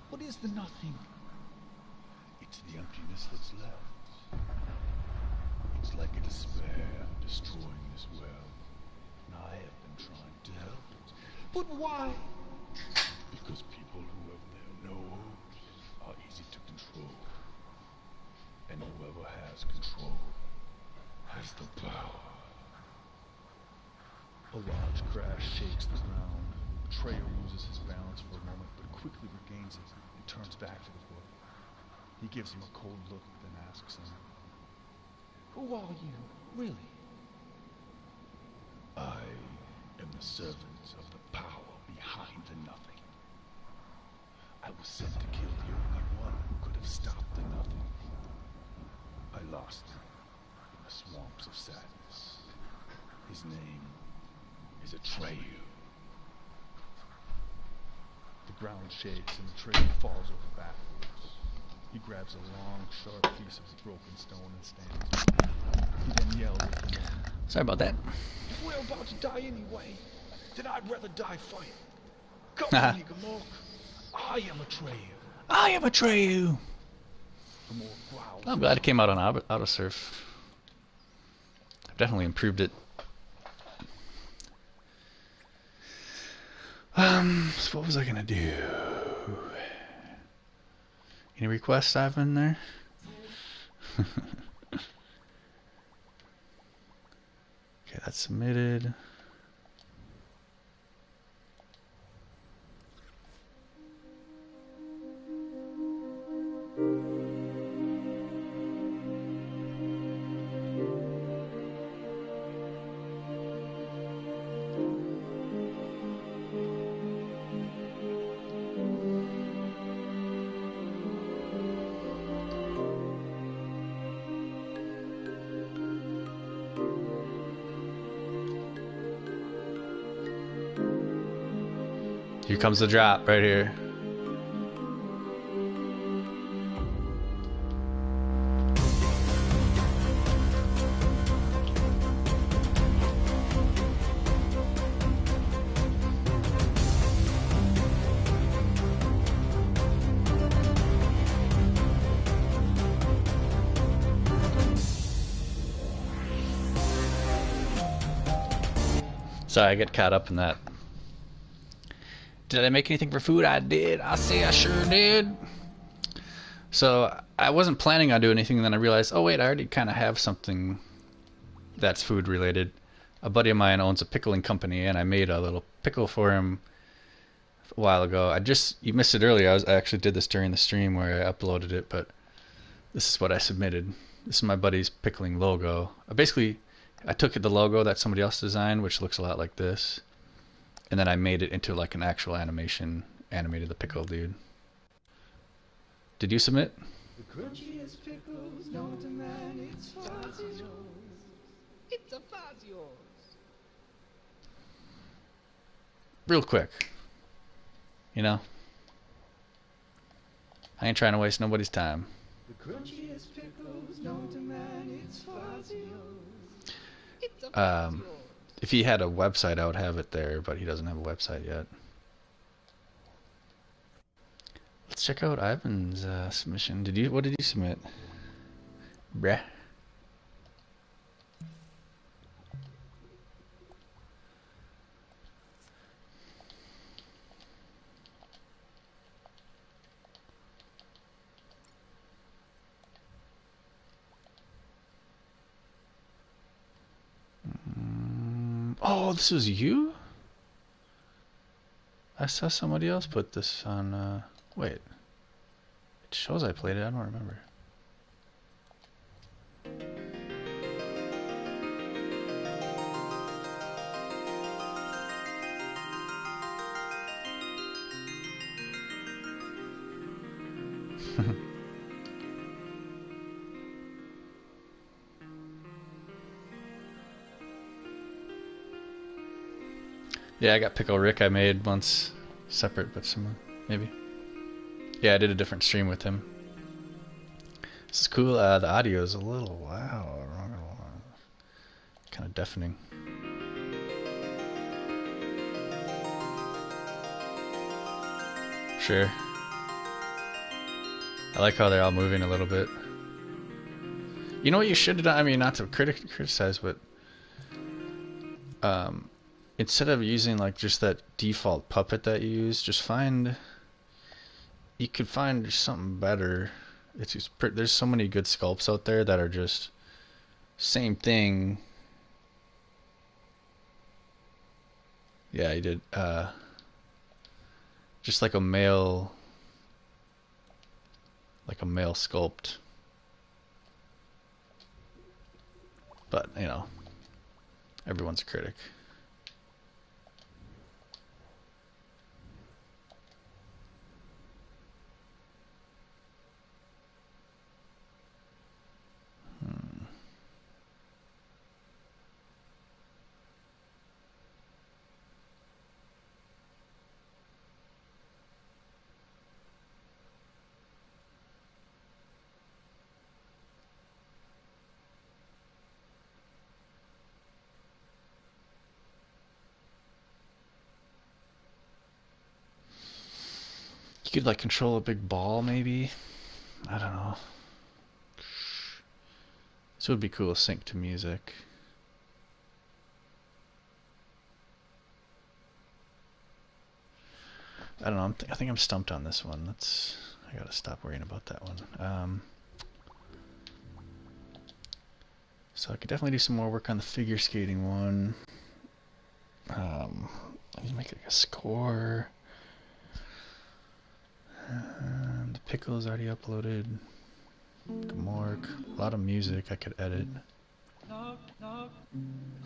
What is the nothing? It's the emptiness that's left. It's like a despair destroying this world. And I have been trying to help it. But why? Because people who have no hopes are easy to control. And whoever has control has the power. A large crash shakes the ground. Betrayer loses his balance for a moment, but quickly regains it and turns back to the boy. He gives him a cold look, then asks him, Who are you, really? I am the servant of the power behind the nothing. I was sent to kill the only one who could have stopped the nothing. I lost him in the swamps of sadness. His name is Atreyu. The ground shakes and Atreyu falls over backwards. He grabs a long, sharp piece of the broken stone and stands. He then yells at the man. Sorry about that. If we're about to die anyway, then I'd rather die fighting. Come on, Gomor. I am Atreyu. I am Atreyu. Gomor growls. I'm glad it came out on Autosurf. I've definitely improved it. So what was I gonna do? Any requests I've in there? Okay, that's submitted. Here comes the drop right here. Sorry, I get caught up in that. Did I make anything for food? I did. I say I sure did. So I wasn't planning on doing anything, and then I realized, oh wait, I already kind of have something that's food related. A buddy of mine owns a pickling company, and I made a little pickle for him a while ago. You missed it earlier. I actually did this during the stream where I uploaded it, but this is what I submitted. This is my buddy's pickling logo. I basically I took the logo that somebody else designed, which looks a lot like this, and then I made it into like an actual animation, animated the pickle dude. Did you submit? The crunchiest pickles known to man, it's Fazios. It's a Fazios. Real quick. You know? I ain't trying to waste nobody's time. The crunchiest pickles known to man, it's Fazios. It's a Um, Fazios. If he had a website, I would have it there, but he doesn't have a website yet. Let's check out Ivan's submission. What did you submit? Bruh. Oh, this was you? I saw somebody else put this on, wait. It shows I played it, I don't remember. Yeah, I got Pickle Rick I made once, separate but similar, maybe. Yeah, I did a different stream with him. This is cool. The audio is a little loud, kind of deafening. Sure. I like how they're all moving a little bit. You know what you should have done? I mean, not to criticize, but instead of using like just that default puppet that you use, just you could find something better. It's just, there's so many good sculpts out there that are just same thing. Yeah, he did just like a male sculpt. But, you know, everyone's a critic. You could like control a big ball maybe. I don't know. This would be cool, sync to music. I don't know, I think I'm stumped on this one. I gotta stop worrying about that one. So I could definitely do some more work on the figure skating one. I need to make like a score. The pickle is already uploaded. Gamork. A lot of music I could edit. Knock, knock.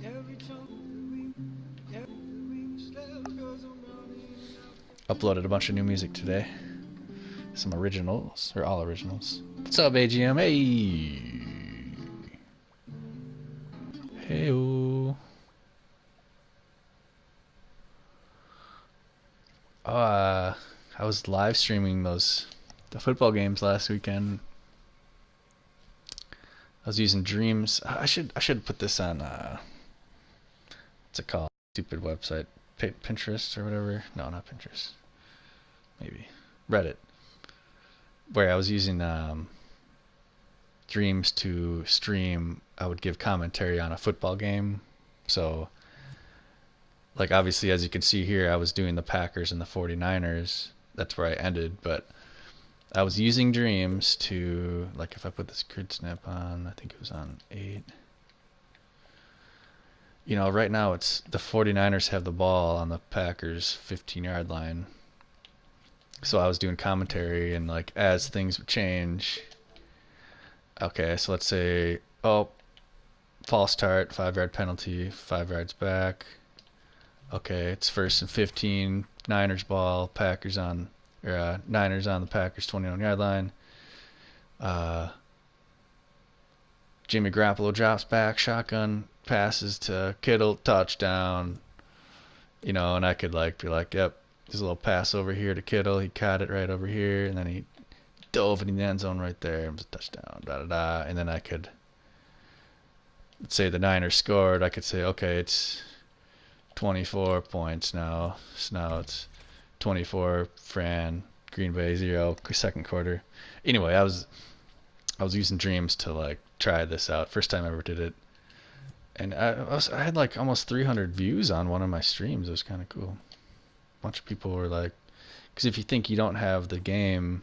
Every chunk of the week, every week, still goes on running out. Uploaded a bunch of new music today. Some originals, or all originals. What's up, AGM? Hey! Hey-o! Oh, I was live streaming the football games last weekend. I was using Dreams. I should put this on what's it called? Stupid website, Pinterest or whatever. No, not Pinterest. Maybe Reddit, where I was using Dreams to stream. I would give commentary on a football game. So, like obviously, as you can see here, I was doing the Packers and the 49ers. That's where I ended, but I was using Dreams to, like, if I put this grid snap on, I think it was on 8. You know, right now it's the 49ers have the ball on the Packers 15-yard line. So I was doing commentary, and like as things would change. Okay, so let's say, oh, false start, 5-yard penalty, 5 yards back. Okay, it's 1st and 15. Niners ball. Packers on, or Niners on the Packers 21-yard line. Jimmy Garoppolo drops back, shotgun passes to Kittle, touchdown. You know, and I could like be like, yep, there's a little pass over here to Kittle. He caught it right over here, and then he dove in the end zone right there. It was a touchdown. Da da da. And then I could, let's say the Niners scored. I could say, okay, it's 24 points now. So now it's 24. Fran, Green Bay 0. Second quarter. Anyway, I was using Dreams to like try this out. First time I ever did it. And I had like almost 300 views on one of my streams. It was kind of cool. A bunch of people were like, because if you think you don't have the game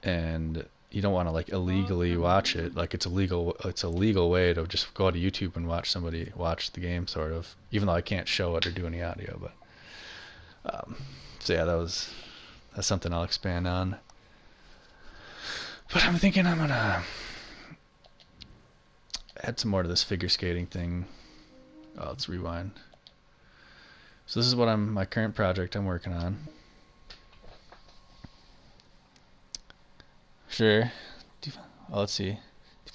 and you don't want to like illegally watch it, like it's a legal way to just go to YouTube and watch somebody watch the game, sort of. Even though I can't show it or do any audio, but so yeah, that's something I'll expand on. But I'm thinking I'm gonna add some more to this figure skating thing. Oh, let's rewind. So this is what my current project I'm working on. Sure. Oh, let's see.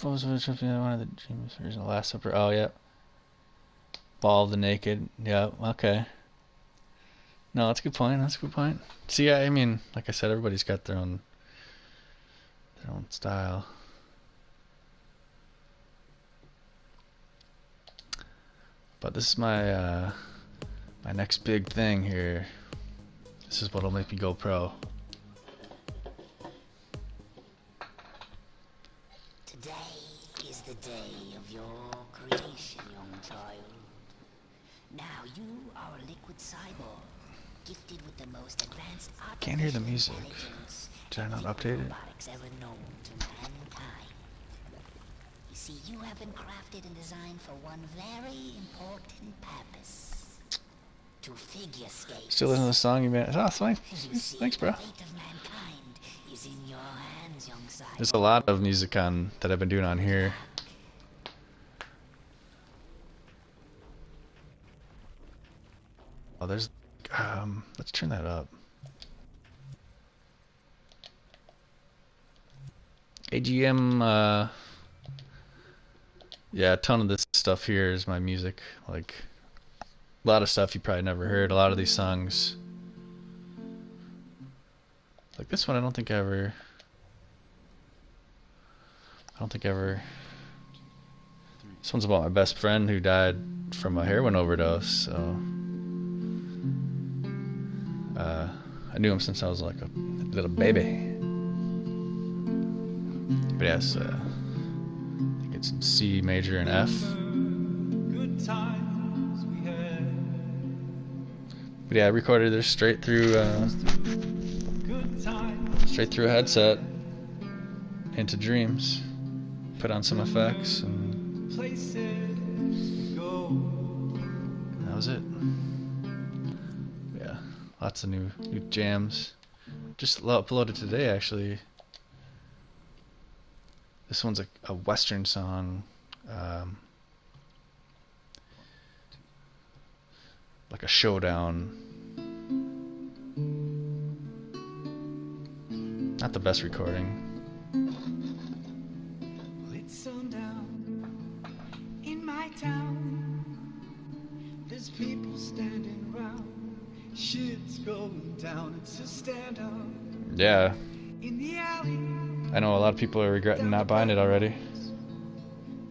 One of the dreams version of Last Supper. Oh, yeah. Ball of the Naked. Yeah, okay. No, that's a good point. That's a good point. See, I mean, like I said, everybody's got their own style. But this is my my next big thing here. This is what'll make me go pro. Today is the day of your creation, young child. Now you are a liquid cyborg, gifted with the most advanced Can't hear the music. intelligence Did I not and update it? robotics ever known to mankind. You see, you have been crafted and designed for one very important purpose. To figure skate. Still listening to the song you made. Oh, thanks. Thanks, bro. The fate of mankind is in your hands, young cyborg. There's a lot of music on that I've been doing on here. Oh, there's let's turn that up. AGM, yeah, a ton of this stuff here is my music. Like, a lot of stuff you probably never heard. A lot of these songs. Like this one, I don't think ever. This one's about my best friend who died from a heroin overdose, so. I knew him since I was like a little baby. But yes, I think it's C major and F. Good times we had. But yeah, I recorded this straight through Good times. a headset into Dreams. Put on some effects, and Places we go. that was it. Yeah, lots of new jams. Just uploaded today, actually. This one's a Western song, like a showdown. Not the best recording. Well, it's sundown in my town. There's people standing around. Shit's going down. It's a standout Yeah, in the alley I know a lot of people are regretting not buying it already.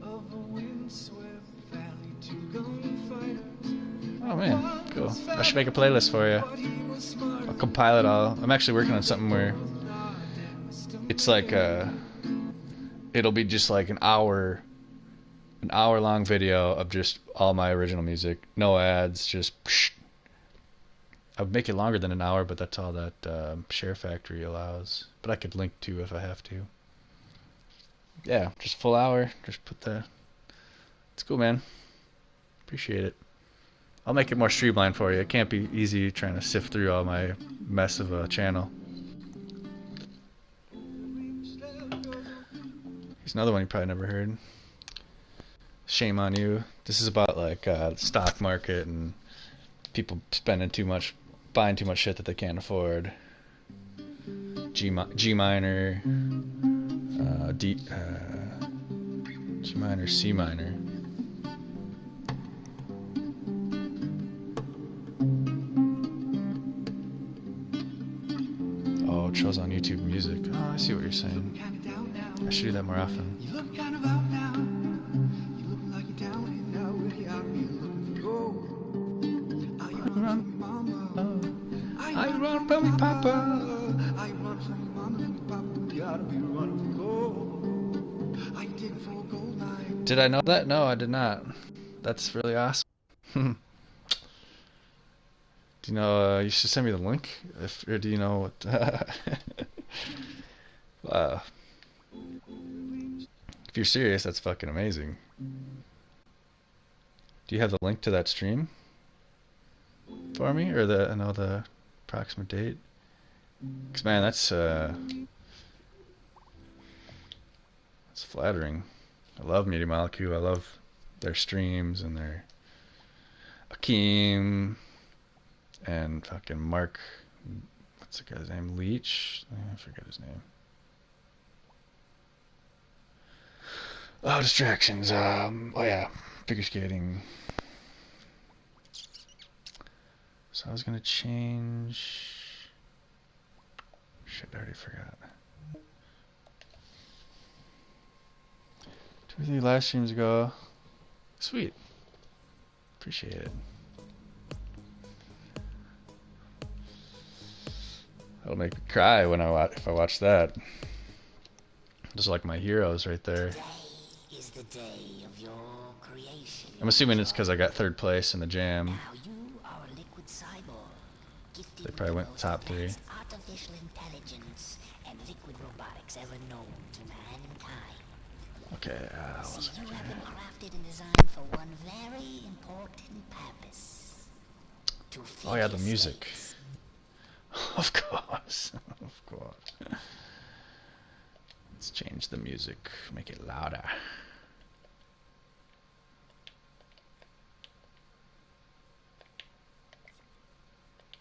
of a windswept valley. Two gunfighters. Oh man, cool. I should make a playlist for you. But he was smart. I'll compile it all. I'm actually working on something where it's like it'll be just like an hour long video of just all my original music, no ads, just I would make it longer than an hour, but that's all that Share Factory allows. But I could link to if I have to. Yeah, just full hour. Just put the. It's cool, man. Appreciate it. I'll make it more streamlined for you. It can't be easy trying to sift through all my mess of a channel. Here's another one you probably never heard. Shame on you. This is about like stock market and people spending too much, buying too much shit that they can't afford. G minor, G minor, C minor. Oh, it shows on YouTube Music. Oh, I see what you're saying. I should do that more often. You look kind of out now. You look like you're down and out, really out here looking for gold. Are you running from your mama? Are you running from your papa? Are you running from your mama and your papa? You ought to be running for gold. Are you digging for a gold mine? Did I know that? No, I did not. That's really awesome. Do you know? You should send me the link. Or do you know what? Wow. If you're serious, that's fucking amazing. Do you have the link to that stream for me, or the approximate date? Cause man, that's flattering. I love Media Molecule. I love their streams and their Akeem and fucking Mark. What's the guy's name? Leach? I forget his name. Oh, distractions. Oh yeah, figure skating. So I was gonna change. Shit, I already forgot. 2 or 3 live streams ago. Sweet. Appreciate it. That'll make me cry when if I watch that. Just like my heroes right there. Today is the day of your creation. I'm assuming it's because I got 3rd place in the jam. Now you are a liquid cyborg, gifted They with probably the went most top 3. advanced artificial intelligence and liquid robotics ever known to mankind. Okay, See, you have been crafted and designed for one very important purpose. To oh yeah, the figure music. skates. Of course, of course. Let's change the music, make it louder.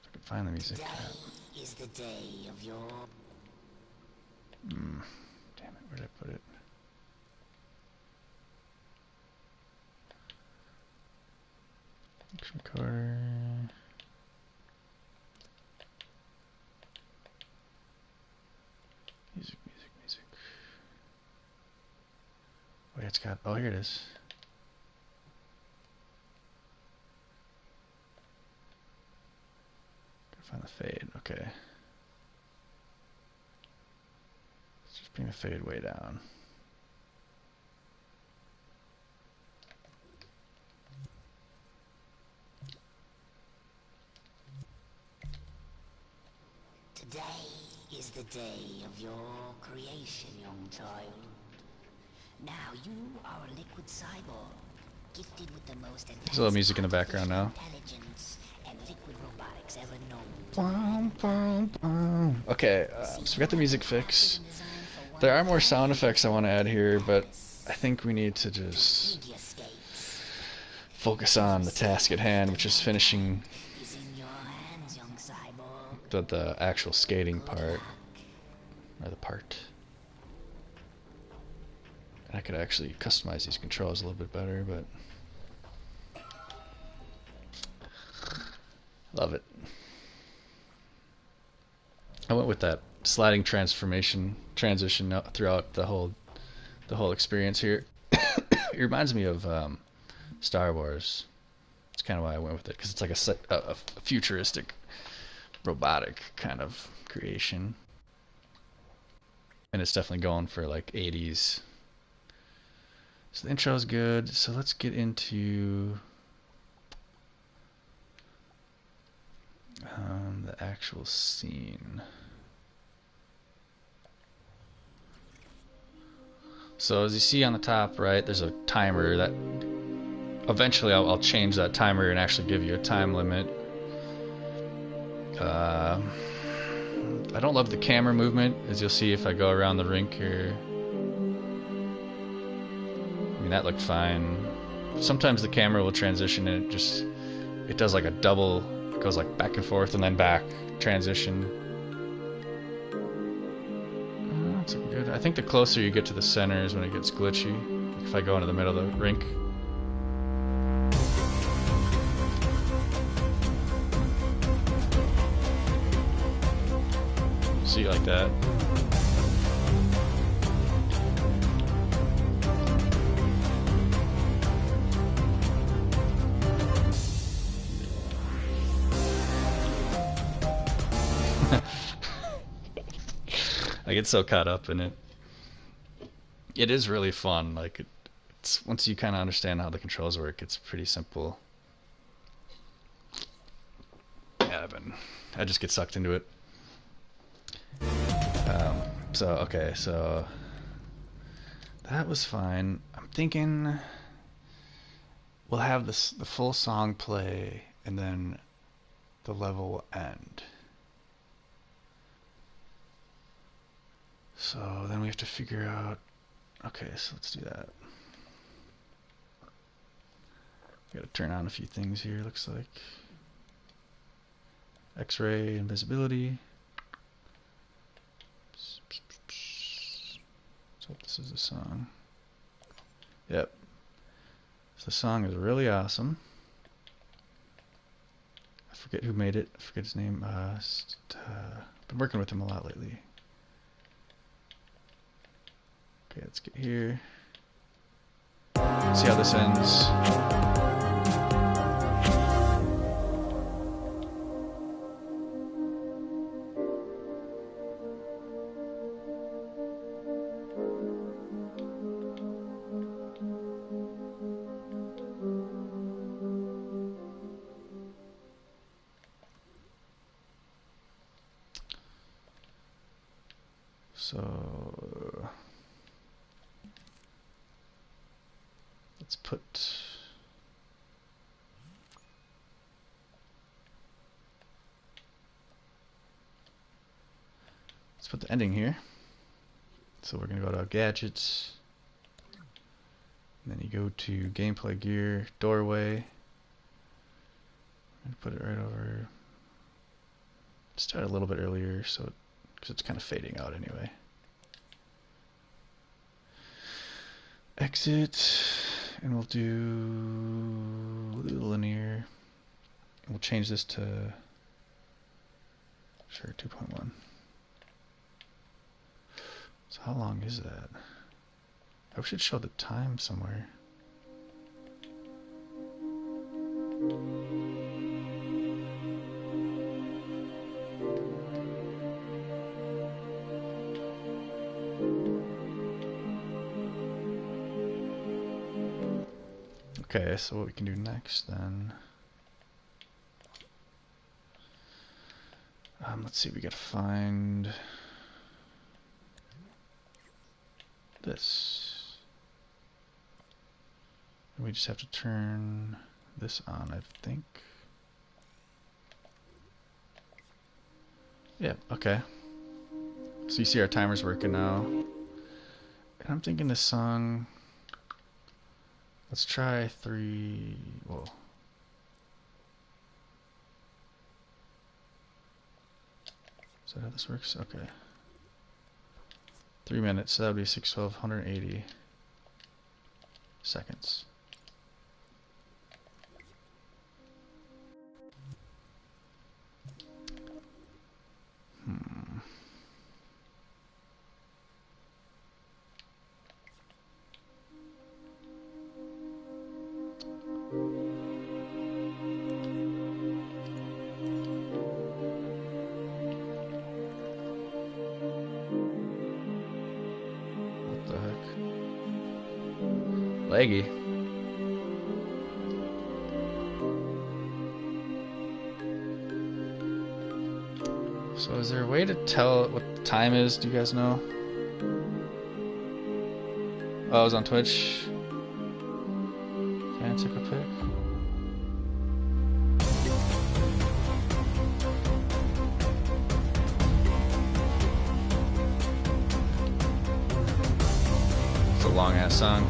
If I can find the music. Today is the day of your... Damn it, where did I put it? Action recorder. Music. Oh yeah, it's got, oh here it is. Gotta find the fade, okay. Let's just bring the fade way down. Today is the day of your creation, young child. Now you are a liquid cyborg, gifted with the most advanced There's a little music in the background now. intelligence and liquid robotics ever known. Okay, so we got the music fixed. There are more sound effects I want to add here, but I think we need to just focus on the task at hand, which is finishing the actual skating part, or the part. I could actually customize these controls a little bit better, but love it. I went with that sliding transition throughout the whole experience here. It reminds me of Star Wars. That's kind of why I went with it, because it's like a futuristic, robotic kind of creation, and it's definitely going for like 80s. So the intro is good. So let's get into the actual scene. So as you see on the top right, there's a timer that eventually I'll change that timer and actually give you a time limit. I don't love the camera movement, as you'll see if I go around the rink here. I mean, that looked fine. sometimes the camera will transition and it does like a double, it goes like back and forth and then back, transition. That's good. I think the closer you get to the center is when it gets glitchy. If I go into the middle of the rink. See, like that. I get so caught up in it. It is really fun. Like it's once you kind of understand how the controls work, it's pretty simple. Yeah, I just get sucked into it. So that was fine. I'm thinking we'll have the full song play and then the level will end. So then we have to figure out. Okay, so let's do that. Gotta turn on a few things here, looks like. X-ray, invisibility. Let's hope this is the song. Yep. So the song is really awesome. I forget who made it. I forget his name. Been working with him a lot lately. Okay, let's get here. See how this ends. So let's put the ending here. So we're gonna go to gadgets, and then you go to gameplay gear, doorway, and put it right over. Start a little bit earlier, so because it's kind of fading out anyway. Exit, and we'll do linear. We'll change this to sure 2.1. So how long is that? I should show the time somewhere. Okay, so what we can do next then, let's see, we gotta find this. We just have to turn this on, I think. Yeah, okay. So you see our timer's working now. And I'm thinking this song, let's try 3, whoa. Is that how this works? Okay. 3 minutes, so that would be 612, 180 seconds. Laggy. So is there a way to tell what the time is? Do you guys know? Oh, I was on Twitch. Can I take a pic? It's a long ass song.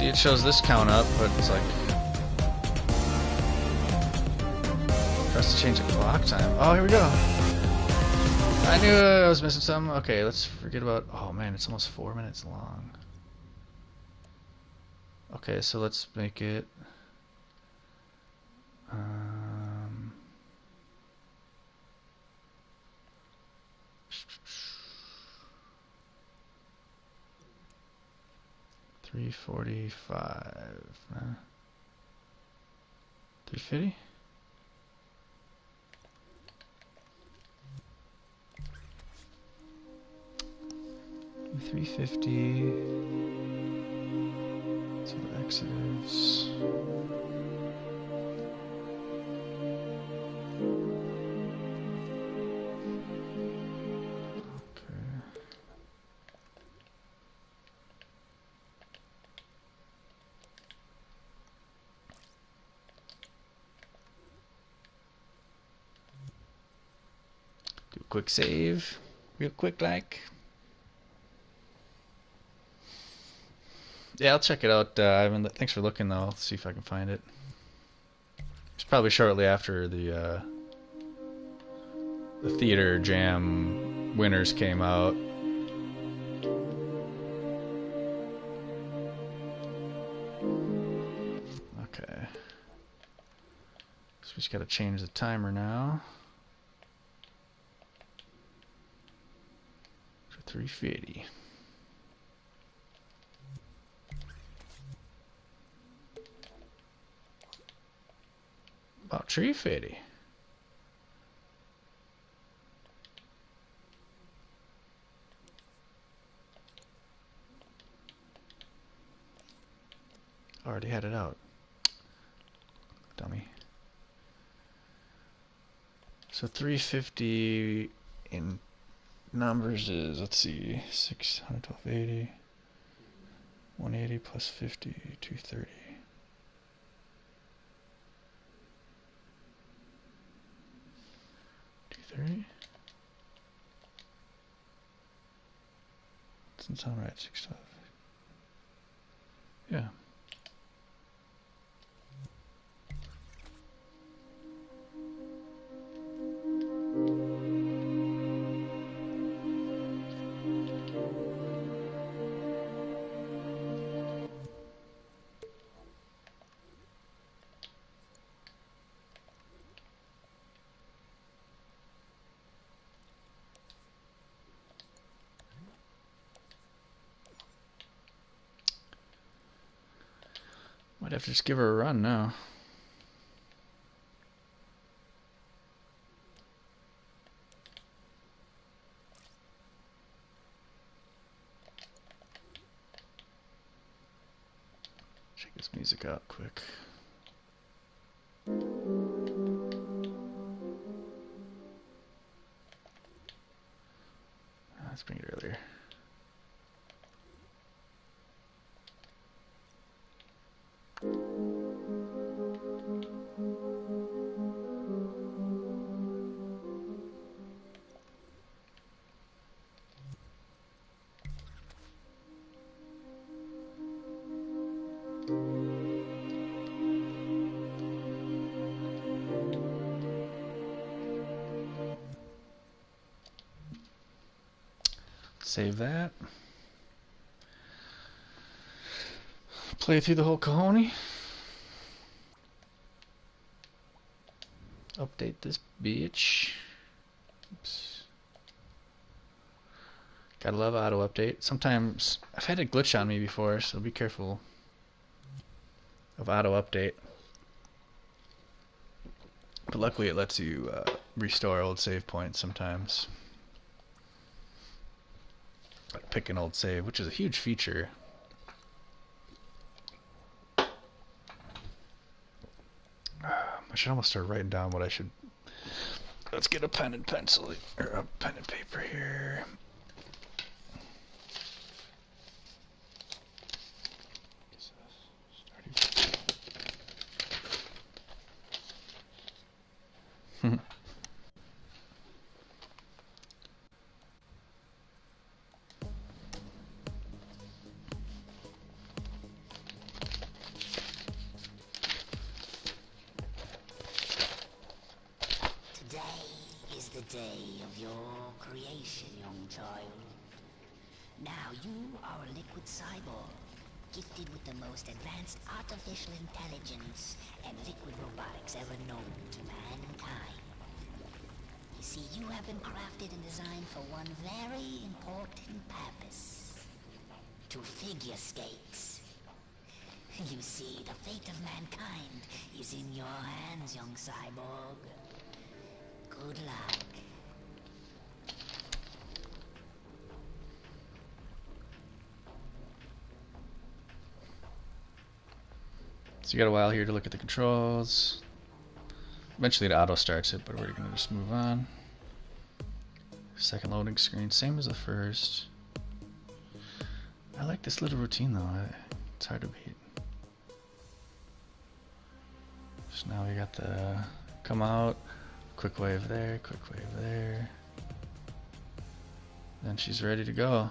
See, it shows this count up, but it's like press to change the clock time. Oh, here we go. I knew I was missing something. Okay, let's forget about. Oh man, it's almost 4 minutes long. Okay, so let's make it. 3:45. 3:50. 3:50. So X's. Do a quick save, real quick like. Yeah, I'll check it out, Ivan. Thanks for looking, though. I'll see if I can find it. It's probably shortly after the theater jam winners came out. Okay. So we just got to change the timer now. For 3:50. About 3:50. Already had it out. Dummy. So 3:50 in numbers is, let's see, 612.80, 180 plus 50, 230. 230? Doesn't sound right, 612. Yeah. Might have to just give her a run now. Check this music out quick. Let's bring it earlier. Save that. Play through the whole Kahoni. Update this bitch. Oops. Gotta love auto update. Sometimes I've had a glitch on me before, so be careful of auto update. But luckily it lets you restore old save points sometimes. Like pick an old save, which is a huge feature. I should almost start writing down what I should. Let's get a pen and pencil, or a pen and paper here. is the day of your creation, young child. Now you are a liquid cyborg, gifted with the most advanced artificial intelligence and liquid robotics ever known to mankind. You see, you have been crafted and designed for one very important purpose. To figure skates. You see, the fate of mankind is in your hands, young cyborg. Good luck. So you got a while here to look at the controls. Eventually it auto starts it, but we're gonna just move on. Second loading screen, same as the first. I like this little routine though. It's hard to beat. So now we got the come out, quick wave there, quick wave there. Then she's ready to go.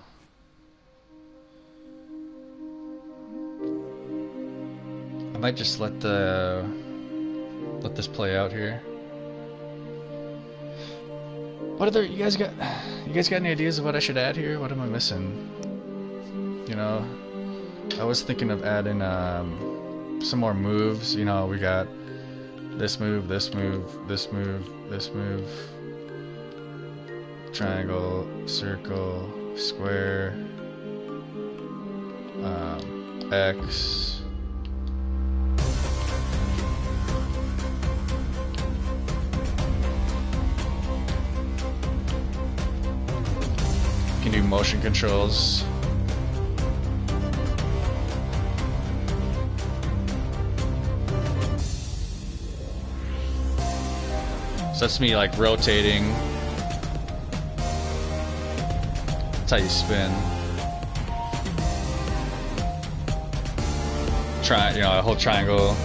I might just let this play out here. What other you guys got any ideas of what I should add here? What am I missing? You know, I was thinking of adding some more moves. You know, we got this move, this move, this move, this move, triangle, circle, square, X. You can do motion controls. So that's me like rotating. That's how you spin. You know, a whole triangle.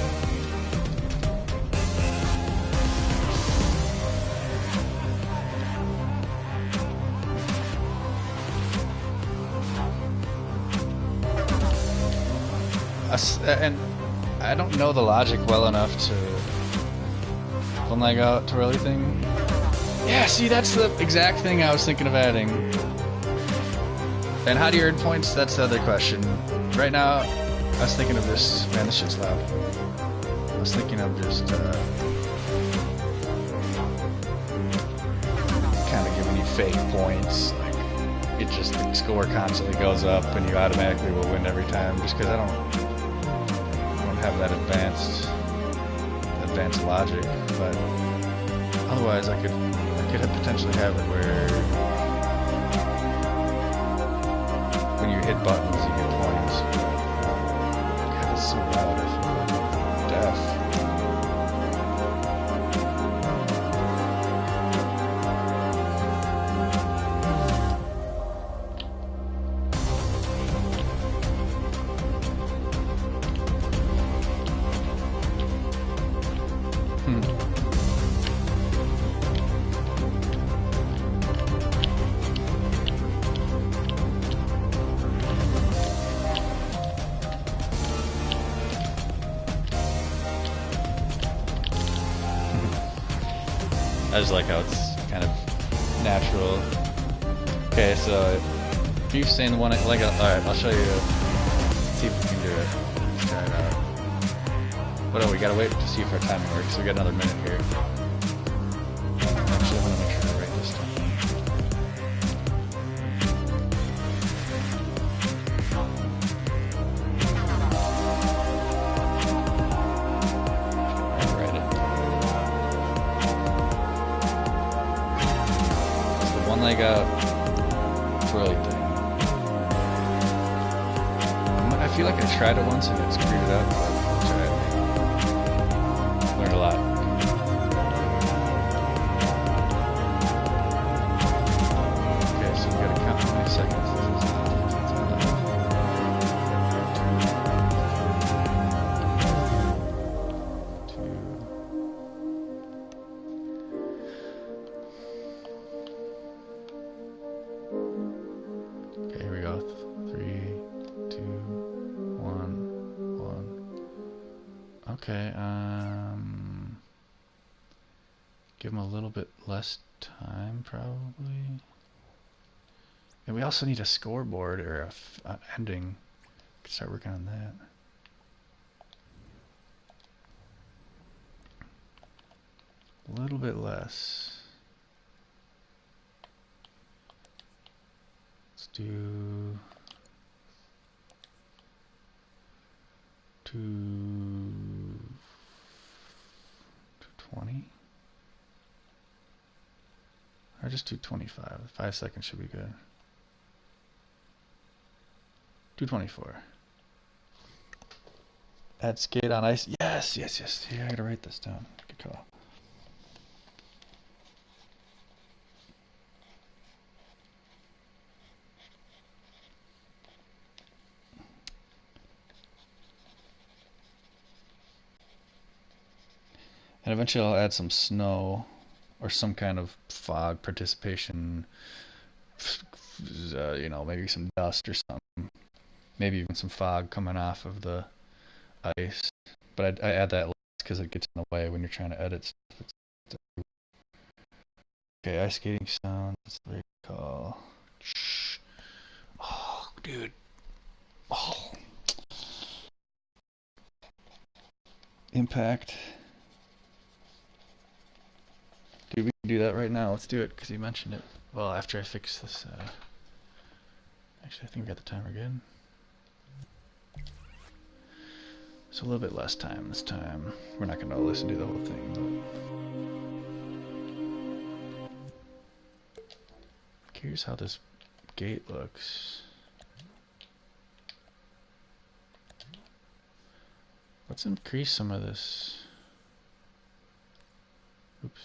And I don't know the logic well enough to one leg out, twirl everything. Yeah, see, that's the exact thing I was thinking of adding. And how do you earn points? That's the other question. Right now, I was thinking of this. Man, this shit's loud. I was thinking of just kind of giving you fake points. Like, it just, the score constantly goes up and you automatically will win every time. Just because I don't have that advanced logic, but otherwise I could potentially have it where when you hit buttons you get points. God, it's so loud. I feel like I'm deaf. I just like how it's kind of natural. Okay, so you've seen the one like alright, I'll show you. See if we can do it. Let's try it out. But oh, we gotta wait to see if our timing works. So we got another minute here. Actually, I want to make sure I write this down. Leg out, twirly thing. I feel like I tried it once and it screwed it up, but I'll try it. Learned a lot. Okay, so we gotta count how many seconds this is. Okay, here we go. 3, 2, 1, 1. less time, probably. And we also need a scoreboard or an ending. Could start working on that. A little bit less. Let's do 220. Or just 225. 5 seconds should be good. 224. Add skate on ice. Yes, yes, yes. Yeah, I gotta write this down. Good call. And eventually I'll add some snow or some kind of fog participation, you know, maybe some dust or something. Maybe even some fog coming off of the ice. But I add that last because it gets in the way when you're trying to edit stuff. Okay, ice skating sound. That's what they call. Oh, dude. Oh. Impact. Dude, we can do that right now. Let's do it because you mentioned it. Well, after I fix this. Actually, I think we got the timer good. So a little bit less time this time. We're not going to listen to the whole thing, but curious how this gate looks. Let's increase some of this. Oops.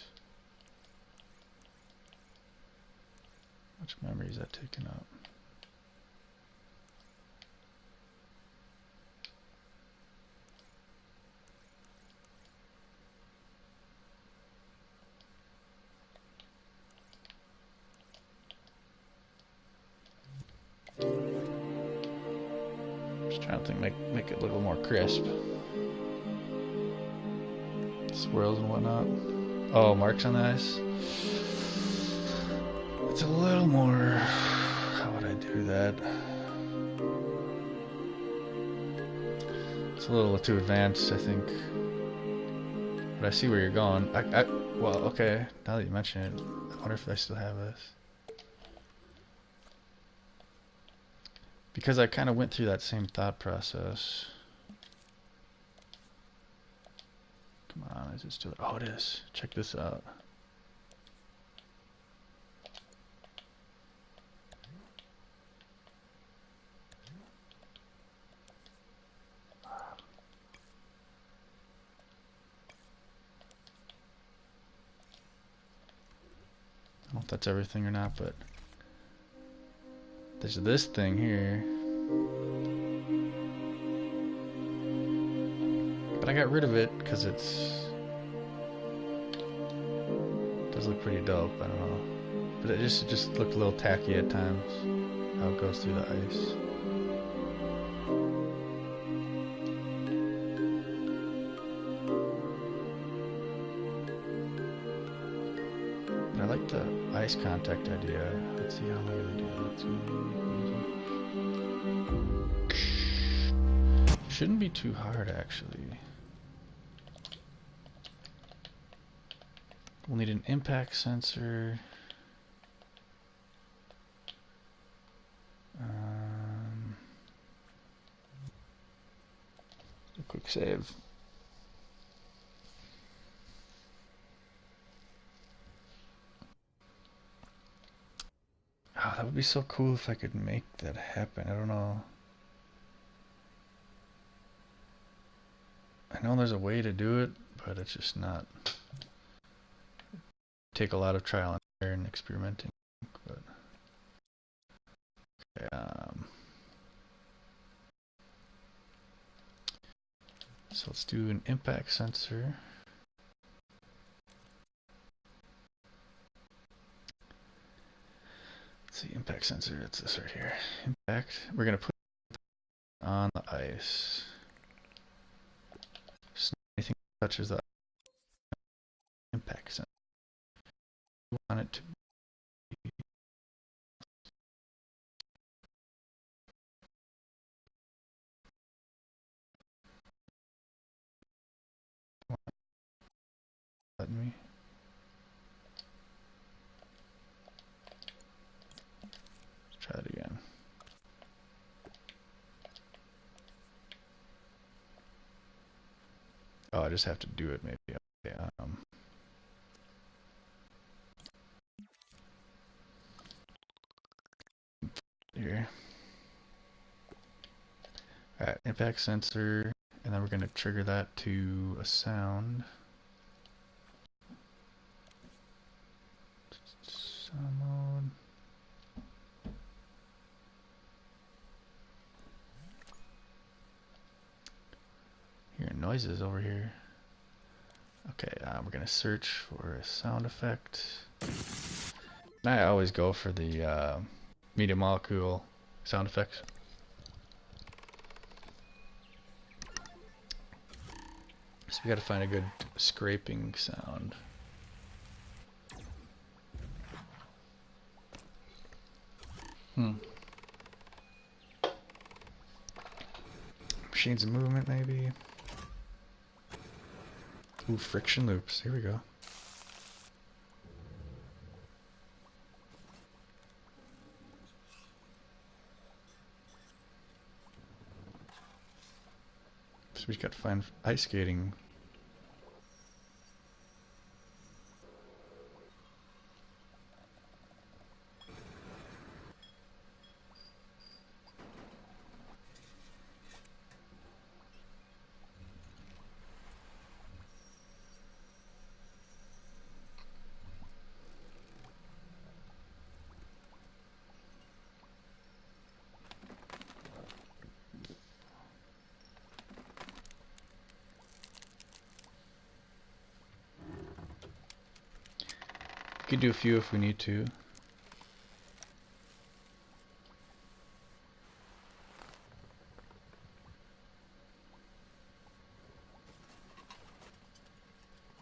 How much memory is that taking up? Just trying to think, make it a little more crisp. Swirls and whatnot. Oh, marks on the ice. It's a little more. How would I do that? It's a little too advanced, I think. But I see where you're going. Well, okay. Now that you mention it, I wonder if I still have this. Because I kind of went through that same thought process. Come on, is it still? Oh, it is. Check this out. I don't know if that's everything or not, but there's this thing here. But I got rid of it because it does look pretty dope. I don't know, but it just looked a little tacky at times. How it goes through the ice. But I like the ice contact idea. Let's see how am I gonna do that. Shouldn't be too hard, actually. We'll need an impact sensor. A quick save. Oh, that would be so cool if I could make that happen. I don't know. I know there's a way to do it, but it's just not. Take a lot of trial and error and experimenting. But okay, so let's do an impact sensor. Let's see, impact sensor. It's this right here. Impact. We're gonna put it on the ice. So anything that touches the impact sensor. want it to be. Let me. Let's try it again. Oh, I just have to do it maybe. Okay, here. Alright, impact sensor, and then we're going to trigger that to a sound. Sound mode. Hearing noises over here. Okay, we're going to search for a sound effect. I always go for the media molecule sound effects. So we got to find a good scraping sound. Machines of movement, maybe. Ooh, friction loops. Here we go. So we got to find ice skating. We could do a few if we need to.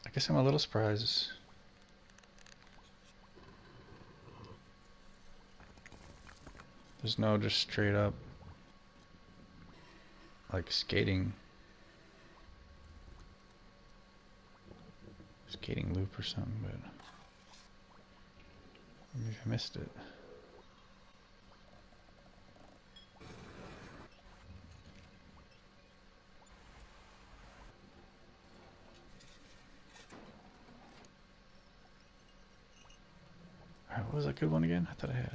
I guess I'm a little surprised. There's no just straight up like skating loop or something, but maybe I missed it. Alright, what was that good one again? I thought I had it.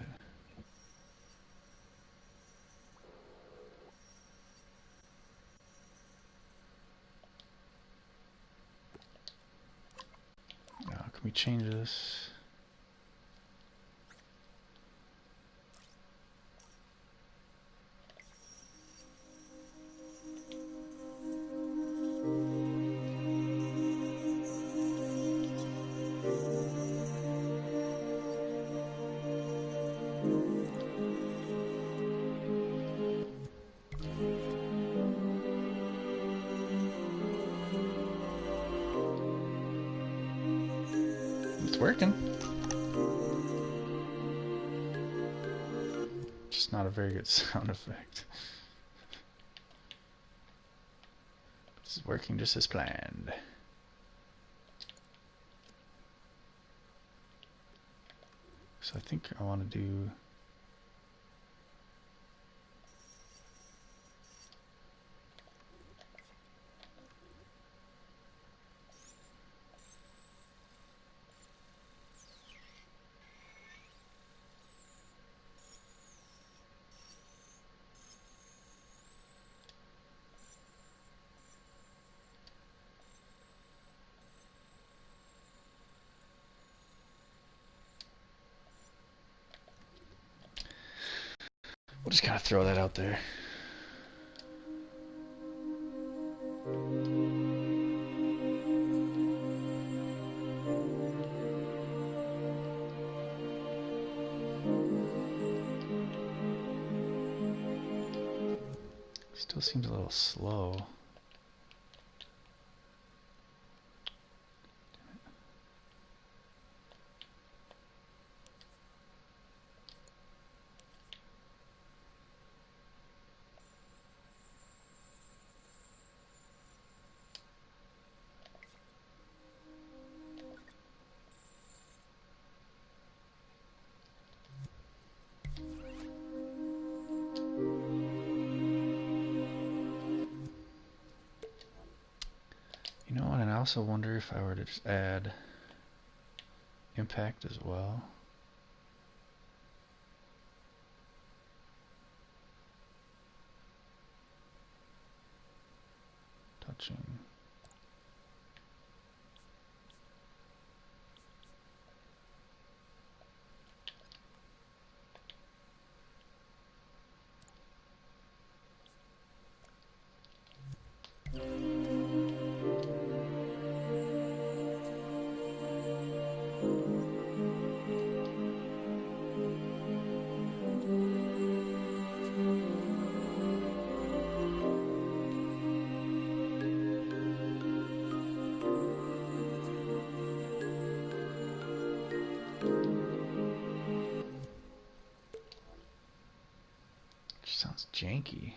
Now, can we change this? It's working. Just not a very good sound effect. This is working just as planned. So I think I want to do we'll just kind of throw that out there. Still seems a little slow. also wonder if I were to just add impact as well. Touching. Sounds janky.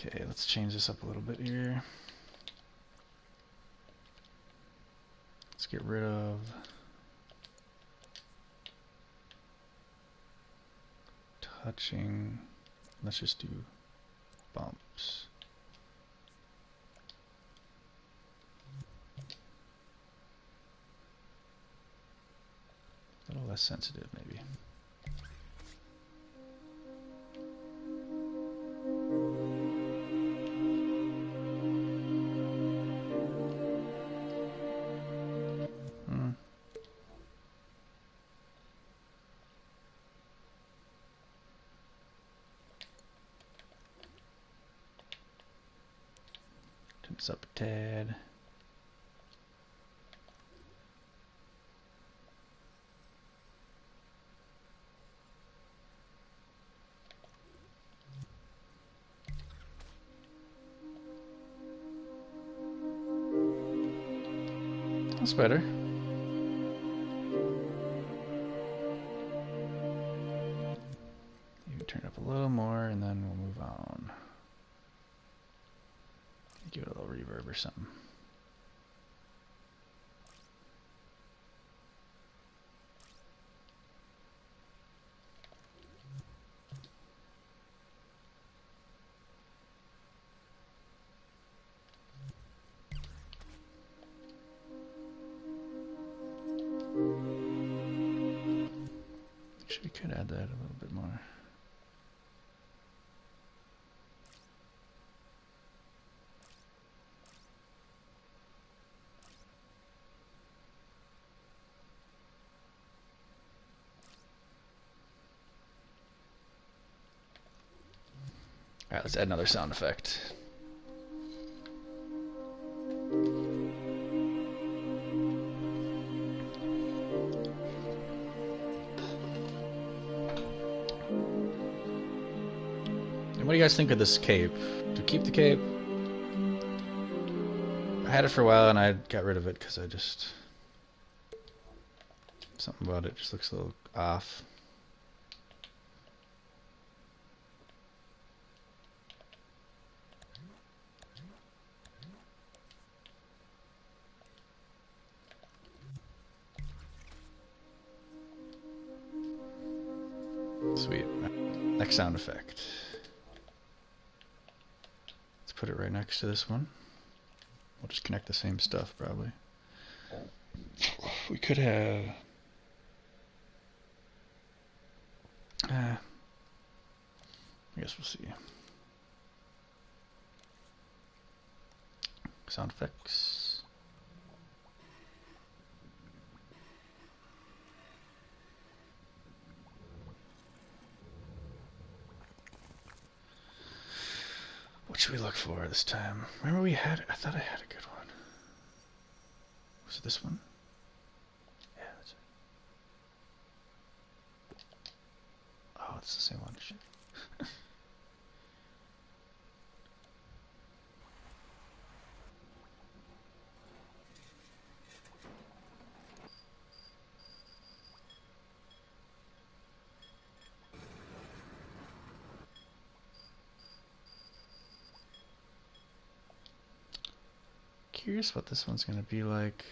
Okay, let's change this up a little bit here. Let's get rid of touching. Let's just do bumps. A little less sensitive, maybe. Turn this up a tad. That's better. You can turn it up a little more and then we'll move on. Give it a little reverb or something. Actually, we could add that a little bit more. Alright, let's add another sound effect. And what do you guys think of this cape? Do keep the cape? I had it for a while and I got rid of it because I just... something about it just looks a little off. Sweet. Next sound effect. Let's put it right next to this one. We'll just connect the same stuff probably. We could have... I guess we'll see. Sound effects. What should we look for this time? Remember we had, I thought I had a good one. Was it this one? Yeah, that's it. Oh, it's the same one. Shit. curious what this one's gonna be like.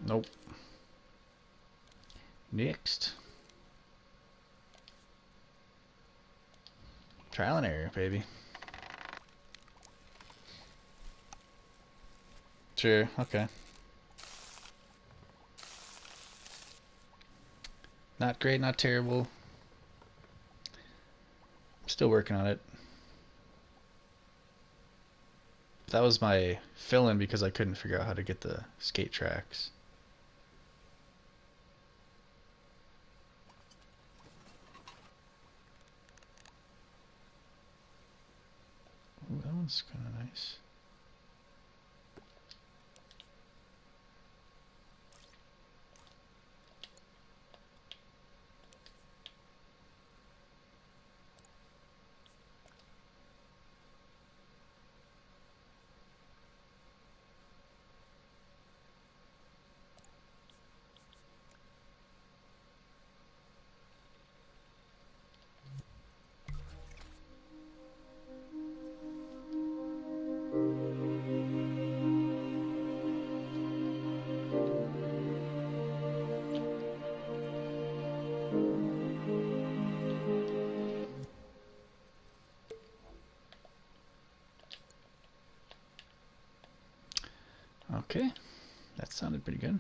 Nope. Next. Trial and error, baby. Sure, okay. Not great, not terrible. Still working on it. That was my fill-in because I couldn't figure out how to get the skate tracks. Ooh, that one's kind of nice. Okay, that sounded pretty good.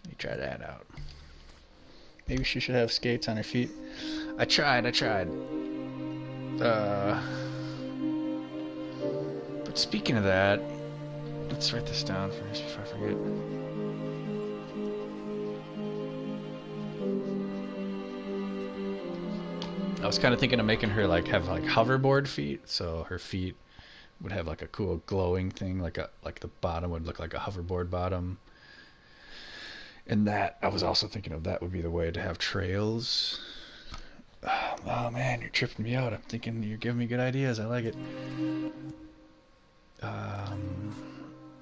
Let me try that out. Maybe she should have skates on her feet. I tried. But speaking of that, let's write this down first before I forget. I was kind of thinking of making her have hoverboard feet, so her feet would have like a cool glowing thing, like the bottom would look like a hoverboard bottom. And that I was also thinking of that would be the way to have trails. Oh man, you're tripping me out. I'm thinking you're giving me good ideas. I like it.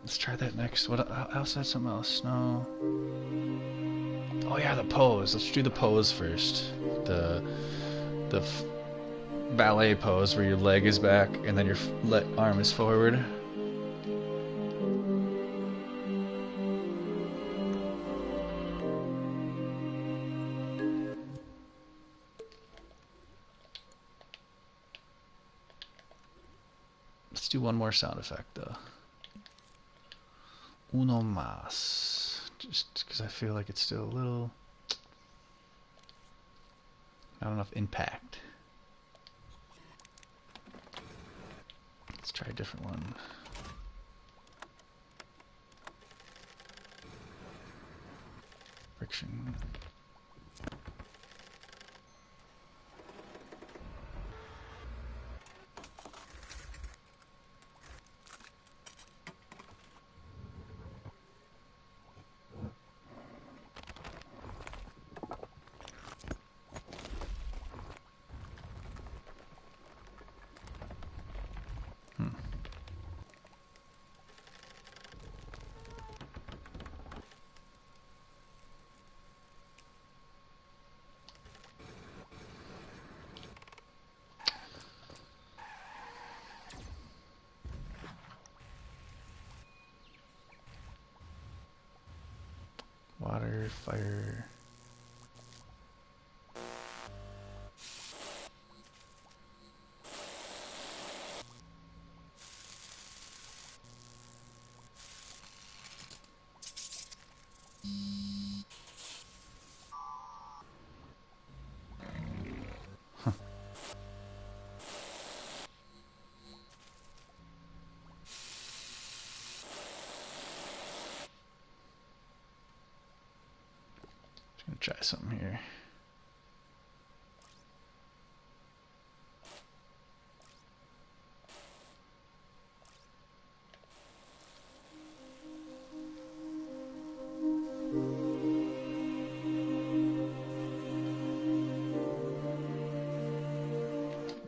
Let's try that next. What else? Had something else? No. Oh yeah, the pose. Let's do the pose first. The ballet pose where your leg is back and then your arm is forward. Let's do one more sound effect though. Uno más. Just because I feel like it's still a little... not enough impact. Let's try a different one. Friction. Water, fire. Try something here.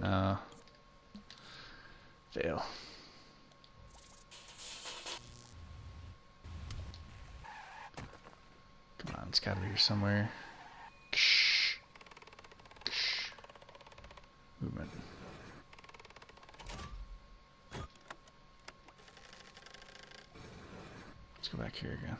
No. Fail. Come on, it's gotta be here somewhere. Movement. Let's go back here again.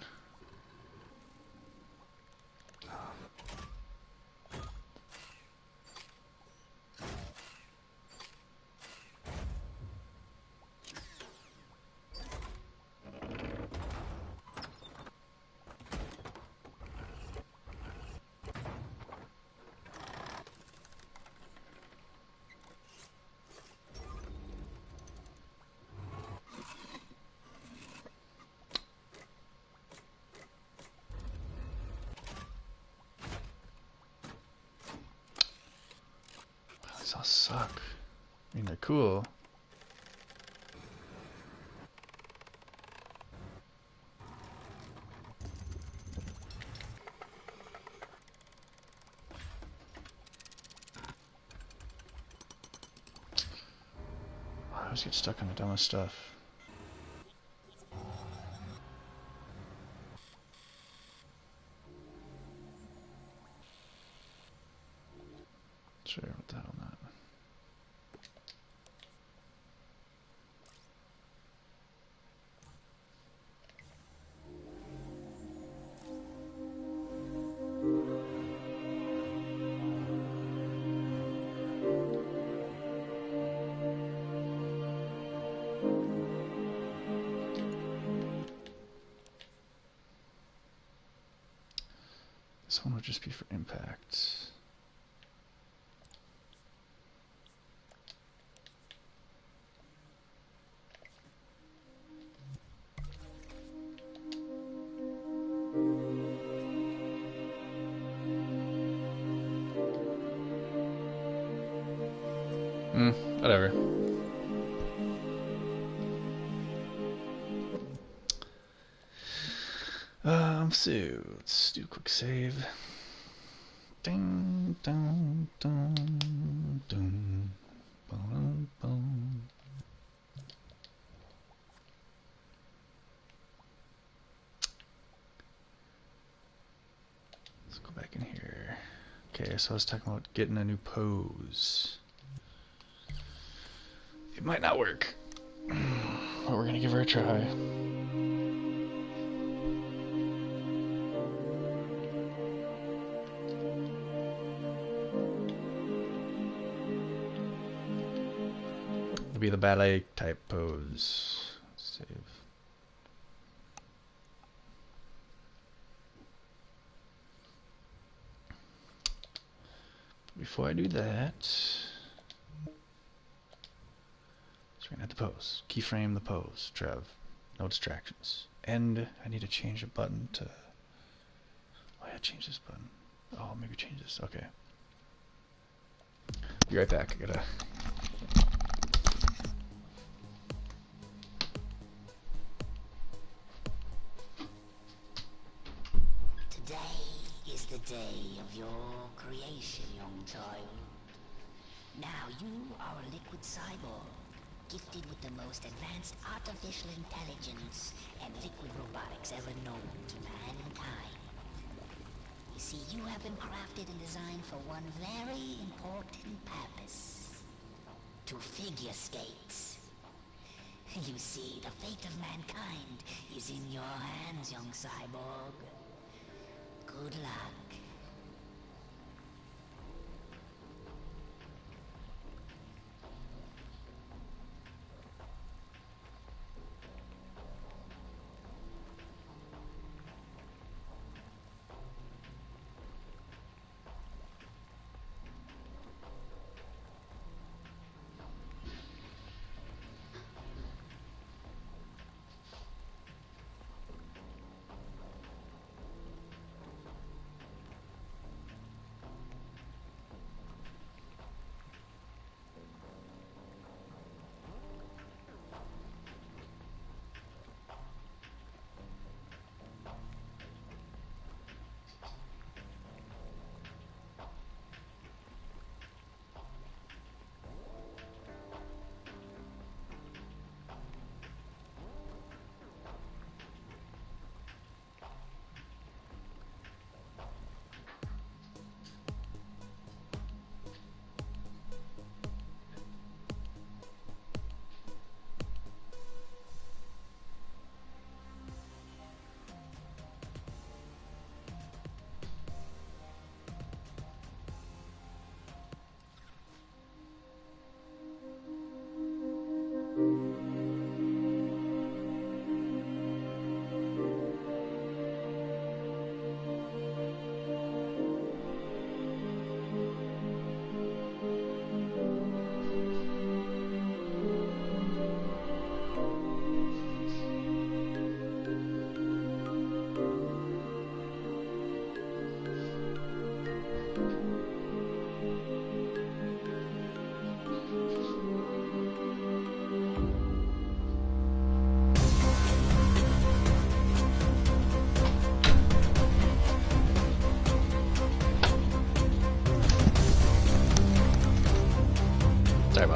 These all suck. I mean, they're cool. I always get stuck on the dumbest stuff. Sure, what the hell not. This one would just be for impact. Whatever. So let's do a quick save. Ding, dong, dong, dong, boom, boom. Let's go back in here. Okay, so I was talking about getting a new pose. It might not work, but we're gonna give her a try. It'll be the ballet type pose. Save. Before I do that, we're gonna have the pose. Keyframe the pose, Trev. No distractions. And I need to change a button to... Why did I change this button? Oh, maybe change this. Okay. Be right back. I gotta... Today is the day of your creation, young child. Now you are a liquid cyborg, gifted with the most advanced artificial intelligence and liquid robotics ever known to mankind. You see, you have been crafted and designed for one very important purpose. To figure skates. You see, the fate of mankind is in your hands, young cyborg. Good luck.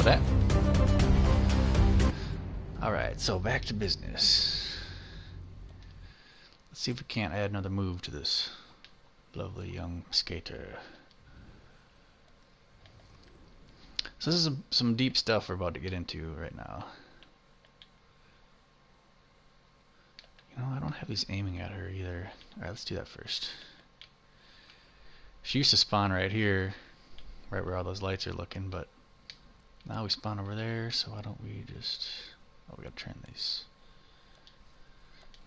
about that. Alright, so back to business. Let's see if we can't add another move to this lovely young skater. So this is some deep stuff we're about to get into right now. You know, I don't have these aiming at her either. Alright, let's do that first. She used to spawn right here, right where all those lights are looking, but now we spawn over there, so why don't we just... Oh, we gotta turn these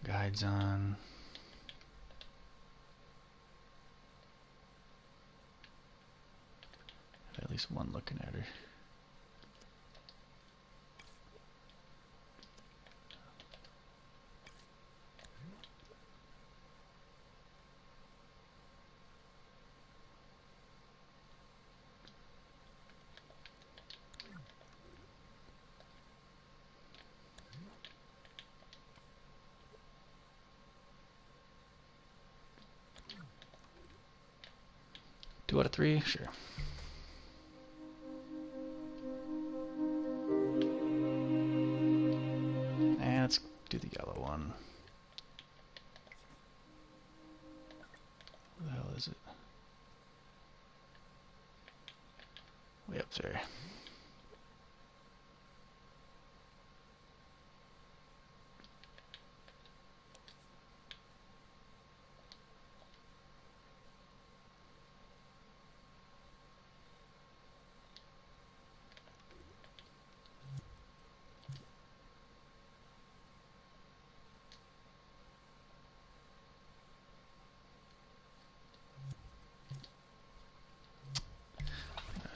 guides on. At least one looking at her. Two out of three? Sure. And let's do the yellow one. Where the hell is it? Way up there.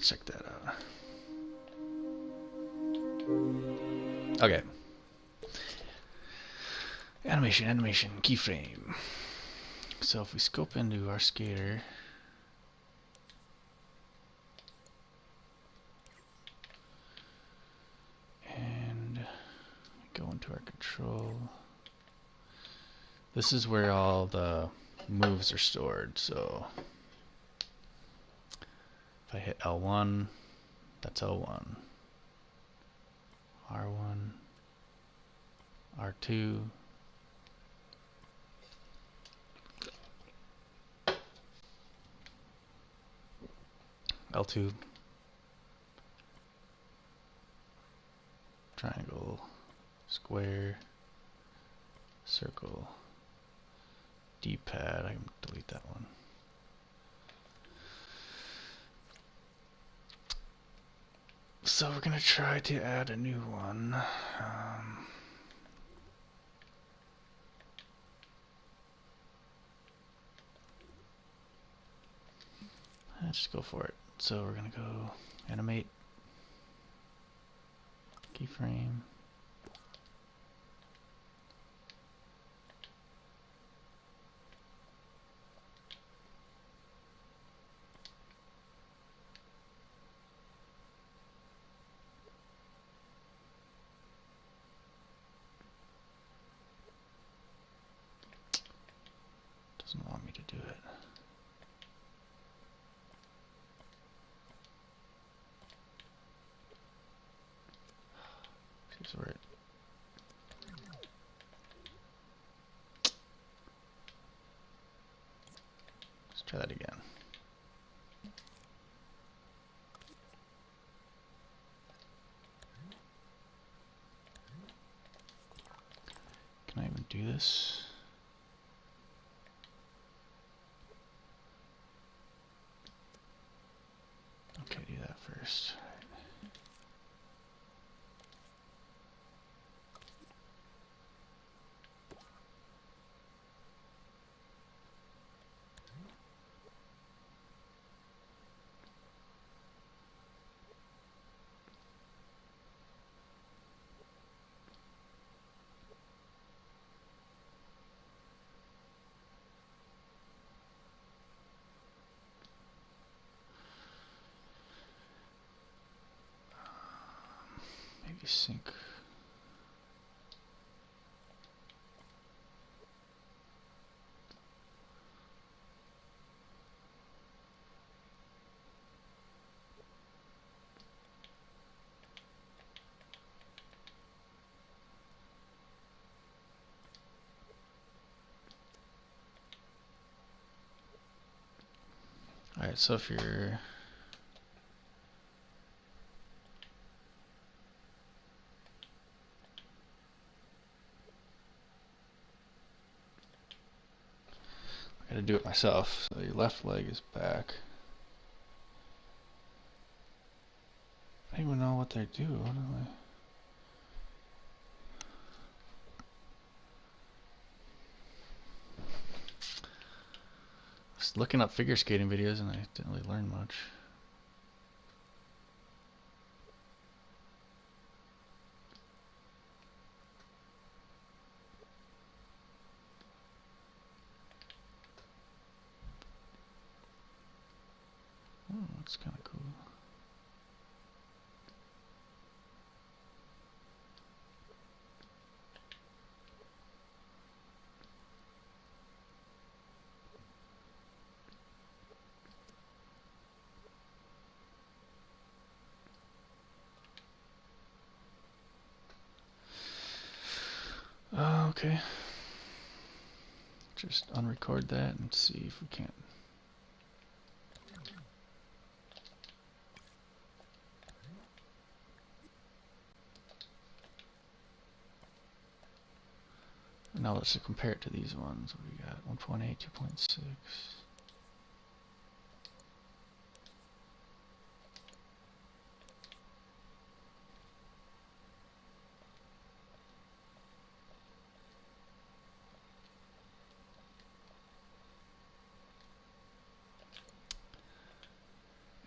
Check that out. Okay. Animation, keyframe. So if we scope into our skater, and go into our control, this is where all the moves are stored. So if I hit L1, that's L1. R1, R2, L2, triangle, square, circle, D-pad. I can delete that one. So we're gonna try to add a new one. Let's just go for it. So we're gonna go animate, keyframe. Doesn't want me to do it. She's right. Let's try that again. Can I even do this? Okay, do that first. Maybe sync. Alright, so if you're... I gotta do it myself. So your left leg is back. I don't even know what they do. What do I... Just looking up figure skating videos and I didn't really learn much. Oh, that's kind of cool. Okay. Just unrecord that and see if we can't. Now let's compare it to these ones. What do we got? 1.8, 2.6.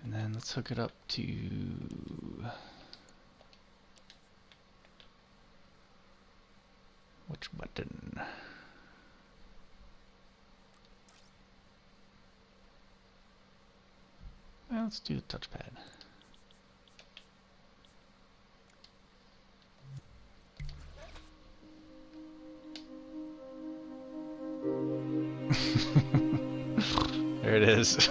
And then let's hook it up to which button? Well, let's do the touchpad. There it is.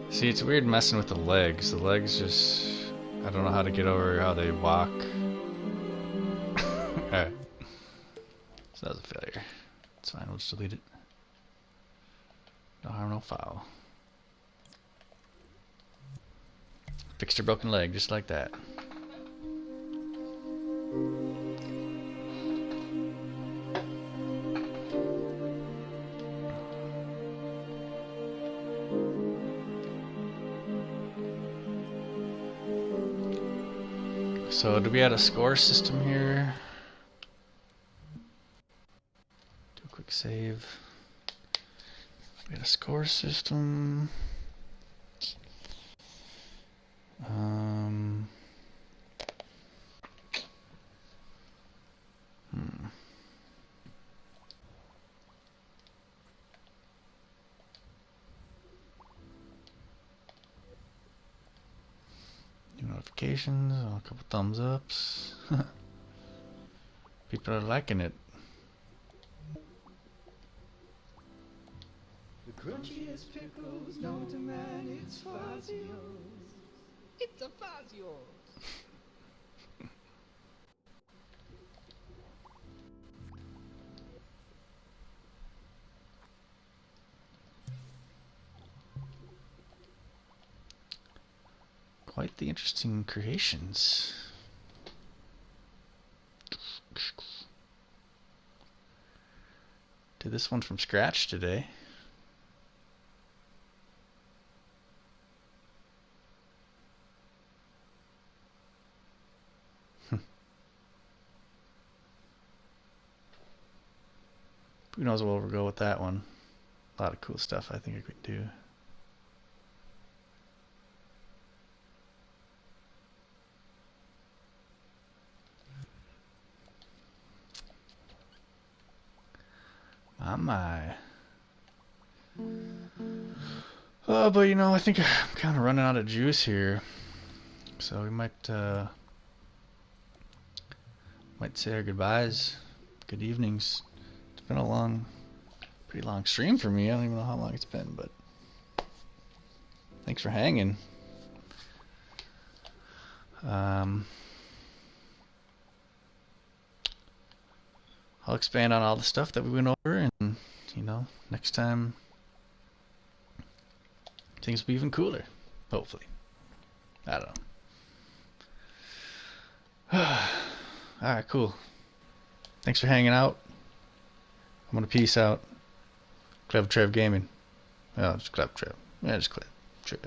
See, it's weird messing with the legs. The legs just... I don't know how to get over how they walk. Alright. So that was a failure. It's fine, we'll just delete it. No harm, no foul. Fixed her broken leg, just like that. So, do we add a score system here? Do a quick save. We had a score system. New notifications, a couple thumbs ups. People are liking it. The crunchiest pickles known to man, it's Fazio's. It's a Fazio's. Quite the interesting creations. Did this one from scratch today. Who knows where we'll go with that one. A lot of cool stuff I think I could do. My. Oh, but you know, I think I'm kind of running out of juice here. So we might say our goodbyes. Good evenings. It's been a pretty long stream for me. I don't even know how long it's been, but thanks for hanging. I'll expand on all the stuff that we went over, and you know, next time things will be even cooler. Hopefully. I don't know. Alright, cool. Thanks for hanging out. I'm gonna peace out. Clever Trev Gaming. Oh, just Clever Trev. Yeah, just Clever Trev.